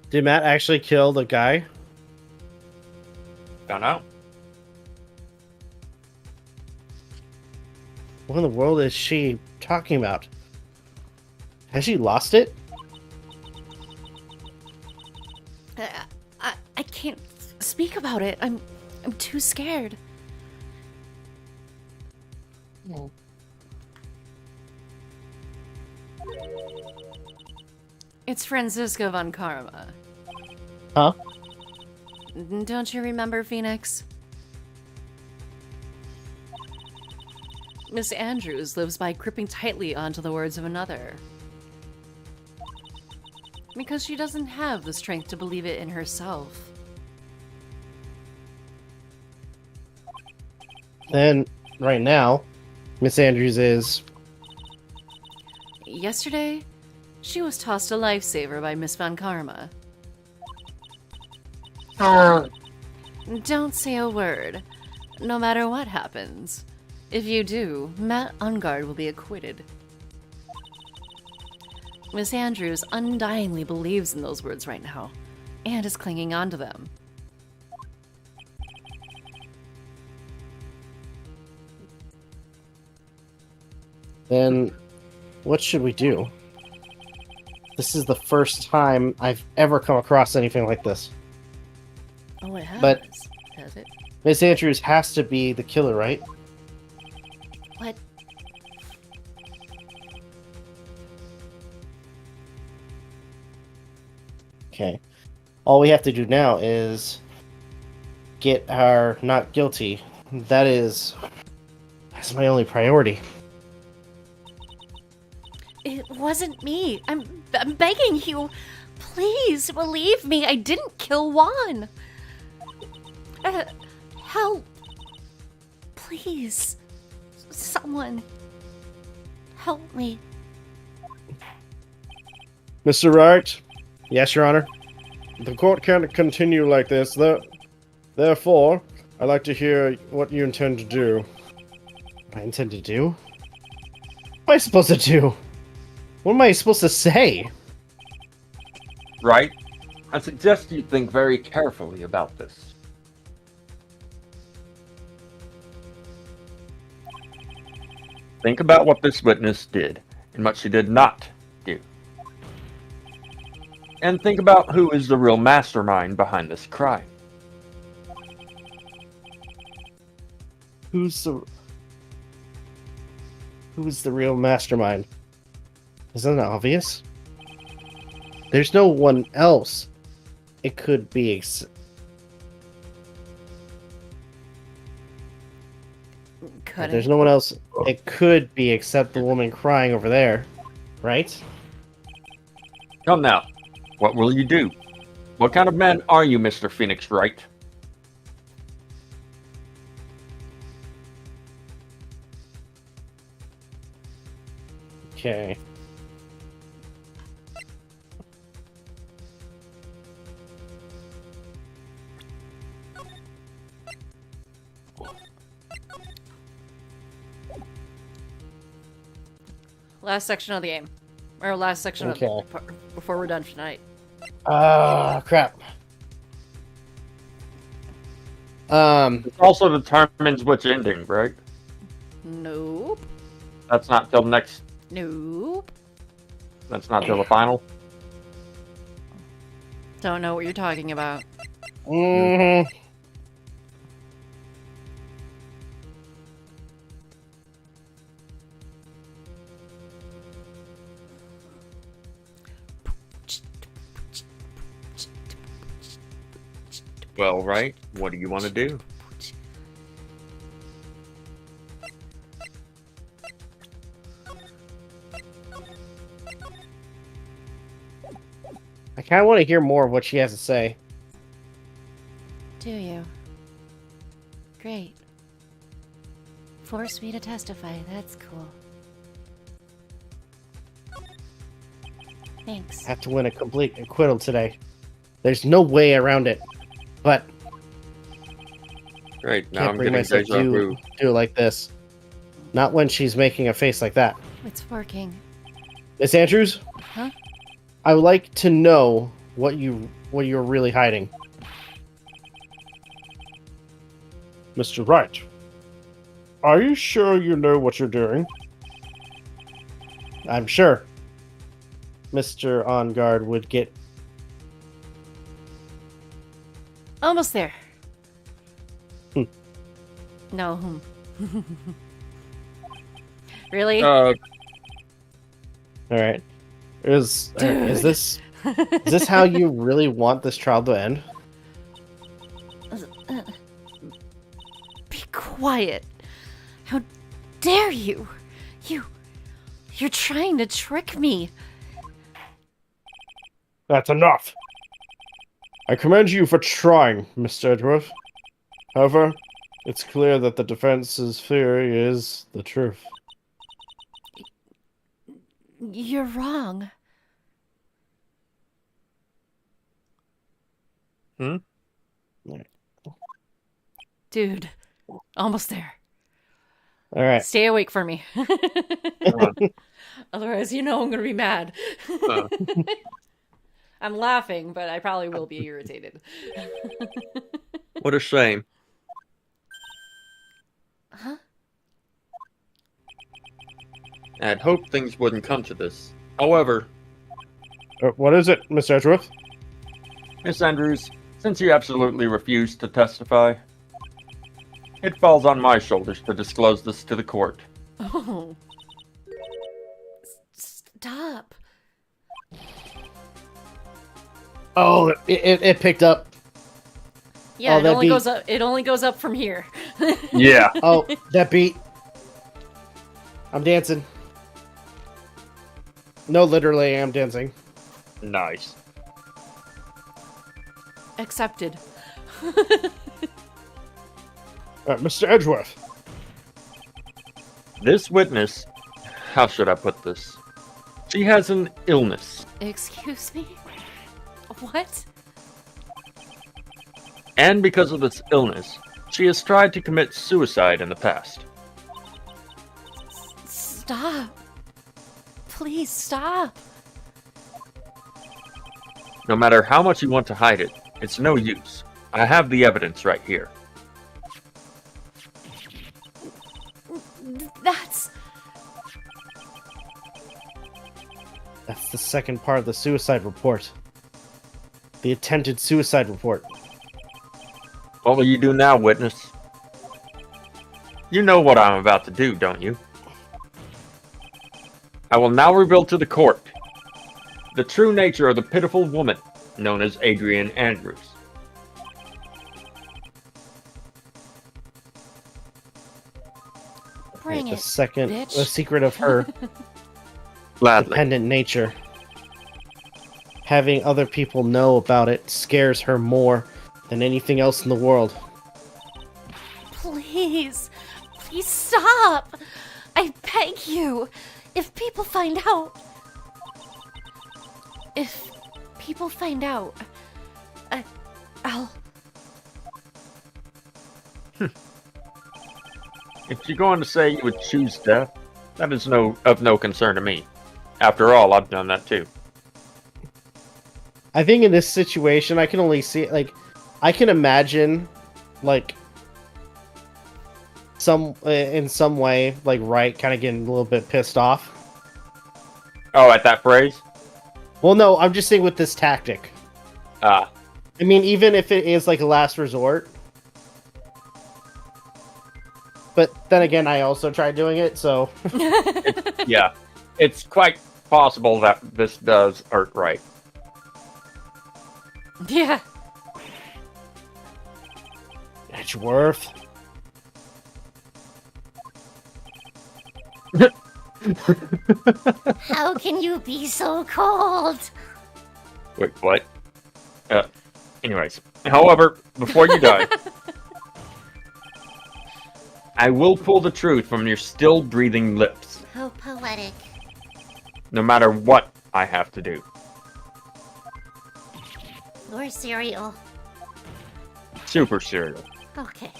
Did Matt actually kill the guy? Don't know. What in the world is she talking about? Has she lost it? I can't speak about it. I'm too scared. It's Franziska von Karma. Huh? Don't you remember, Phoenix? Miss Andrews lives by gripping tightly onto the words of another. Because she doesn't have the strength to believe it in herself. Then, right now, Miss Andrews is... Yesterday, she was tossed a lifesaver by Miss Von Karma. Don't say a word, no matter what happens. If you do, Matt Ungard will be acquitted. Miss Andrews undyingly believes in those words right now, and is clinging on to them. Then, what should we do? This is the first time I've ever come across anything like this. Oh, it has. But- Has it? Miss Andrews has to be the killer, right? What? Okay. All we have to do now is get her not guilty. That's my only priority. It wasn't me. I'm begging you. Please believe me. I didn't kill Juan. Help. Please. Someone. Help me. Mr. Wright, Yes, Your Honor. the court can't continue like this. Therefore, I'd like to hear what you intend to do. What I intend to do? What am I supposed to do? What am I supposed to say? Right? I suggest you think very carefully about this. Think about what this witness did and what she did not do. And think about who is the real mastermind behind this crime. Who's the real mastermind? Isn't that obvious? There's no one else. It could be. There's no one else. It could be except the woman crying over there, right? Come now. What will you do? What kind of man are you, Mr. Phoenix Wright? Okay. Last section of the game. Or last section Okay. of before we're done for tonight. Crap. It also determines which ending, right? Nope. That's not till next. Nope. That's not till the final. Don't know what you're talking about. Mm-hmm. Well, right. What do you want to do? I kind of want to hear more of what she has to say. Do you? Great. Force me to testify. That's cool. Thanks. Have to win a complete acquittal today. There's no way around it. But Great. Now can't I'm bring getting myself deja to vu. do it like this. Not when she's making a face like that. It's working. Miss Andrews? Huh? I would like to know what you're really hiding. Mr. Wright, are you sure you know what you're doing? I'm sure Mr. On Guard would get. Almost there. Hmm. No. Really? All right. Is this Is this how you really want this trial to end? Be quiet. How dare you? You're trying to trick me. That's enough. I commend you for trying, Mr. Edgeworth. However, it's clear that the defense's theory is the truth. You're wrong. Hmm? Dude, almost there. All right. Stay awake for me. Otherwise, I'm going to be mad. I'm laughing, but I probably will be irritated. What a shame. Huh? I'd hoped things wouldn't come to this. However, What is it, Mr. Edgeworth? Miss Andrews, since you absolutely refused to testify, it falls on my shoulders to disclose this to the court. Oh. Stop. Oh, it picked up. Yeah, Oh, it that only beat. goes up. It only goes up from here. Yeah. Oh, that beat. I'm dancing. No, literally, I'm dancing. Nice. Accepted. Mr. Edgeworth. This witness, how should I put this? She has an illness, Excuse me? What? and because of this illness, she has tried to commit suicide in the past. Stop. Please stop. No matter how much you want to hide it, it's no use. I have the evidence right here. That's the second part of the suicide report. The attempted suicide report. What will you do now, witness? You know what I'm about to do, don't you? I will now reveal to the court the true nature of the pitiful woman known as Adrian Andrews. Bring The it, second, bitch. the secret of her Gladly. dependent nature. Having other people know about it scares her more than anything else in the world. Please. Please stop. I beg you. If people find out... If people find out... I'll... If you're going to say you would choose death, that is of no concern to me. After all, I've done that too. I think in this situation, I can only see, like, I can imagine, like, in some way, like, Wright kind of getting a little bit pissed off. Oh, at that phrase? Well, no, I'm just saying with this tactic. Ah, I mean, even if it is, like, a last resort. But then again, I also tried doing it, so... yeah. It's quite possible that this does hurt Wright. Yeah. Edgeworth. How can you be so cold? Wait, what? Anyways. However, before you die, I will pull the truth from your still breathing lips, How poetic. no matter what I have to do. Or cereal. Super serial. Okay.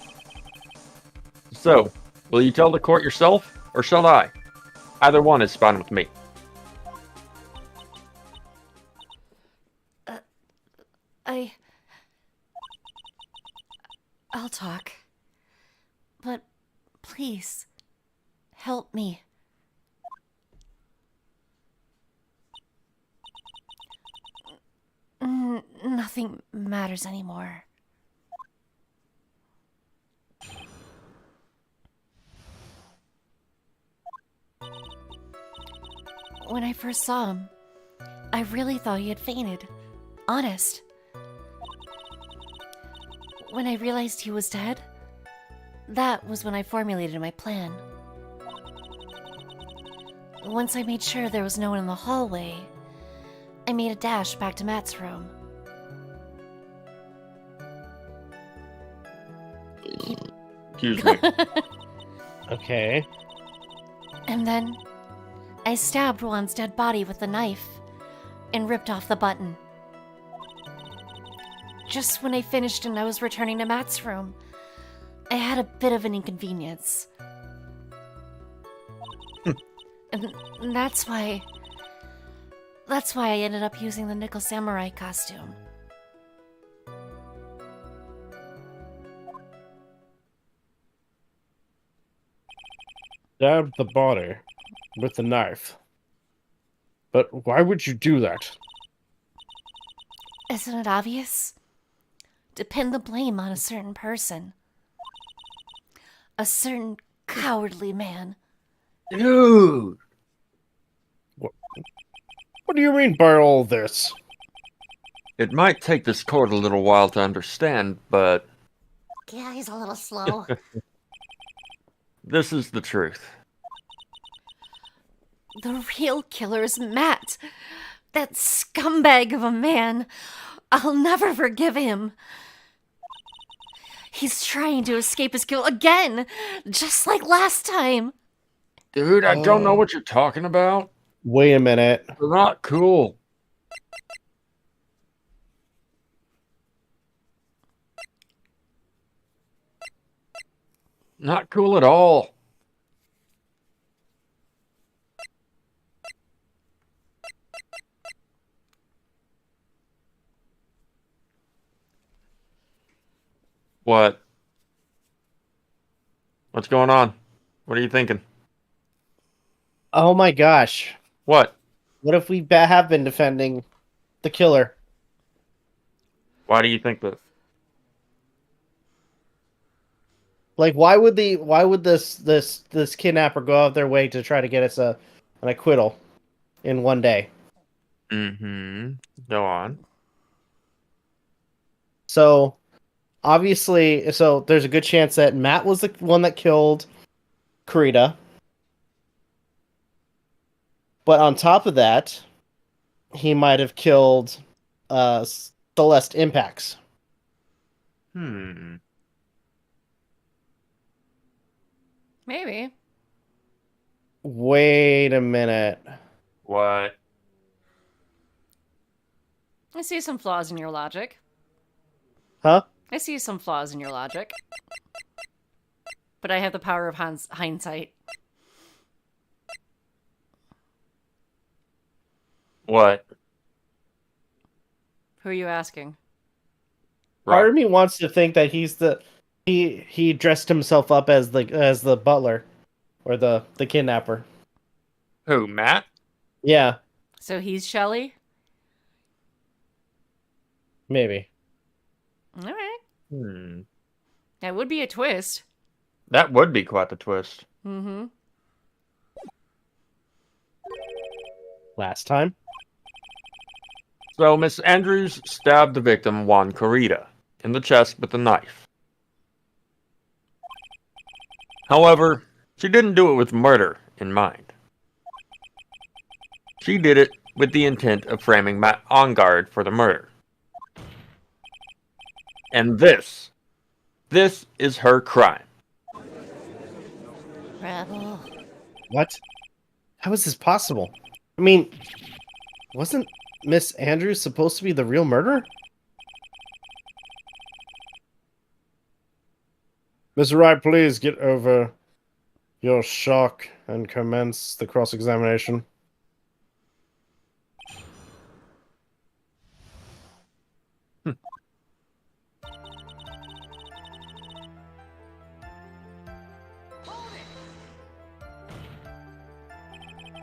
So, will you tell the court yourself, or shall I? Either one is fine with me. I'll talk. But please, help me. Nothing matters anymore. When I first saw him, I really thought he had fainted. Honest. When I realized he was dead, that was when I formulated my plan. Once I made sure there was no one in the hallway, I made a dash back to Matt's room. Excuse me. Okay. And then, I stabbed Juan's dead body with the knife and ripped off the button. Just when I finished and I was returning to Matt's room, I had a bit of an inconvenience. and that's why I ended up using the Nickel Samurai costume. Stabbed the body with the knife. But why would you do that? Isn't it obvious? To pin the blame on a certain person. A certain cowardly man. Dude! What do you mean by all this? It might take this court a little while to understand, but Yeah, he's a little slow. this is the truth. The real killer is Matt. That scumbag of a man. I'll never forgive him. He's trying to escape his guilt again, just like last time. Dude, I don't know what you're talking about. Wait a minute. They're not cool. Not cool at all. What? What's going on? What are you thinking? Oh my gosh. What? What if we have been defending the killer? Why do you think that? Like, why would this kidnapper go out their way to try to get us an acquittal in one day? Mm-hmm. Go on. So, obviously, there's a good chance that Matt was the one that killed Kurita. But on top of that, he might have killed Celeste Impacts. Maybe. Wait a minute. What? I see some flaws in your logic. Huh? I see some flaws in your logic. But I have the power of hindsight. What? Who are you asking? Part of me wants to think that he dressed himself up as the butler or the kidnapper. Who, Matt? Yeah, So he's Shelly? maybe. All right. Hmm. That would be a twist. That would be quite the twist. Mm-hmm. Last time. So, Miss Andrews stabbed the victim, Juan Corrida, in the chest with a knife. However, she didn't do it with murder in mind. She did it with the intent of framing Matt on guard for the murder. And this is her crime. Rebel. What? How is this possible? I mean, wasn't Miss Andrews supposed to be the real murderer? Mr. Wright, please get over your shock and commence the cross-examination.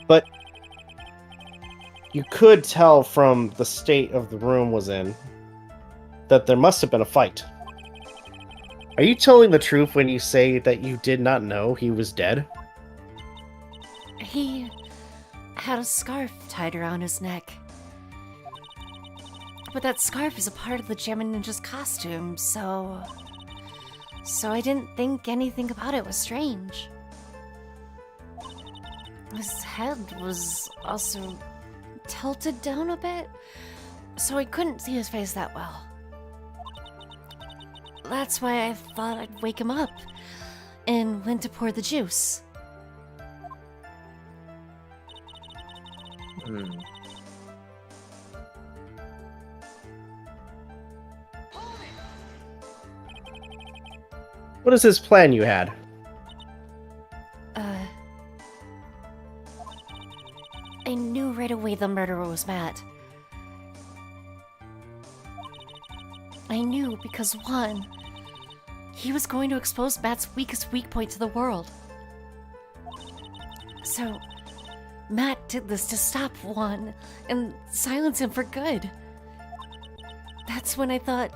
But you could tell from the state of the room was in that there must have been a fight. Are you telling the truth when you say that you did not know he was dead? He had a scarf tied around his neck. But that scarf is a part of the Jammin' Ninja's costume, so I didn't think anything about it was strange. His head was also tilted down a bit, so I couldn't see his face that well. That's why I thought I'd wake him up and went to pour the juice. What is this plan you had? I knew right away the murderer was Matt. I knew because, one, he was going to expose Matt's weakest weak point to the world. So, Matt did this to stop one and silence him for good. That's when I thought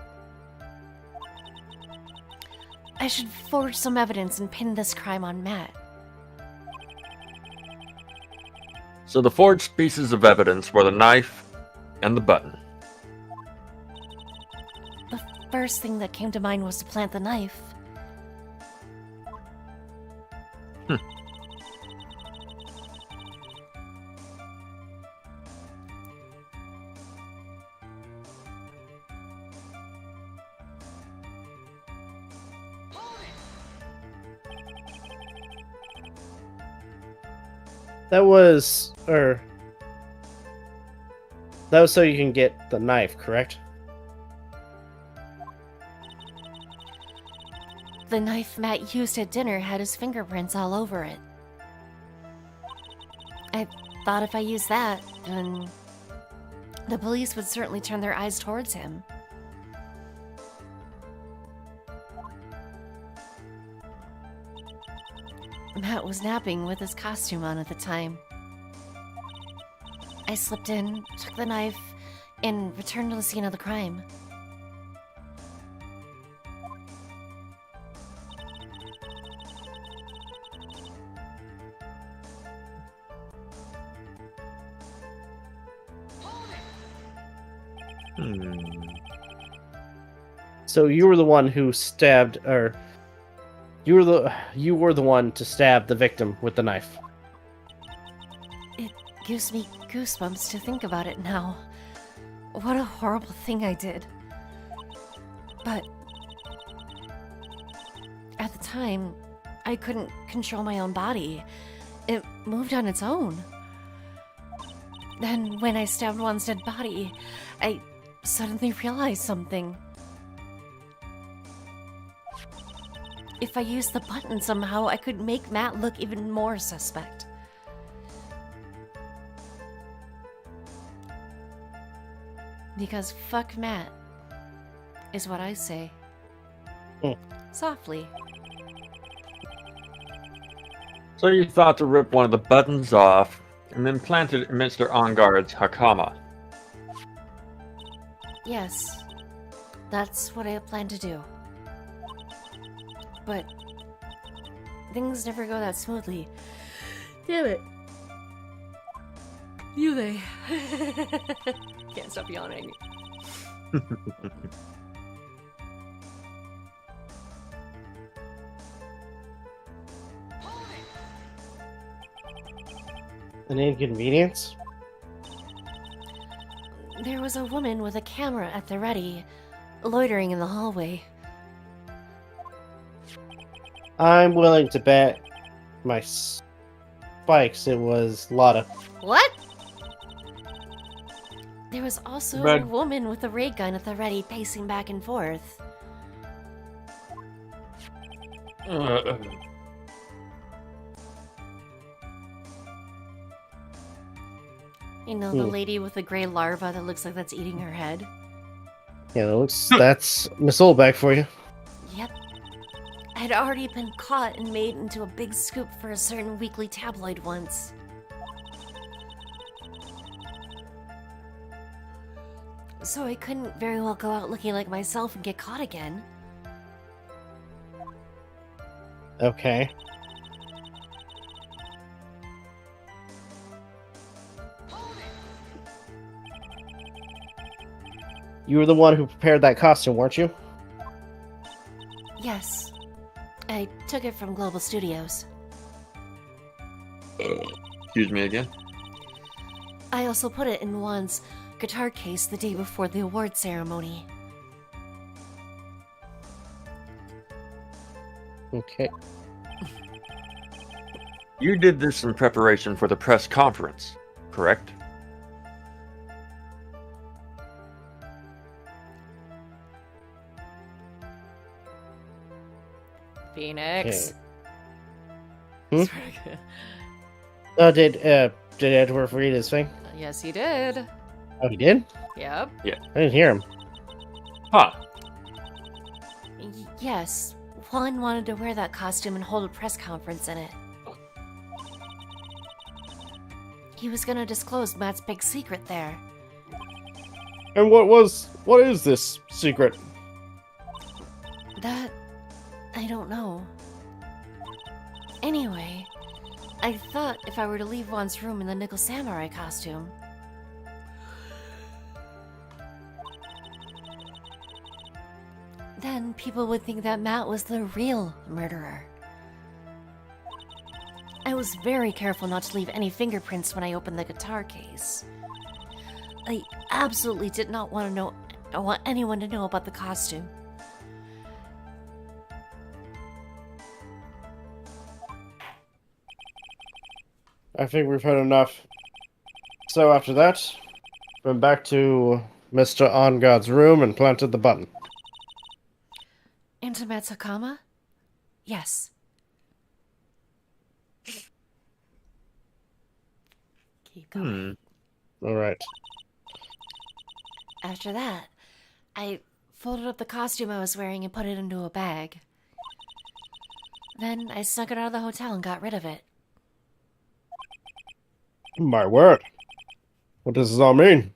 I should forge some evidence and pin this crime on Matt. So the forged pieces of evidence were the knife and the button. The first thing that came to mind was to plant the knife. That was so you can get the knife, correct? The knife Matt used at dinner had his fingerprints all over it. I thought if I used that, then the police would certainly turn their eyes towards him. Matt was napping with his costume on at the time. I slipped in, took the knife, and returned to the scene of the crime. So you were the one who stabbed, or you were the one to stab the victim with the knife. It gives me goosebumps to think about it now. What a horrible thing I did. But at the time, I couldn't control my own body. It moved on its own. Then when I stabbed one's dead body, I suddenly realized something. If I used the button somehow, I could make Matt look even more suspect. Because fuck Matt, is what I say. Softly. So you thought to rip one of the buttons off and then plant it in Mr. Enguarde's hakama. Yes, that's what I plan to do. But things never go that smoothly. Damn it. You they. Can't stop yawning. An inconvenience? There was a woman with a camera at the ready, loitering in the hallway. I'm willing to bet my spikes it was Lotta. What? There was also Red. a woman with a ray gun at the ready, pacing back and forth. You know, the lady with the gray larva that looks like that's eating her head? Yeah, that's Miss Olbeck for you. Yep. I'd already been caught and made into a big scoop for a certain weekly tabloid once. So I couldn't very well go out looking like myself and get caught again. Okay. You were the one who prepared that costume, weren't you? Yes. I took it from Global Studios. Excuse me again? I also put it in Juan's guitar case the day before the award ceremony. Okay. You did this in preparation for the press conference, correct? Phoenix. Hmm? Did Edgeworth read his thing? Yes, he did. Oh, he did? Yep. I didn't hear him. Huh. Yes. Juan wanted to wear that costume and hold a press conference in it. He was gonna disclose Matt's big secret there. And what is this secret? That... I don't know. Anyway, I thought if I were to leave Juan's room in the Nickel Samurai costume... then people would think that Matt was the real murderer. I was very careful not to leave any fingerprints when I opened the guitar case. I absolutely did not want anyone to know about the costume. I think we've heard enough. So after that, went back to Mr. On God's room and planted the button. Into Matt's Hakama? Yes. Keep going. Alright. After that, I folded up the costume I was wearing and put it into a bag. Then I snuck it out of the hotel and got rid of it. My word. What does this all mean?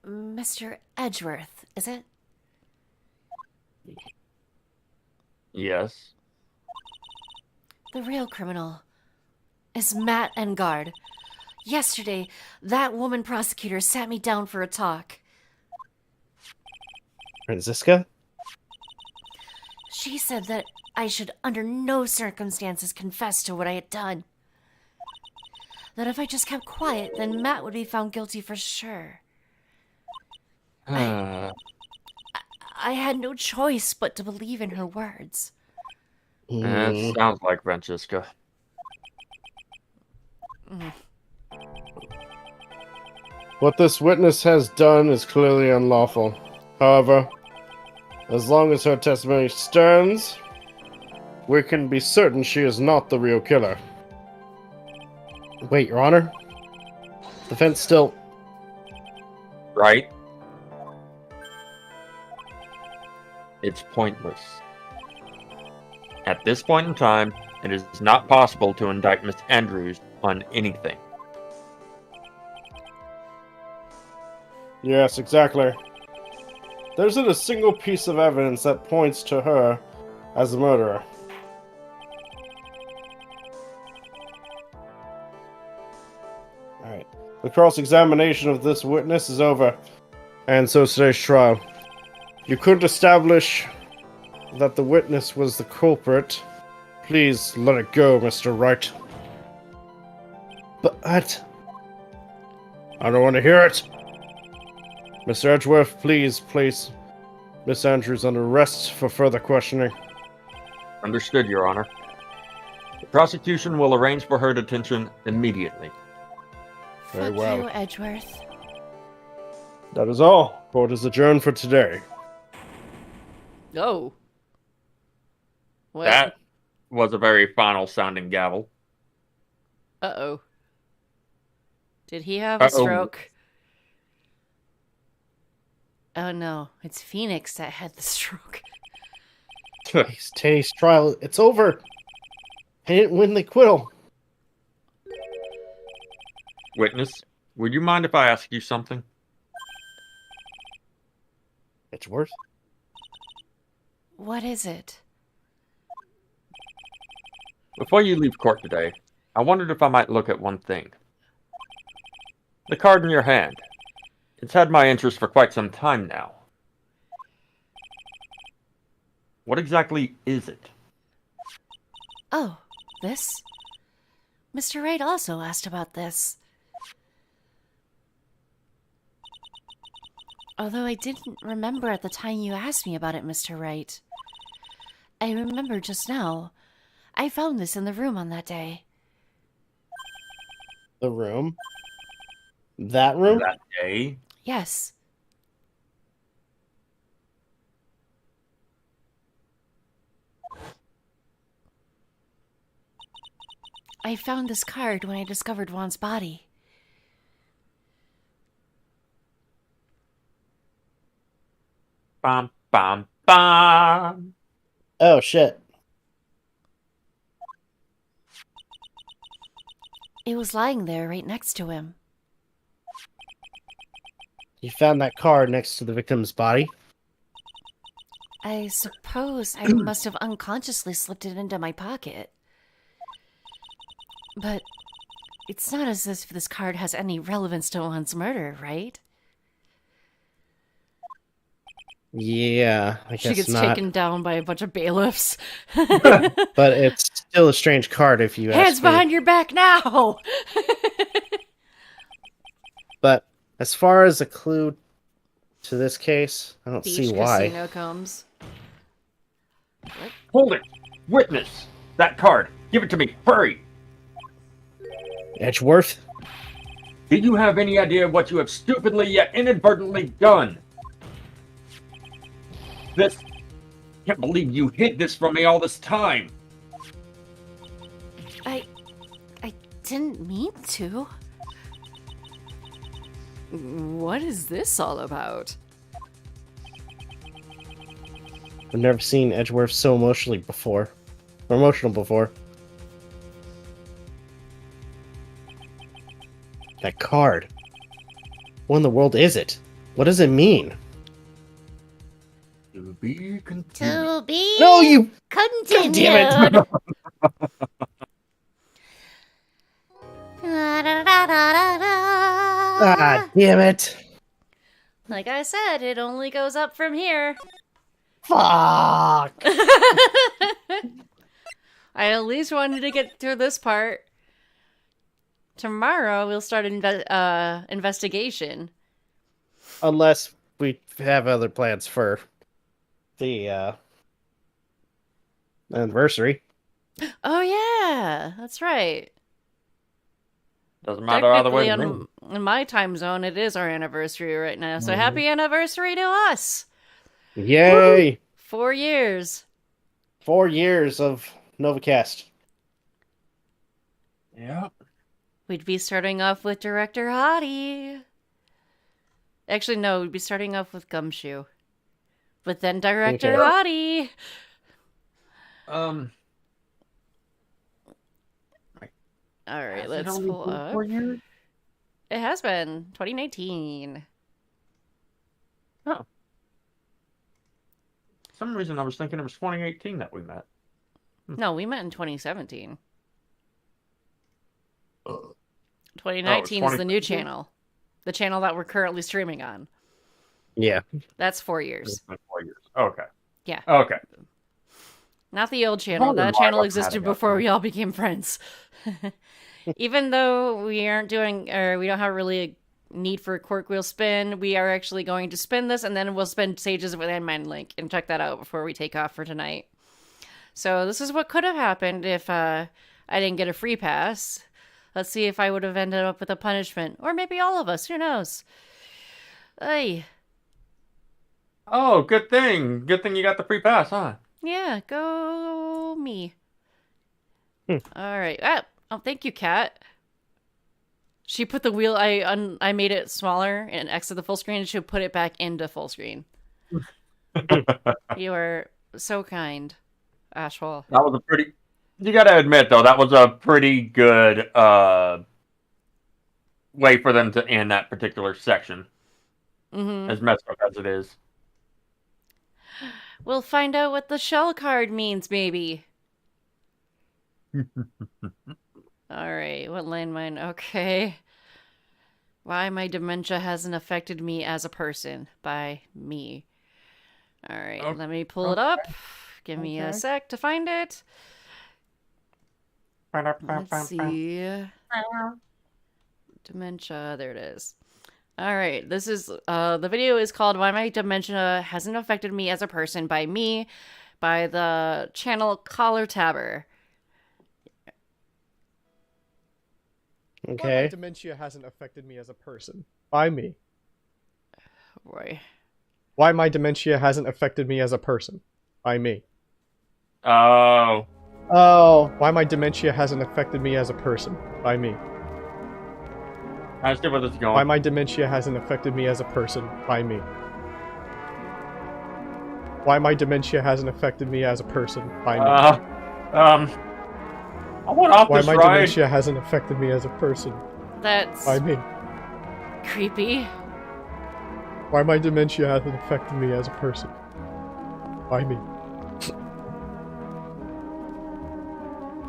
Mr. Edgeworth, is it? Yes. The real criminal is Matt Engard. Yesterday, that woman prosecutor sat me down for a talk. Franziska? She said that I should under no circumstances confess to what I had done. That if I just kept quiet, then Matt would be found guilty for sure. I had no choice but to believe in her words. That sounds like Franziska. What this witness has done is clearly unlawful. However, as long as her testimony stands, we can be certain she is not the real killer. Wait, Your Honor? The fence still... Right? It's pointless. At this point in time, it is not possible to indict Miss Andrews on anything. Yes, exactly. There isn't a single piece of evidence that points to her as the murderer. Alright. The cross-examination of this witness is over, and so is today's trial. You couldn't establish that the witness was the culprit. Please let it go, Mr. Wright. But... I don't want to hear it. Mr. Edgeworth, please place Miss Andrews under arrest for further questioning. Understood, Your Honor. The prosecution will arrange for her detention immediately. Very Fuck well. you, Edgeworth. That is all. Court is adjourned for today. Oh. What? That was a very final sounding gavel. Uh-oh. Did he have a Uh-oh. stroke? Oh no, it's Phoenix that had the stroke. Today's trial, it's over. I didn't win the acquittal. Witness, would you mind if I ask you something? Edgeworth? What is it? Before you leave court today, I wondered if I might look at one thing. The card in your hand. It's had my interest for quite some time now. What exactly is it? Oh, this? Mr. Wright also asked about this. Although I didn't remember at the time you asked me about it, Mr. Wright. I remember just now. I found this in the room on that day. The room? That room? That day? Yes. I found this card when I discovered Juan's body. Bum, bum, bum. Oh, shit. It was lying there right next to him. You found that card next to the victim's body? I suppose I must have unconsciously slipped it into my pocket. But it's not as if this card has any relevance to Juan's murder, right? Yeah, I guess She gets not. taken down by a bunch of bailiffs. But it's still a strange card if you Hands ask me. behind your back now! But as far as a clue to this case, I don't Beach see why. casino comes. Hold it! Witness! That card! Give it to me! Hurry! Edgeworth? Do you have any idea what you have stupidly yet inadvertently done? This... Can't believe you hid this from me all this time! I didn't mean to. What is this all about? I've never seen Edgeworth so emotional before. That card. What in the world is it? What does it mean? To be continued. To be No, you... continued. damn it. Ah, damn it. Like I said, it only goes up from here. Fuck. I at least wanted to get through this part. Tomorrow we'll start investigation. Unless we have other plans for the anniversary. Oh yeah, that's right. Doesn't matter either way. Technically, in my time zone, it is our anniversary right now. So happy anniversary to us! Yay! 4 years. 4 years of Novakast. Yeah. We'd be starting off with Director Hottie. Actually, no, we'd be starting off with Gumshoe. But then Director Okay. Hottie. Alright, Has it let's only pull been up. 4 years? It has been 2019. Oh. For some reason I was thinking it was 2018 that we met. No, we met in 2017. Oh, 2019 is the new 2017? channel. The channel that we're currently streaming on. Yeah. That's 4 It's years. been 4 years. Okay. Yeah. Okay. Not the old channel. Wonder That why channel I wasn't existed adding up before there. we all became friends. Even though we aren't doing, or we don't have really a need for a cork wheel spin, we are actually going to spin this, and then we'll spin Sages with Landmine Link and check that out before we take off for tonight. So this is what could have happened if I didn't get a free pass. Let's see if I would have ended up with a punishment. Or maybe all of us. Who knows? Ay. Oh, good thing. Good thing you got the free pass, huh? Yeah, go me. Hmm. All right. Oh, thank you, Kat. She put the wheel. I made it smaller and exited the full screen, and she put it back into full screen. You are so kind, Ashwell. That was a pretty... You gotta admit, though, that was a pretty good way for them to end that particular section. Mm-hmm. As messed up as it is. We'll find out what the shell card means, maybe. All right, what landmine? Okay. Why my dementia hasn't affected me as a person by me. All right, Okay. let me pull it up. Give me a sec to find it. Let's see. Dementia, there it is. All right, this is the video is called "Why My Dementia Hasn't Affected Me as a Person" by me, by the channel Collar Tabber. Why my Okay. dementia hasn't affected me as a person. By me. Boy. Why my dementia hasn't affected me as a person. By me. Oh. Oh. Why my dementia hasn't affected me as a person. By me. I see where this is going. Why my dementia hasn't affected me as a person. By me. Why my dementia hasn't affected me as a person. By me. I want off Why this my ride. dementia hasn't affected me as a person. That's By me. creepy. Why my dementia hasn't affected me as a person. By me.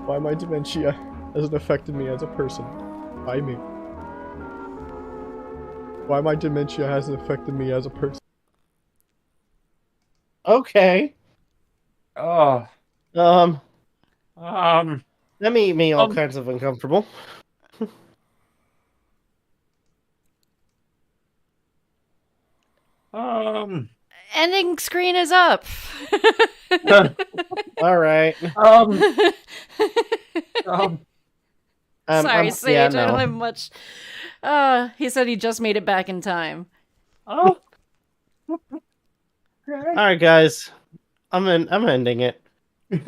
Why my dementia hasn't affected me as a person. By me. Why my dementia hasn't affected me as a person. Okay. Oh. That made me all Um, kinds of uncomfortable. Ending screen is up. All right. Sorry, Sage. yeah, I don't no. have much. He said he just made it back in time. Oh. All right, guys. I'm ending it.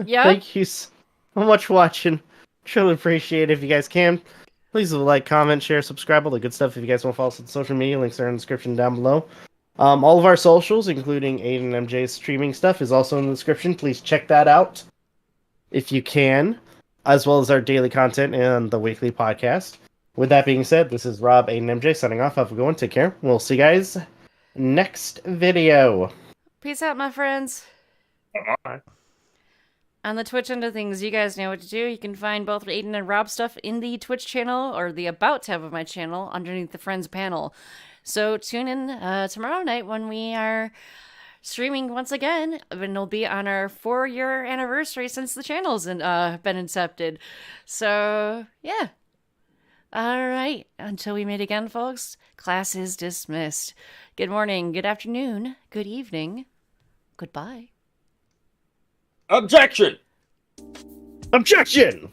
Yeah. Thank you so much for watching. Truly appreciate it. If you guys can, please like, comment, share, subscribe, all the good stuff. If you guys want to follow us on social media, links are in the description down below. All of our socials, including Aden and MJ's streaming stuff, is also in the description. Please check that out if you can, as well as our daily content and the weekly podcast. With that being said, this is Rob, Aden, MJ signing off. Have a good one. Take care. We'll see you guys next video. Peace out, my friends. Bye. On the Twitch end of things, you guys know what to do. You can find both Aiden and Rob stuff in the Twitch channel or the About tab of my channel underneath the Friends panel. So tune in tomorrow night when we are streaming once again. And it'll be on our 4-year anniversary since the channel's been incepted. So, yeah. All right. Until we meet again, folks, class is dismissed. Good morning, good afternoon, good evening, goodbye. Objection! Objection!